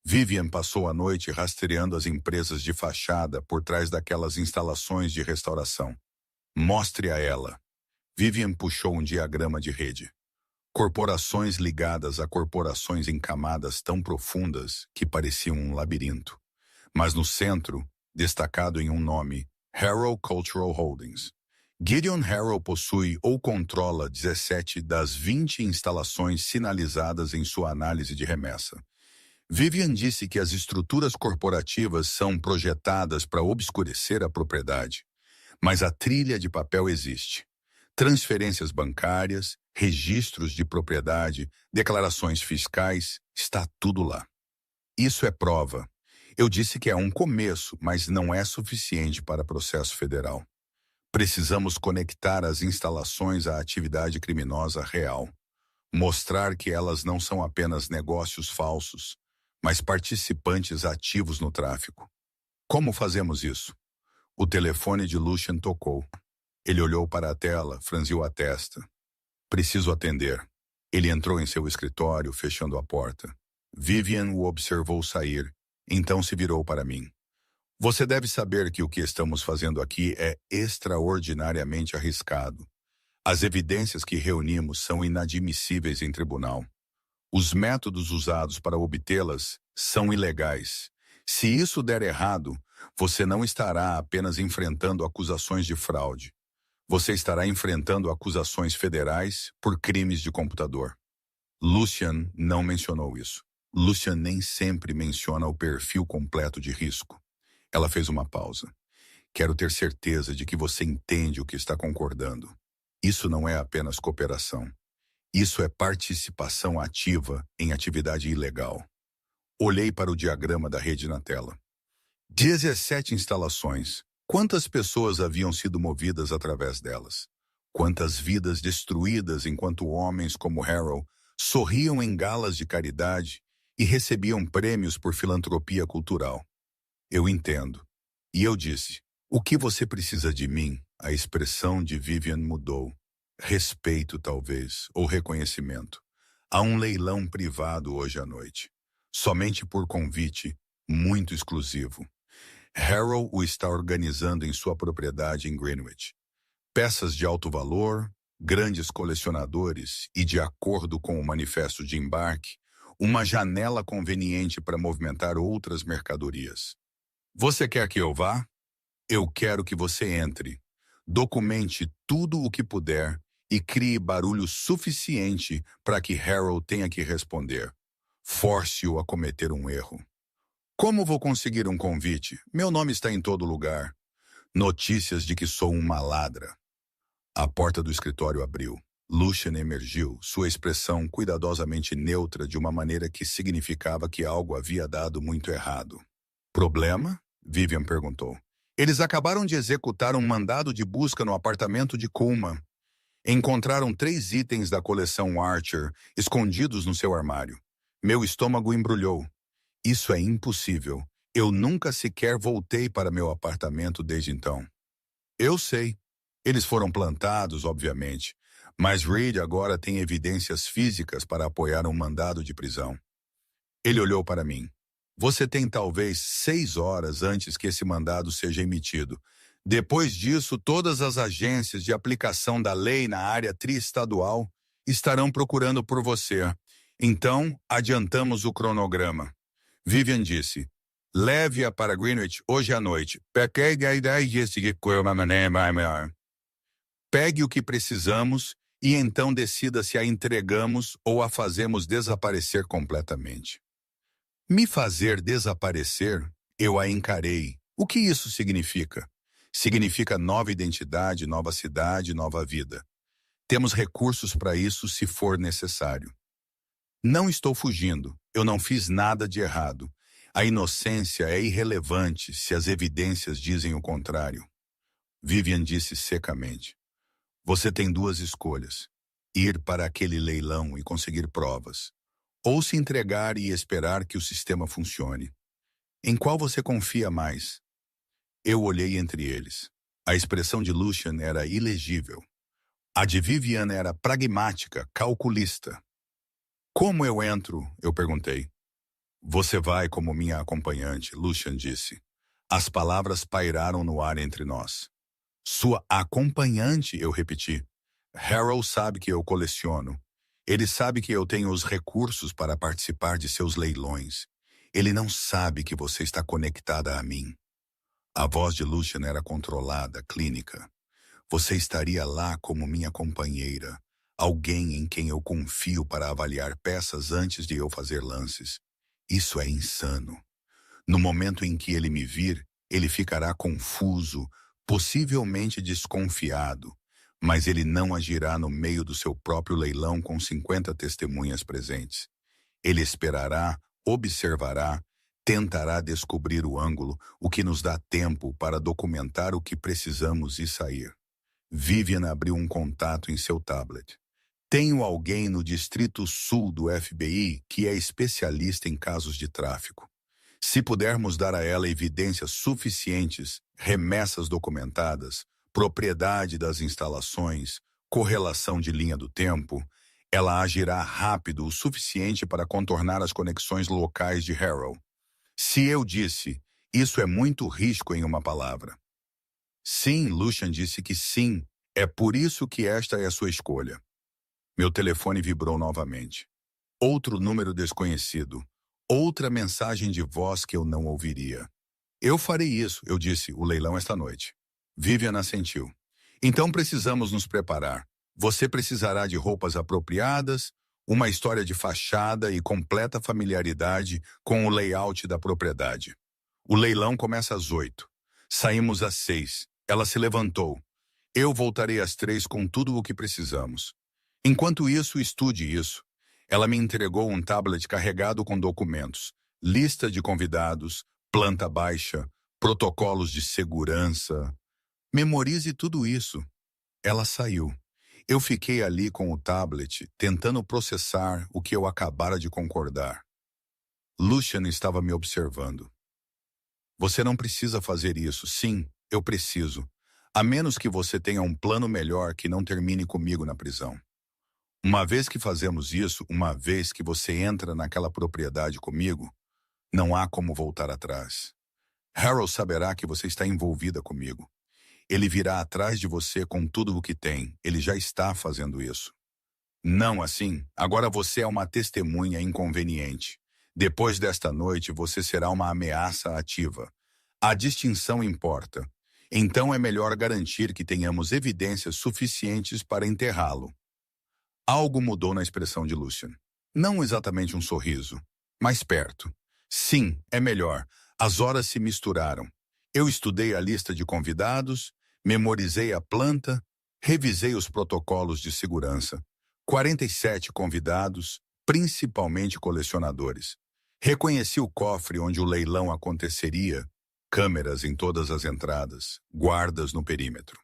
Vivian passou a noite rastreando as empresas de fachada por trás daquelas instalações de restauração. Mostre a ela. Vivian puxou um diagrama de rede. Corporações ligadas a corporações em camadas tão profundas que pareciam um labirinto. Mas no centro, destacado em um nome, Harrow Cultural Holdings. Gideon Harrow possui ou controla 17 das 20 instalações sinalizadas em sua análise de remessa. Vivian disse que as estruturas corporativas são projetadas para obscurecer a propriedade, mas a trilha de papel existe. Transferências bancárias, registros de propriedade, declarações fiscais, está tudo lá. Isso é prova. Eu disse que é um começo, mas não é suficiente para processo federal. Precisamos conectar as instalações à atividade criminosa real. Mostrar que elas não são apenas negócios falsos, mas participantes ativos no tráfico. Como fazemos isso? O telefone de Lucian tocou. Ele olhou para a tela, franziu a testa. Preciso atender. Ele entrou em seu escritório, fechando a porta. Vivian o observou sair, então se virou para mim. Você deve saber que o que estamos fazendo aqui é extraordinariamente arriscado. As evidências que reunimos são inadmissíveis em tribunal. Os métodos usados para obtê-las são ilegais. Se isso der errado, você não estará apenas enfrentando acusações de fraude. Você estará enfrentando acusações federais por crimes de computador. Lucian não mencionou isso. Lucian nem sempre menciona o perfil completo de risco. Ela fez uma pausa. Quero ter certeza de que você entende o que está concordando. Isso não é apenas cooperação. Isso é participação ativa em atividade ilegal. Olhei para o diagrama da rede na tela. 17 instalações. Quantas pessoas haviam sido movidas através delas? Quantas vidas destruídas enquanto homens como Harrow sorriam em galas de caridade e recebiam prêmios por filantropia cultural? Eu entendo. E eu disse, o que você precisa de mim? A expressão de Vivian mudou. Respeito, talvez, ou reconhecimento. Há um leilão privado hoje à noite. Somente por convite, muito exclusivo. Harrow o está organizando em sua propriedade em Greenwich. Peças de alto valor, grandes colecionadores e, de acordo com o manifesto de embarque, uma janela conveniente para movimentar outras mercadorias. Você quer que eu vá? Eu quero que você entre. Documente tudo o que puder e crie barulho suficiente para que Harrow tenha que responder. Force-o a cometer um erro. Como vou conseguir um convite? Meu nome está em todo lugar. Notícias de que sou uma ladra. A porta do escritório abriu. Lucian emergiu, sua expressão cuidadosamente neutra de uma maneira que significava que algo havia dado muito errado. Problema? Vivian perguntou. Eles acabaram de executar um mandado de busca no apartamento de Kulma. Encontraram 3 itens da coleção Archer escondidos no seu armário. Meu estômago embrulhou. Isso é impossível. Eu nunca sequer voltei para meu apartamento desde então. Eu sei. Eles foram plantados, obviamente, Mas Reed agora tem evidências físicas para apoiar um mandado de prisão. Ele olhou para mim. Você tem talvez 6 horas antes que esse mandado seja emitido. Depois disso, todas as agências de aplicação da lei na área triestadual estarão procurando por você. Então, adiantamos o cronograma. Vivian disse, leve-a para Greenwich hoje à noite. Pegue o que precisamos e então decida se a entregamos ou a fazemos desaparecer completamente. Me fazer desaparecer, eu a encarei. O que isso significa? Significa nova identidade, nova cidade, nova vida. Temos recursos para isso se for necessário. Não estou fugindo, eu não fiz nada de errado. A inocência é irrelevante se as evidências dizem o contrário. Vivian disse secamente. Você tem 2 escolhas. Ir para aquele leilão e conseguir provas. Ou se entregar e esperar que o sistema funcione. Em qual você confia mais? Eu olhei entre eles. A expressão de Lucian era ilegível. A de Vivian era pragmática, calculista. Como eu entro? Eu perguntei. Você vai como minha acompanhante, Lucian disse. As palavras pairaram no ar entre nós. Sua acompanhante, eu repeti. Harold sabe que eu coleciono. Ele sabe que eu tenho os recursos para participar de seus leilões. Ele não sabe que você está conectada a mim. A voz de Lucian era controlada, clínica. Você estaria lá como minha companheira, alguém em quem eu confio para avaliar peças antes de eu fazer lances. Isso é insano. No momento em que ele me vir, ele ficará confuso, possivelmente desconfiado, mas ele não agirá no meio do seu próprio leilão com 50 testemunhas presentes. Ele esperará, observará, tentará descobrir o ângulo, o que nos dá tempo para documentar o que precisamos e sair. Vivian abriu um contato em seu tablet. Tenho alguém no Distrito Sul do FBI que é especialista em casos de tráfico. Se pudermos dar a ela evidências suficientes, remessas documentadas, propriedade das instalações, correlação de linha do tempo, ela agirá rápido o suficiente para contornar as conexões locais de Harold. Se eu disse, isso é muito risco em uma palavra. Sim, Lucian disse que sim, é por isso que esta é a sua escolha. Meu telefone vibrou novamente. Outro número desconhecido. Outra mensagem de voz que eu não ouviria. Eu farei isso, eu disse, o leilão esta noite. Vivian assentiu. Então precisamos nos preparar. Você precisará de roupas apropriadas, uma história de fachada e completa familiaridade com o layout da propriedade. O leilão começa às 8. Saímos às 6. Ela se levantou. Eu voltarei às 3 com tudo o que precisamos. Enquanto isso, estude isso. Ela me entregou um tablet carregado com documentos, lista de convidados, planta baixa, protocolos de segurança. Memorize tudo isso. Ela saiu. Eu fiquei ali com o tablet, tentando processar o que eu acabara de concordar. Lucian estava me observando. Você não precisa fazer isso. Sim, eu preciso. A menos que você tenha um plano melhor que não termine comigo na prisão. Uma vez que fazemos isso, uma vez que você entra naquela propriedade comigo, não há como voltar atrás. Harold saberá que você está envolvida comigo. Ele virá atrás de você com tudo o que tem. Ele já está fazendo isso. Não assim. Agora você é uma testemunha inconveniente. Depois desta noite, você será uma ameaça ativa. A distinção importa. Então é melhor garantir que tenhamos evidências suficientes para enterrá-lo. Algo mudou na expressão de Lucian. Não exatamente um sorriso, mas perto. Sim, é melhor. As horas se misturaram. Eu estudei a lista de convidados, memorizei a planta, revisei os protocolos de segurança. 47 convidados, principalmente colecionadores. Reconheci o cofre onde o leilão aconteceria, câmeras em todas as entradas, guardas no perímetro.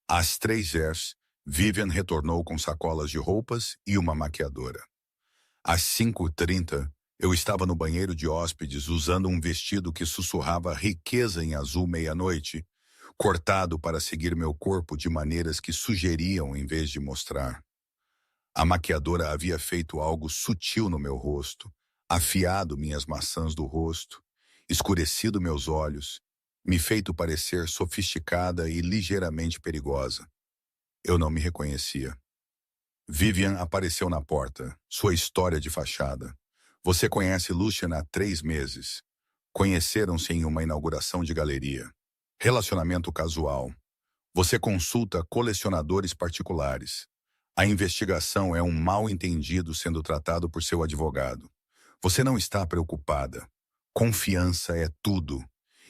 Às 3h, Vivian retornou com sacolas de roupas e uma maquiadora. Às 5h30, eu estava no banheiro de hóspedes usando um vestido que sussurrava riqueza em azul meia-noite, cortado para seguir meu corpo de maneiras que sugeriam em vez de mostrar. A maquiadora havia feito algo sutil no meu rosto, afiado minhas maçãs do rosto, escurecido meus olhos, me feito parecer sofisticada e ligeiramente perigosa. Eu não me reconhecia. Vivian apareceu na porta, sua história de fachada. Você conhece Lucian há 3 meses. Conheceram-se em uma inauguração de galeria. Relacionamento casual. Você consulta colecionadores particulares. A investigação é um mal-entendido sendo tratado por seu advogado. Você não está preocupada. Confiança é tudo.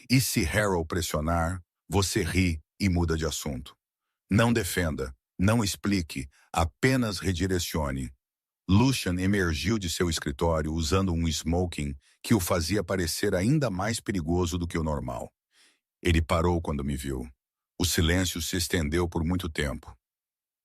E se Harold pressionar, você ri e muda de assunto. Não defenda, não explique, apenas redirecione. Lucian emergiu de seu escritório usando um smoking que o fazia parecer ainda mais perigoso do que o normal. Ele parou quando me viu. O silêncio se estendeu por muito tempo.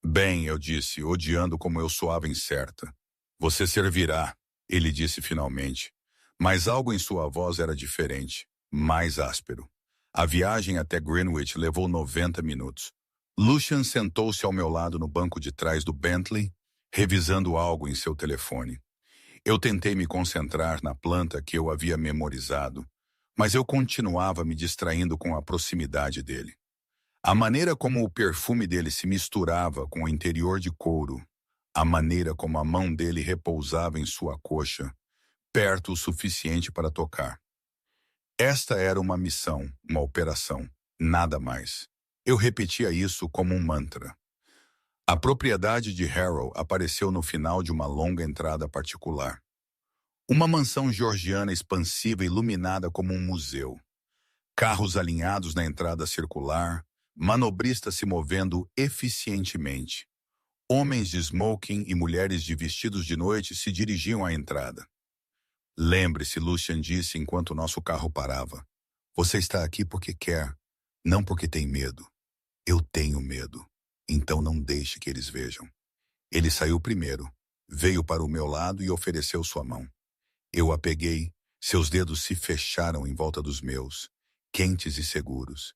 Bem, eu disse, odiando como eu soava incerta. Você servirá, ele disse finalmente. Mas algo em sua voz era diferente, mais áspero. A viagem até Greenwich levou 90 minutos. Lucian sentou-se ao meu lado no banco de trás do Bentley, revisando algo em seu telefone. Eu tentei me concentrar na planta que eu havia memorizado, mas eu continuava me distraindo com a proximidade dele. A maneira como o perfume dele se misturava com o interior de couro, a maneira como a mão dele repousava em sua coxa, perto o suficiente para tocar. Esta era uma missão, uma operação, nada mais. Eu repetia isso como um mantra. A propriedade de Harold apareceu no final de uma longa entrada particular. Uma mansão georgiana expansiva iluminada como um museu. Carros alinhados na entrada circular, manobristas se movendo eficientemente. Homens de smoking e mulheres de vestidos de noite se dirigiam à entrada. Lembre-se, Lucian disse enquanto nosso carro parava. Você está aqui porque quer, não porque tem medo. Eu tenho medo. Então não deixe que eles vejam. Ele saiu primeiro, veio para o meu lado e ofereceu sua mão. Eu a peguei, seus dedos se fecharam em volta dos meus, quentes e seguros.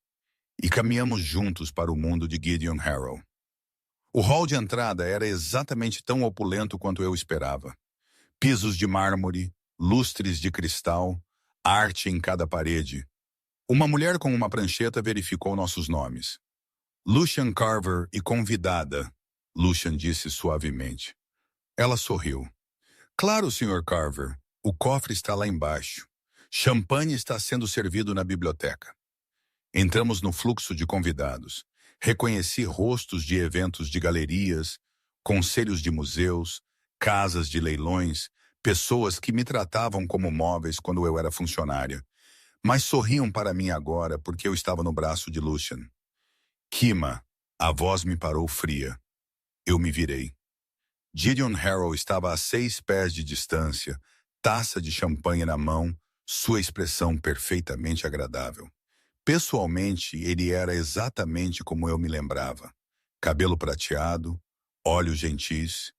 E caminhamos juntos para o mundo de Gideon Harold. O hall de entrada era exatamente tão opulento quanto eu esperava. Pisos de mármore, lustres de cristal, arte em cada parede. Uma mulher com uma prancheta verificou nossos nomes. Lucian Carver e convidada, Lucian disse suavemente. Ela sorriu. Claro, Sr. Carver, o cofre está lá embaixo. Champanhe está sendo servido na biblioteca. Entramos no fluxo de convidados. Reconheci rostos de eventos de galerias, conselhos de museus, casas de leilões, pessoas que me tratavam como móveis quando eu era funcionária, mas sorriam para mim agora porque eu estava no braço de Lucian. Kima, a voz me parou fria. Eu me virei. Gideon Harold estava a 6 pés de distância, taça de champanhe na mão, sua expressão perfeitamente agradável. Pessoalmente, ele era exatamente como eu me lembrava. Cabelo prateado, olhos gentis,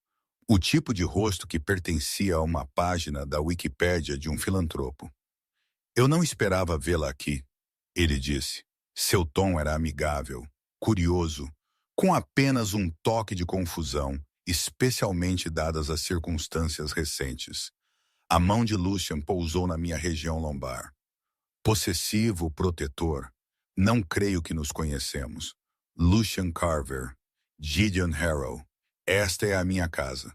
o tipo de rosto que pertencia a uma página da Wikipédia de um filantropo. Eu não esperava vê-la aqui, ele disse. Seu tom era amigável, curioso, com apenas um toque de confusão, especialmente dadas as circunstâncias recentes. A mão de Lucian pousou na minha região lombar. Possessivo, protetor. Não creio que nos conhecemos. Lucian Carver, Gideon Harold. Esta é a minha casa.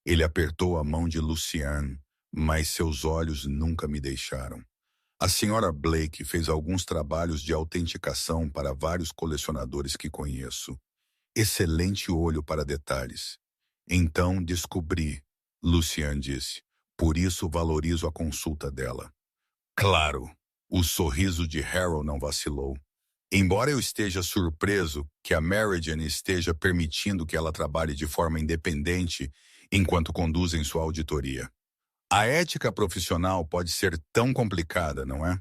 Ele apertou a mão de Lucian, mas seus olhos nunca me deixaram. A senhora Blake fez alguns trabalhos de autenticação para vários colecionadores que conheço. Excelente olho para detalhes. Então descobri, Lucian disse. Por isso valorizo a consulta dela. Claro, o sorriso de Harold não vacilou. Embora eu esteja surpreso que a Meridian esteja permitindo que ela trabalhe de forma independente enquanto conduzem sua auditoria. A ética profissional pode ser tão complicada, não é?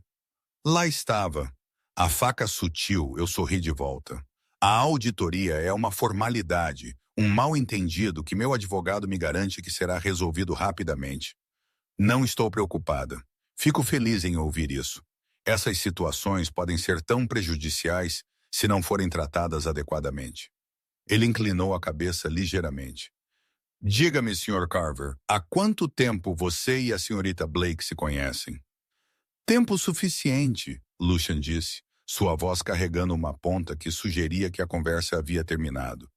Lá estava. A faca sutil, eu sorri de volta. A auditoria é uma formalidade, um mal-entendido que meu advogado me garante que será resolvido rapidamente. Não estou preocupada. Fico feliz em ouvir isso. Essas situações podem ser tão prejudiciais se não forem tratadas adequadamente. Ele inclinou a cabeça ligeiramente. Diga-me, Sr. Carver, há quanto tempo você e a senhorita Blake se conhecem? Tempo suficiente, Lucian disse, sua voz carregando uma ponta que sugeria que a conversa havia terminado.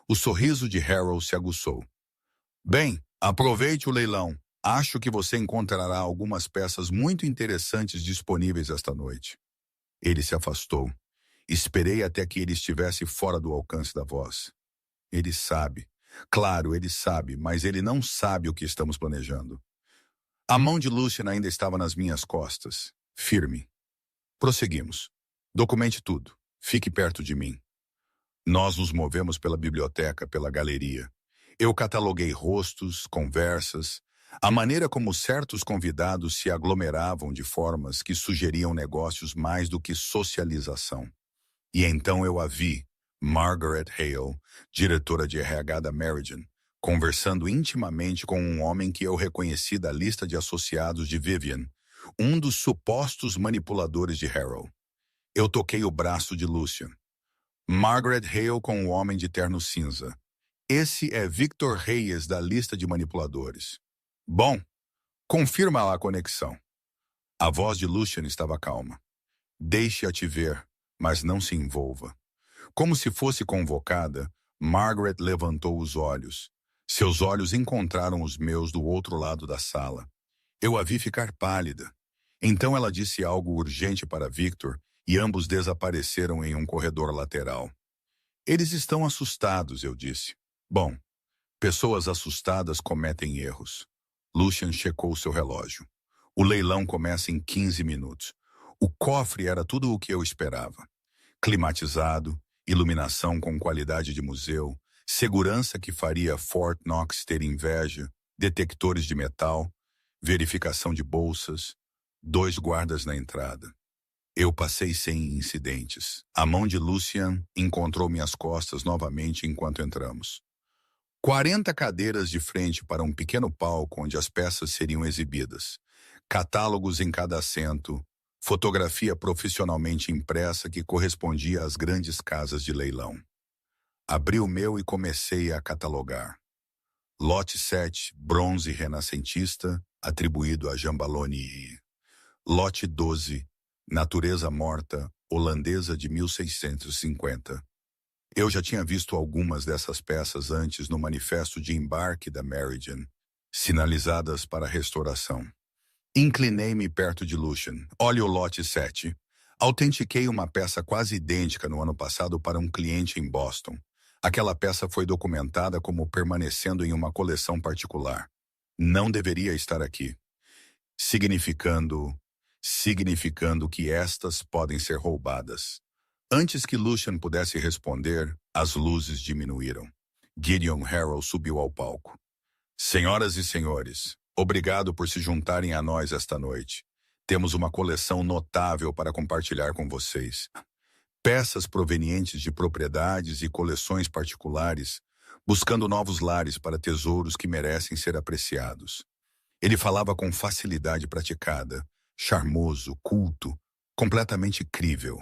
O sorriso de Harold se aguçou. Bem, aproveite o leilão. Acho que você encontrará algumas peças muito interessantes disponíveis esta noite. Ele se afastou. Esperei até que ele estivesse fora do alcance da voz. Ele sabe. Claro, ele sabe, mas ele não sabe o que estamos planejando. A mão de Lucian ainda estava nas minhas costas, firme. Prosseguimos. Documente tudo. Fique perto de mim. Nós nos movemos pela biblioteca, pela galeria. Eu cataloguei rostos, conversas, a maneira como certos convidados se aglomeravam de formas que sugeriam negócios mais do que socialização. E então eu a vi, Margaret Hale, diretora de RH da Meridian, conversando intimamente com um homem que eu reconheci da lista de associados de Vivian, um dos supostos manipuladores de Harold. Eu toquei o braço de Lucian. Margaret Hale com o homem de terno cinza. Esse é Victor Reyes da lista de manipuladores. Bom, confirma a conexão. A voz de Lucian estava calma. Deixe-a te ver, mas não se envolva. Como se fosse convocada, Margaret levantou os olhos. Seus olhos encontraram os meus do outro lado da sala. Eu a vi ficar pálida. Então ela disse algo urgente para Victor e ambos desapareceram em um corredor lateral. Eles estão assustados, eu disse. Bom, pessoas assustadas cometem erros. Lucian checou seu relógio. O leilão começa em 15 minutos. O cofre era tudo o que eu esperava. Climatizado, iluminação com qualidade de museu, segurança que faria Fort Knox ter inveja, detectores de metal, verificação de bolsas, 2 guardas na entrada. Eu passei sem incidentes. A mão de Lucian encontrou minhas costas novamente enquanto entramos. 40 cadeiras de frente para um pequeno palco onde as peças seriam exibidas. Catálogos em cada assento, fotografia profissionalmente impressa que correspondia às grandes casas de leilão. Abri o meu e comecei a catalogar. Lote 7, bronze renascentista, atribuído a Jambaloni. Lote 12, natureza morta, holandesa de 1650. Eu já tinha visto algumas dessas peças antes no manifesto de embarque da Meridian, sinalizadas para restauração. Inclinei-me perto de Lucian. Olhe o lote 7. Autentiquei uma peça quase idêntica no ano passado para um cliente em Boston. Aquela peça foi documentada como permanecendo em uma coleção particular. Não deveria estar aqui. Significando que estas podem ser roubadas. Antes que Lucian pudesse responder, as luzes diminuíram. Gideon Harold subiu ao palco. Senhoras e senhores, obrigado por se juntarem a nós esta noite. Temos uma coleção notável para compartilhar com vocês. Peças provenientes de propriedades e coleções particulares, buscando novos lares para tesouros que merecem ser apreciados. Ele falava com facilidade praticada, charmoso, culto, completamente crível.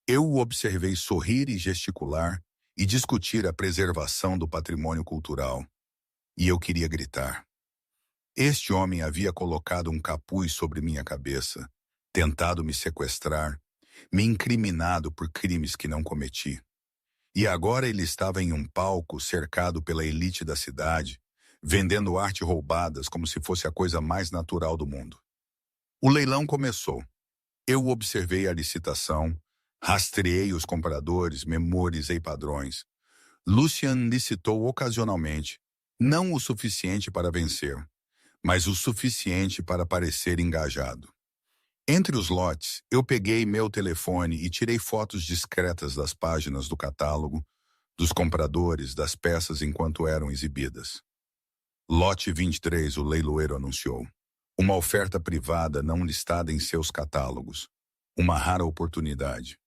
Eu o observei sorrir e gesticular e discutir a preservação do patrimônio cultural. E eu queria gritar. Este homem havia colocado um capuz sobre minha cabeça, tentado me sequestrar, me incriminado por crimes que não cometi. E agora ele estava em um palco cercado pela elite da cidade, vendendo arte roubadas como se fosse a coisa mais natural do mundo. O leilão começou. Eu observei a licitação, rastreei os compradores, memorizei padrões. Lucian licitou ocasionalmente, não o suficiente para vencer, mas o suficiente para parecer engajado. Entre os lotes, eu peguei meu telefone e tirei fotos discretas das páginas do catálogo, dos compradores, das peças enquanto eram exibidas. Lote 23, o leiloeiro anunciou. Uma oferta privada não listada em seus catálogos. Uma rara oportunidade.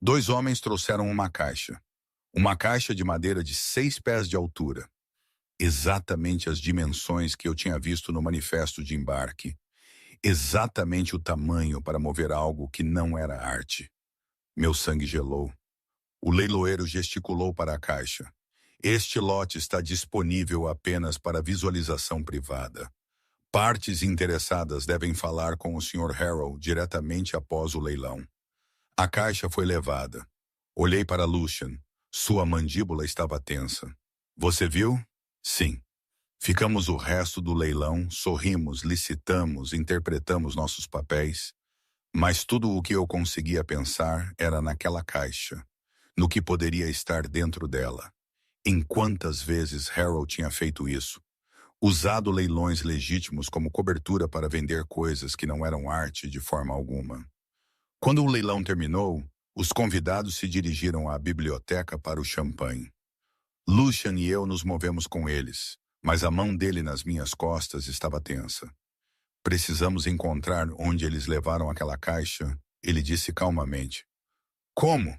2 homens trouxeram uma caixa. Uma caixa de madeira de 6 pés de altura. Exatamente as dimensões que eu tinha visto no manifesto de embarque. Exatamente o tamanho para mover algo que não era arte. Meu sangue gelou. O leiloeiro gesticulou para a caixa. Este lote está disponível apenas para visualização privada. Partes interessadas devem falar com o Sr. Harrow diretamente após o leilão. A caixa foi levada. Olhei para Lucian. Sua mandíbula estava tensa. Você viu? Sim. Ficamos o resto do leilão, sorrimos, licitamos, interpretamos nossos papéis. Mas tudo o que eu conseguia pensar era naquela caixa, no que poderia estar dentro dela. Em quantas vezes Harold tinha feito isso? Usado leilões legítimos como cobertura para vender coisas que não eram arte de forma alguma. Quando o leilão terminou, os convidados se dirigiram à biblioteca para o champanhe. Lucian e eu nos movemos com eles, mas a mão dele nas minhas costas estava tensa. Precisamos encontrar onde eles levaram aquela caixa, ele disse calmamente. Como?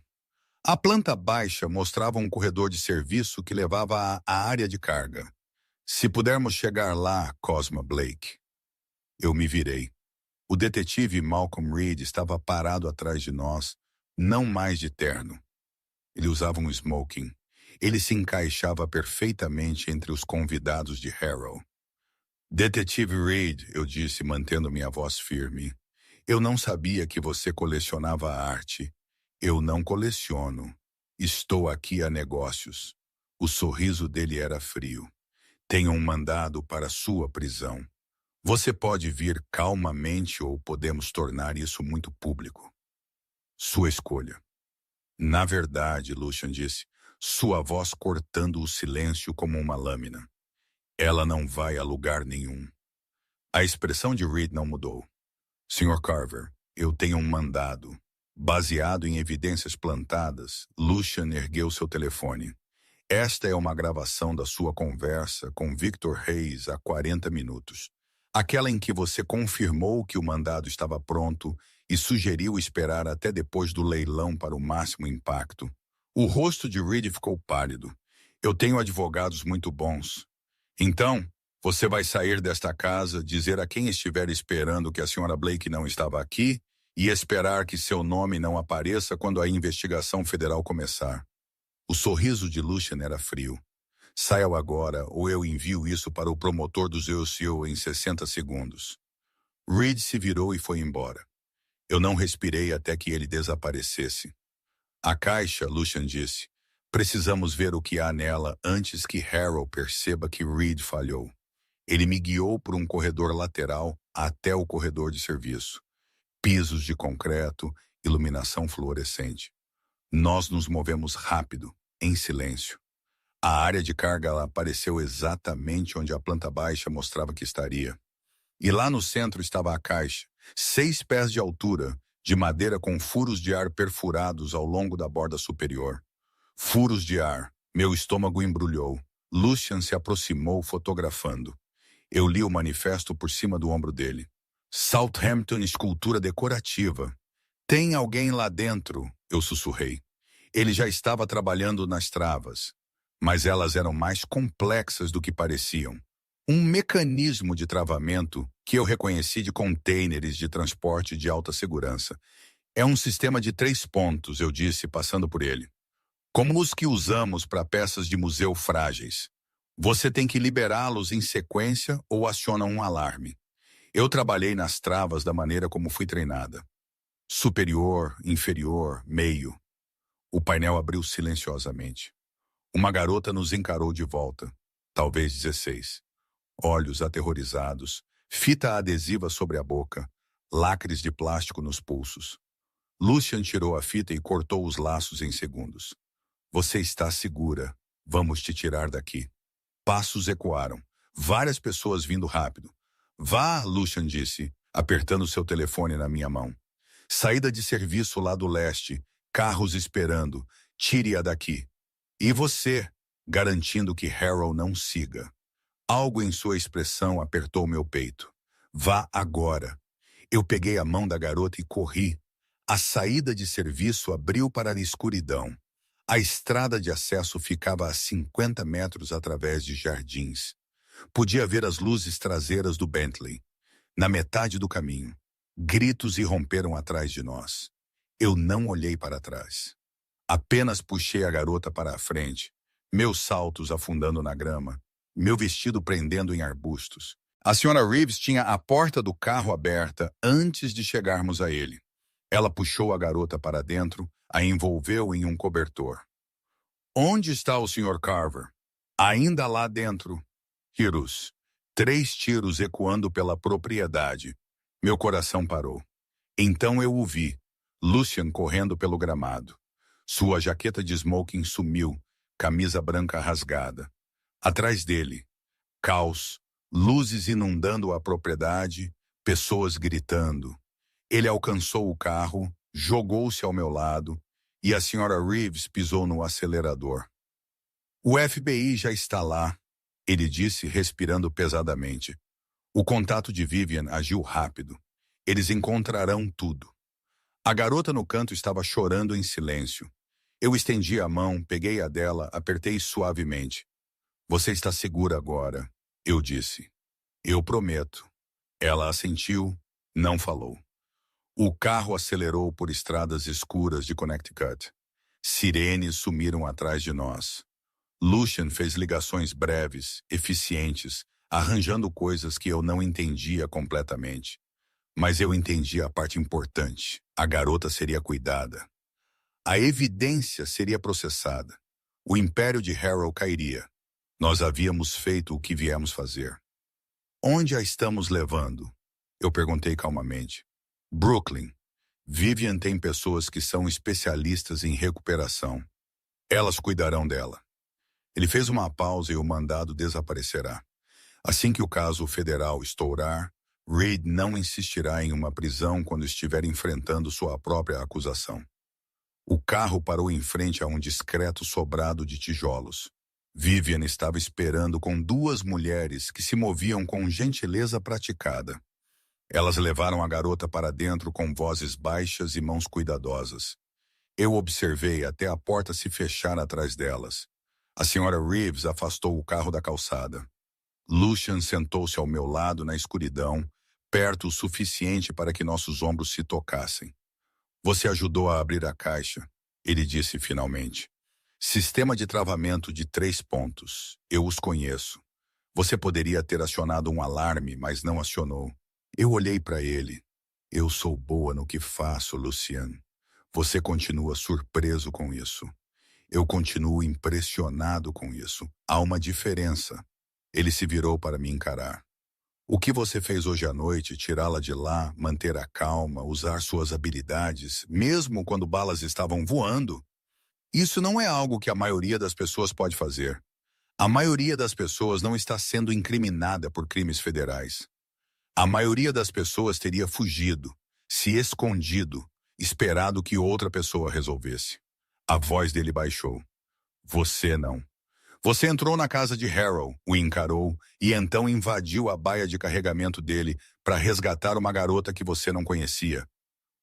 A planta baixa mostrava um corredor de serviço que levava à área de carga. Se pudermos chegar lá, Cosma Blake. Eu me virei. O detetive Malcolm Reed estava parado atrás de nós, não mais de terno. Ele usava um smoking. Ele se encaixava perfeitamente entre os convidados de Harrow. Detetive Reed, eu disse, mantendo minha voz firme. Eu não sabia que você colecionava arte. Eu não coleciono. Estou aqui a negócios. O sorriso dele era frio. Tenho um mandado para sua prisão. Você pode vir calmamente ou podemos tornar isso muito público. Sua escolha. Na verdade, Lucian disse, sua voz cortando o silêncio como uma lâmina. Ela não vai a lugar nenhum. A expressão de Reed não mudou. Sr. Carver, eu tenho um mandado. Baseado em evidências plantadas, Lucian ergueu seu telefone. Esta é uma gravação da sua conversa com Victor Reis há 40 minutos. Aquela em que você confirmou que o mandado estava pronto e sugeriu esperar até depois do leilão para o máximo impacto. O rosto de Reed ficou pálido. Eu tenho advogados muito bons. Então, você vai sair desta casa, dizer a quem estiver esperando que a Sra. Blake não estava aqui e esperar que seu nome não apareça quando a investigação federal começar. O sorriso de Lucian era frio. Saiam agora ou eu envio isso para o promotor do ZOCO em 60 segundos. Reed se virou e foi embora. Eu não respirei até que ele desaparecesse. A caixa, Lucian disse. Precisamos ver o que há nela antes que Harold perceba que Reed falhou. Ele me guiou por um corredor lateral até o corredor de serviço. Pisos de concreto, iluminação fluorescente. Nós nos movemos rápido, em silêncio. A área de carga apareceu exatamente onde a planta baixa mostrava que estaria. E lá no centro estava a caixa, 6 pés de altura, de madeira com furos de ar perfurados ao longo da borda superior. Furos de ar. Meu estômago embrulhou. Lucian se aproximou fotografando. Eu li o manifesto por cima do ombro dele. Southampton Escultura Decorativa. Tem alguém lá dentro, eu sussurrei. Ele já estava trabalhando nas travas, mas elas eram mais complexas do que pareciam. Um mecanismo de travamento que eu reconheci de contêineres de transporte de alta segurança. É um sistema de 3 pontos, eu disse, passando por ele. Como os que usamos para peças de museu frágeis. Você tem que liberá-los em sequência ou aciona um alarme. Eu trabalhei nas travas da maneira como fui treinada. Superior, inferior, meio. O painel abriu silenciosamente. Uma garota nos encarou de volta, talvez 16. Olhos aterrorizados, fita adesiva sobre a boca, lacres de plástico nos pulsos. Lucian tirou a fita e cortou os laços em segundos. Você está segura. Vamos te tirar daqui. Passos ecoaram. Várias pessoas vindo rápido. Vá, Lucian disse, apertando seu telefone na minha mão. Saída de serviço lá do leste. Carros esperando. Tire-a daqui. E você, garantindo que Harold não siga. Algo em sua expressão apertou meu peito. Vá agora. Eu peguei a mão da garota e corri. A saída de serviço abriu para a escuridão. A estrada de acesso ficava a 50 metros através de jardins. Podia ver as luzes traseiras do Bentley. Na metade do caminho, gritos irromperam atrás de nós. Eu não olhei para trás. Apenas puxei a garota para a frente, meus saltos afundando na grama, meu vestido prendendo em arbustos. A senhora Reeves tinha a porta do carro aberta antes de chegarmos a ele. Ela puxou a garota para dentro, a envolveu em um cobertor. Onde está o Sr. Carver? Ainda lá dentro. Tiros. 3 tiros ecoando pela propriedade. Meu coração parou. Então eu o vi, Lucian correndo pelo gramado. Sua jaqueta de smoking sumiu, camisa branca rasgada. Atrás dele, caos, luzes inundando a propriedade, pessoas gritando. Ele alcançou o carro, jogou-se ao meu lado e a senhora Reeves pisou no acelerador. O FBI já está lá, ele disse, respirando pesadamente. O contato de Vivian agiu rápido. Eles encontrarão tudo. A garota no canto estava chorando em silêncio. Eu estendi a mão, peguei a dela, apertei suavemente. Você está segura agora, eu disse. Eu prometo. Ela assentiu, não falou. O carro acelerou por estradas escuras de Connecticut. Sirenes sumiram atrás de nós. Lucian fez ligações breves, eficientes, arranjando coisas que eu não entendia completamente. Mas eu entendia a parte importante. A garota seria cuidada. A evidência seria processada. O império de Harrow cairia. Nós havíamos feito o que viemos fazer. Onde a estamos levando? Eu perguntei calmamente. Brooklyn. Vivian tem pessoas que são especialistas em recuperação. Elas cuidarão dela. Ele fez uma pausa e o mandado desaparecerá. Assim que o caso federal estourar, Reed não insistirá em uma prisão quando estiver enfrentando sua própria acusação. O carro parou em frente a um discreto sobrado de tijolos. Vivian estava esperando com 2 mulheres que se moviam com gentileza praticada. Elas levaram a garota para dentro com vozes baixas e mãos cuidadosas. Eu observei até a porta se fechar atrás delas. A senhora Reeves afastou o carro da calçada. Lucian sentou-se ao meu lado na escuridão, perto o suficiente para que nossos ombros se tocassem. Você ajudou a abrir a caixa, ele disse finalmente. Sistema de travamento de 3 pontos. Eu os conheço. Você poderia ter acionado um alarme, mas não acionou. Eu olhei para ele. Eu sou boa no que faço, Lucian. Você continua surpreso com isso. Eu continuo impressionado com isso. Há uma diferença. Ele se virou para me encarar. O que você fez hoje à noite, tirá-la de lá, manter a calma, usar suas habilidades, mesmo quando balas estavam voando, isso não é algo que a maioria das pessoas pode fazer. A maioria das pessoas não está sendo incriminada por crimes federais. A maioria das pessoas teria fugido, se escondido, esperado que outra pessoa resolvesse. A voz dele baixou. Você não. Você entrou na casa de Harrow, o encarou e então invadiu a baia de carregamento dele para resgatar uma garota que você não conhecia.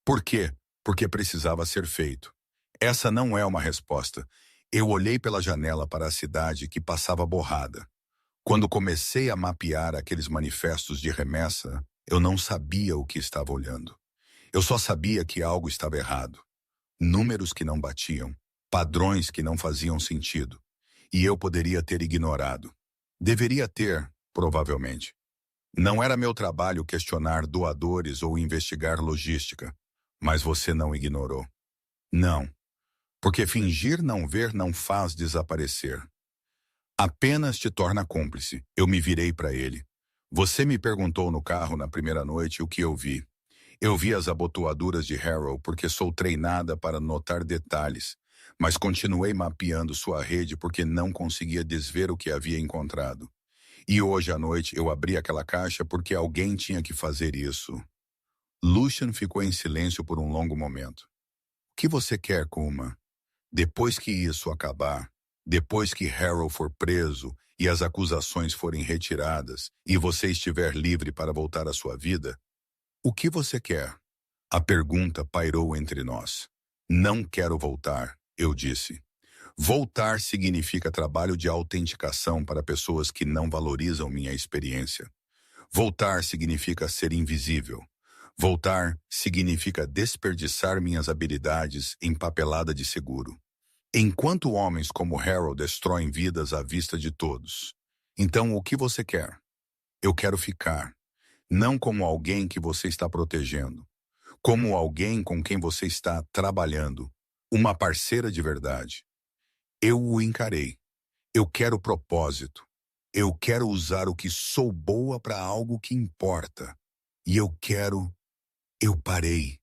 Por quê? Porque precisava ser feito. Essa não é uma resposta. Eu olhei pela janela para a cidade que passava borrada. Quando comecei a mapear aqueles manifestos de remessa, eu não sabia o que estava olhando. Eu só sabia que algo estava errado. Números que não batiam, padrões que não faziam sentido. E eu poderia ter ignorado. Deveria ter, provavelmente. Não era meu trabalho questionar doadores ou investigar logística, mas você não ignorou. Não, porque fingir não ver não faz desaparecer. Apenas te torna cúmplice. Eu me virei para ele. Você me perguntou no carro na primeira noite o que eu vi. Eu vi as abotoaduras de Harrow porque sou treinada para notar detalhes, mas continuei mapeando sua rede porque não conseguia desver o que havia encontrado. E hoje à noite eu abri aquela caixa porque alguém tinha que fazer isso. Lucian ficou em silêncio por um longo momento. O que você quer, Kuma? Depois que isso acabar, depois que Harrow for preso e as acusações forem retiradas e você estiver livre para voltar à sua vida, o que você quer? A pergunta pairou entre nós. Não quero voltar, eu disse. Voltar significa trabalho de autenticação para pessoas que não valorizam minha experiência. Voltar significa ser invisível. Voltar significa desperdiçar minhas habilidades em papelada de seguro. Enquanto homens como Harold destroem vidas à vista de todos. Então, o que você quer? Eu quero ficar, não como alguém que você está protegendo, como alguém com quem você está trabalhando, uma parceira de verdade. Eu o encarei. Eu quero propósito. Eu quero usar o que sou boa para algo que importa. E eu parei.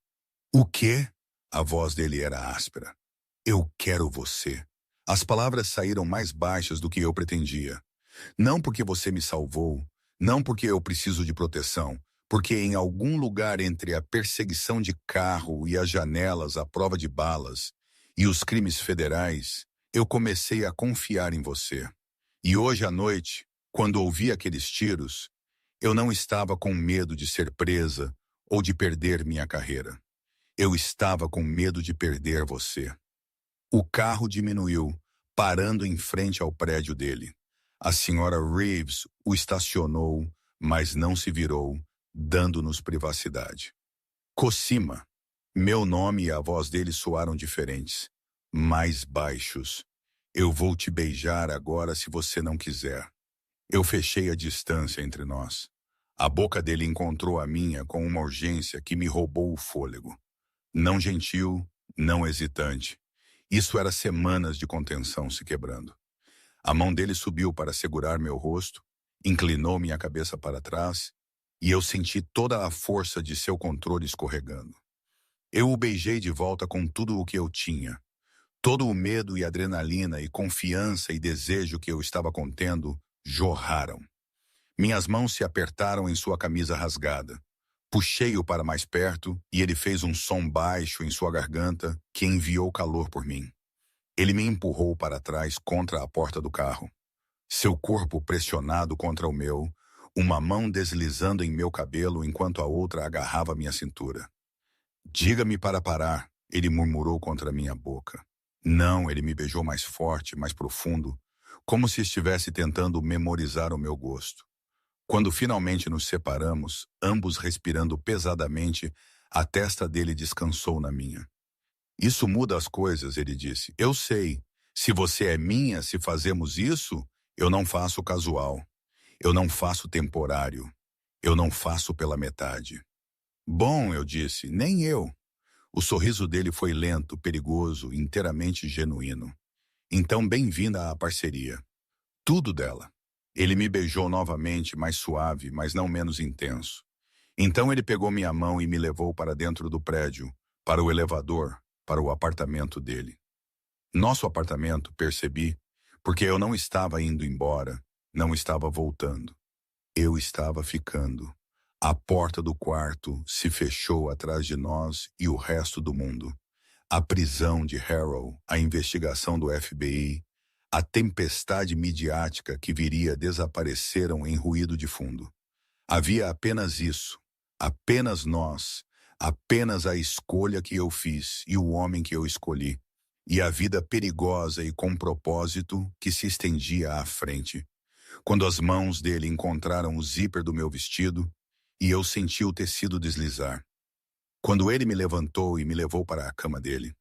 O quê? A voz dele era áspera. Eu quero você. As palavras saíram mais baixas do que eu pretendia. Não porque você me salvou, não porque eu preciso de proteção, porque em algum lugar entre a perseguição de carro e as janelas à prova de balas e os crimes federais, eu comecei a confiar em você. E hoje à noite, quando ouvi aqueles tiros, eu não estava com medo de ser presa ou de perder minha carreira. Eu estava com medo de perder você. O carro diminuiu, parando em frente ao prédio dele. A senhora Reeves o estacionou, mas não se virou, dando-nos privacidade. Cosima. Meu nome e a voz dele soaram diferentes, mais baixos. Eu vou te beijar agora se você não quiser. Eu fechei a distância entre nós. A boca dele encontrou a minha com uma urgência que me roubou o fôlego. Não gentil, não hesitante. Isso era semanas de contenção se quebrando. A mão dele subiu para segurar meu rosto, inclinou minha cabeça para trás, e eu senti toda a força de seu controle escorregando. Eu o beijei de volta com tudo o que eu tinha. Todo o medo e adrenalina e confiança e desejo que eu estava contendo jorraram. Minhas mãos se apertaram em sua camisa rasgada. Puxei-o para mais perto e ele fez um som baixo em sua garganta que enviou calor por mim. Ele me empurrou para trás contra a porta do carro. Seu corpo pressionado contra o meu, uma mão deslizando em meu cabelo enquanto a outra agarrava minha cintura. Diga-me para parar, ele murmurou contra minha boca. Não, ele me beijou mais forte, mais profundo, como se estivesse tentando memorizar o meu gosto. Quando finalmente nos separamos, ambos respirando pesadamente, a testa dele descansou na minha. Isso muda as coisas, ele disse. Eu sei. Se você é minha, se fazemos isso, eu não faço casual. Eu não faço temporário. Eu não faço pela metade. Bom, eu disse, nem eu. O sorriso dele foi lento, perigoso, inteiramente genuíno. Então, bem-vinda à parceria. Tudo dela. Ele me beijou novamente, mais suave, mas não menos intenso. Então ele pegou minha mão e me levou para dentro do prédio, para o elevador, para o apartamento dele. Nosso apartamento, percebi, porque eu não estava indo embora, não estava voltando. Eu estava ficando. A porta do quarto se fechou atrás de nós e o resto do mundo. A prisão de Harold, a investigação do FBI, a tempestade midiática que viria desapareceram em ruído de fundo. Havia apenas isso, apenas nós, apenas a escolha que eu fiz e o homem que eu escolhi, e a vida perigosa e com propósito que se estendia à frente. Quando as mãos dele encontraram o zíper do meu vestido, e eu senti o tecido deslizar. Quando ele me levantou e me levou para a cama dele,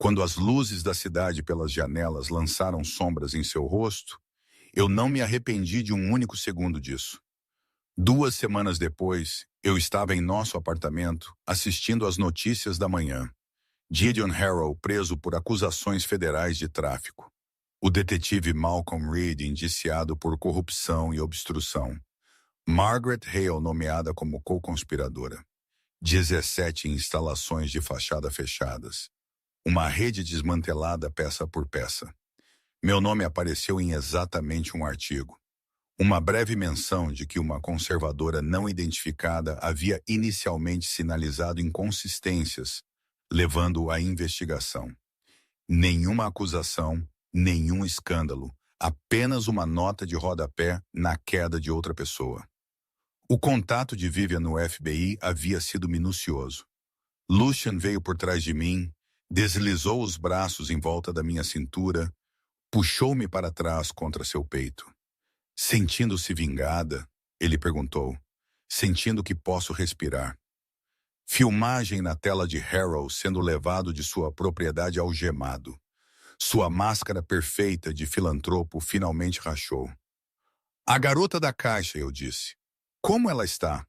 quando as luzes da cidade pelas janelas lançaram sombras em seu rosto, eu não me arrependi de um único segundo disso. 2 semanas depois, eu estava em nosso apartamento, assistindo às notícias da manhã. Gideon Harold preso por acusações federais de tráfico. O detetive Malcolm Reed indiciado por corrupção e obstrução. Margaret Hale nomeada como co-conspiradora. 17 instalações de fachada fechadas. Uma rede desmantelada peça por peça. Meu nome apareceu em exatamente um artigo. Uma breve menção de que uma conservadora não identificada havia inicialmente sinalizado inconsistências, levando à investigação. Nenhuma acusação, nenhum escândalo, apenas uma nota de rodapé na queda de outra pessoa. O contato de Vivian no FBI havia sido minucioso. Lucian veio por trás de mim, deslizou os braços em volta da minha cintura, puxou-me para trás contra seu peito. Sentindo-se vingada, ele perguntou, sentindo que posso respirar. Filmagem na tela de Harold sendo levado de sua propriedade algemado. Sua máscara perfeita de filantropo finalmente rachou. A garota da caixa, eu disse. Como ela está?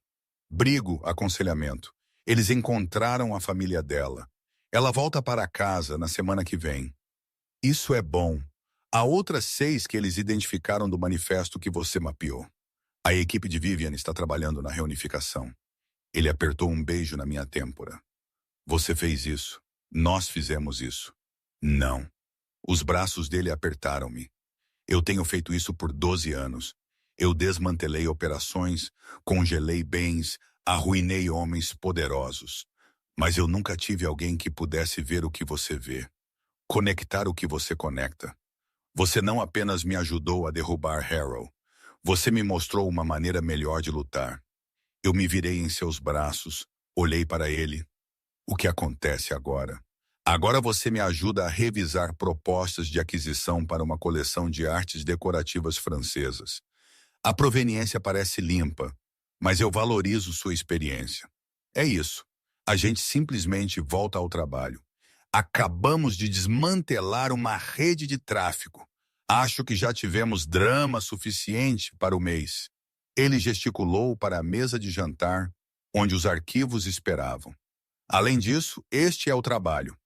Brigo, aconselhamento. Eles encontraram a família dela. Ela volta para casa na semana que vem. Isso é bom. Há outras 6 que eles identificaram do manifesto que você mapeou. A equipe de Vivian está trabalhando na reunificação. Ele apertou um beijo na minha têmpora. Você fez isso. Nós fizemos isso. Não. Os braços dele apertaram-me. Eu tenho feito isso por 12 anos. Eu desmantelei operações, congelei bens, arruinei homens poderosos. Mas eu nunca tive alguém que pudesse ver o que você vê. Conectar o que você conecta. Você não apenas me ajudou a derrubar Harrow. Você me mostrou uma maneira melhor de lutar. Eu me virei em seus braços, olhei para ele. O que acontece agora? Agora você me ajuda a revisar propostas de aquisição para uma coleção de artes decorativas francesas. A proveniência parece limpa, mas eu valorizo sua experiência. É isso. A gente simplesmente volta ao trabalho. Acabamos de desmantelar uma rede de tráfico. Acho que já tivemos drama suficiente para o mês. Ele gesticulou para a mesa de jantar, onde os arquivos esperavam. Além disso, este é o trabalho.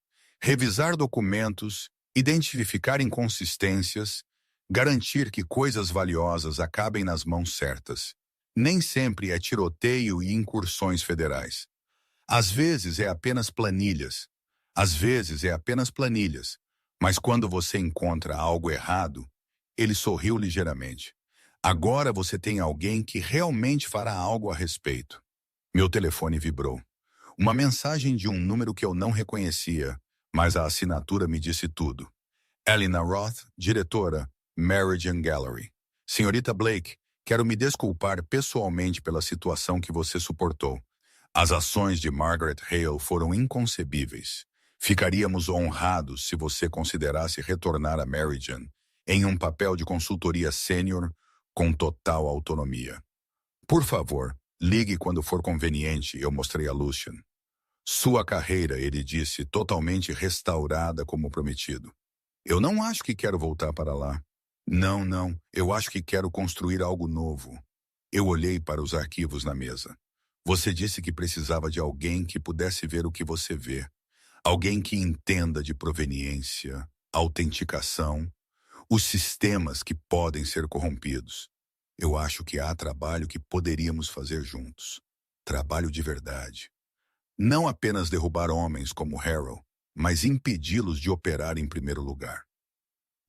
Revisar documentos, identificar inconsistências, garantir que coisas valiosas acabem nas mãos certas. Nem sempre é tiroteio e incursões federais. Às vezes é apenas planilhas. Mas quando você encontra algo errado, ele sorriu ligeiramente. Agora você tem alguém que realmente fará algo a respeito. Meu telefone vibrou. Uma mensagem de um número que eu não reconhecia, mas a assinatura me disse tudo. Elena Roth, diretora, Meridian Gallery. Senhorita Blake, quero me desculpar pessoalmente pela situação que você suportou. As ações de Margaret Hale foram inconcebíveis. Ficaríamos honrados se você considerasse retornar a Meridian em um papel de consultoria sênior com total autonomia. Por favor, ligue quando for conveniente, eu mostrei a Lucian. Sua carreira, ele disse, totalmente restaurada como prometido. Eu não acho que quero voltar para lá. Não, eu acho que quero construir algo novo. Eu olhei para os arquivos na mesa. Você disse que precisava de alguém que pudesse ver o que você vê. Alguém que entenda de proveniência, autenticação, os sistemas que podem ser corrompidos. Eu acho que há trabalho que poderíamos fazer juntos. Trabalho de verdade. Não apenas derrubar homens como Harrow, mas impedi-los de operar em primeiro lugar.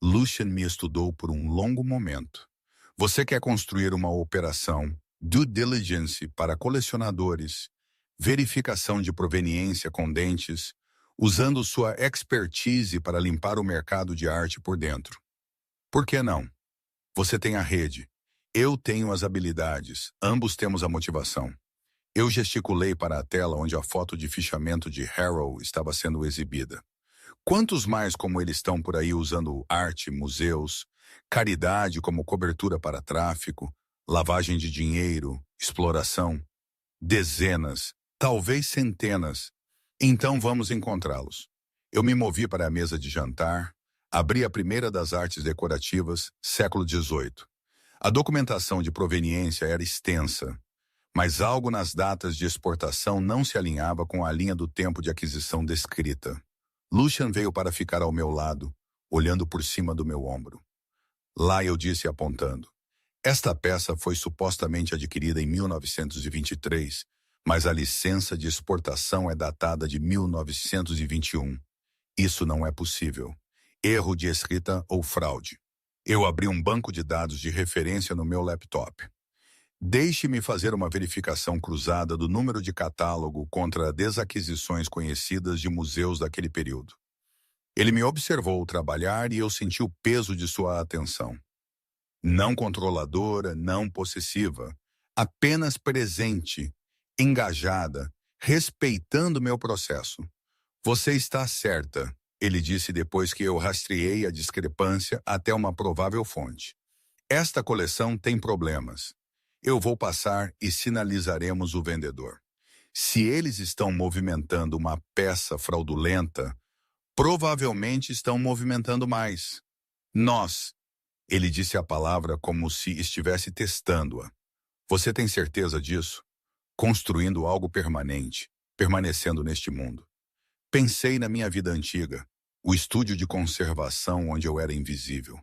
Lucian me estudou por um longo momento. Você quer construir uma operação due diligence para colecionadores, verificação de proveniência com dentes, usando sua expertise para limpar o mercado de arte por dentro. Por que não? Você tem a rede. Eu tenho as habilidades. Ambos temos a motivação. Eu gesticulei para a tela onde a foto de fichamento de Harrow estava sendo exibida. Quantos mais como ele estão por aí usando arte, museus, caridade como cobertura para tráfico, lavagem de dinheiro, exploração? Dezenas, talvez centenas. Então vamos encontrá-los. Eu me movi para a mesa de jantar, abri a primeira das artes decorativas, século XVIII. A documentação de proveniência era extensa, mas algo nas datas de exportação não se alinhava com a linha do tempo de aquisição descrita. Lucian veio para ficar ao meu lado, olhando por cima do meu ombro. Lá eu disse apontando. Esta peça foi supostamente adquirida em 1923, mas a licença de exportação é datada de 1921. Isso não é possível. Erro de escrita ou fraude. Eu abri um banco de dados de referência no meu laptop. Deixe-me fazer uma verificação cruzada do número de catálogo contra desaquisições conhecidas de museus daquele período. Ele me observou trabalhar e eu senti o peso de sua atenção. Não controladora, não possessiva, apenas presente, engajada, respeitando meu processo. Você está certa, ele disse depois que eu rastreei a discrepância até uma provável fonte. Esta coleção tem problemas. Eu vou passar e sinalizaremos o vendedor. Se eles estão movimentando uma peça fraudulenta, provavelmente estão movimentando mais. Nós. Ele disse a palavra como se estivesse testando-a. Você tem certeza disso? Construindo algo permanente, permanecendo neste mundo. Pensei na minha vida antiga, o estúdio de conservação onde eu era invisível,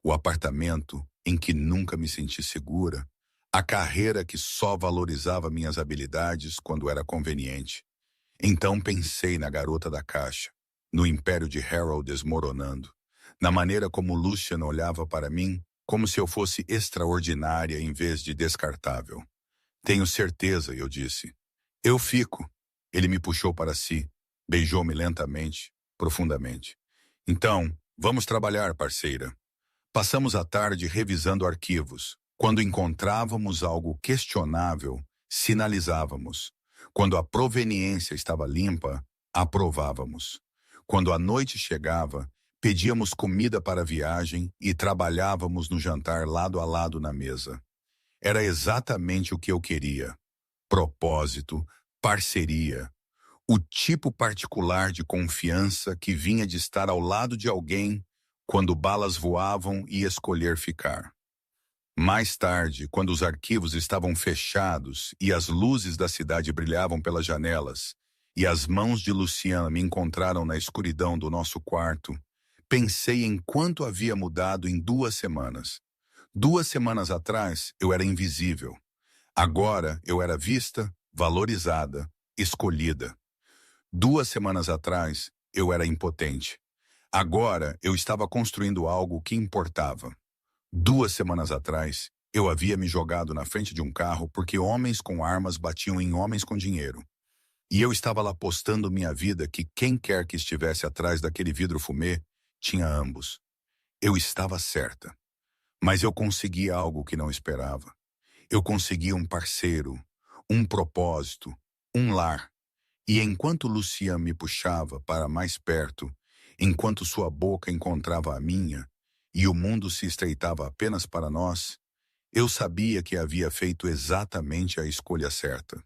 o apartamento em que nunca me senti segura, a carreira que só valorizava minhas habilidades quando era conveniente. Então pensei na garota da caixa, no império de Harold desmoronando, na maneira como Lucian olhava para mim, como se eu fosse extraordinária em vez de descartável. Tenho certeza, eu disse. Eu fico. Ele me puxou para si, beijou-me lentamente, profundamente. Então, vamos trabalhar, parceira. Passamos a tarde revisando arquivos. Quando encontrávamos algo questionável, sinalizávamos. Quando a proveniência estava limpa, aprovávamos. Quando a noite chegava, pedíamos comida para a viagem e trabalhávamos no jantar lado a lado na mesa. Era exatamente o que eu queria. Propósito, parceria. O tipo particular de confiança que vinha de estar ao lado de alguém quando balas voavam e escolher ficar. Mais tarde, quando os arquivos estavam fechados e as luzes da cidade brilhavam pelas janelas, e as mãos de Luciana me encontraram na escuridão do nosso quarto, pensei em quanto havia mudado em 2 semanas. 2 semanas atrás, eu era invisível. Agora, eu era vista, valorizada, escolhida. 2 semanas atrás, eu era impotente. Agora, eu estava construindo algo que importava. 2 semanas atrás, eu havia me jogado na frente de um carro porque homens com armas batiam em homens com dinheiro. E eu estava lá apostando minha vida que quem quer que estivesse atrás daquele vidro fumê tinha ambos. Eu estava certa. Mas eu consegui algo que não esperava. Eu consegui um parceiro, um propósito, um lar. E enquanto Lucian me puxava para mais perto, enquanto sua boca encontrava a minha, e o mundo se estreitava apenas para nós, eu sabia que havia feito exatamente a escolha certa.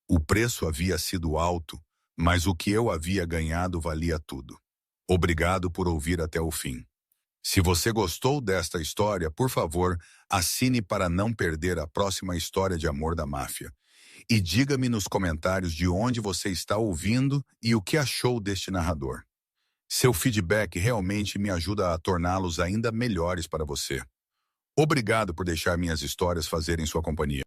O preço havia sido alto, mas o que eu havia ganhado valia tudo. Obrigado por ouvir até o fim. Se você gostou desta história, por favor, assine para não perder a próxima história de amor da máfia. E diga-me nos comentários de onde você está ouvindo e o que achou deste narrador. Seu feedback realmente me ajuda a torná-los ainda melhores para você. Obrigado por deixar minhas histórias fazerem sua companhia.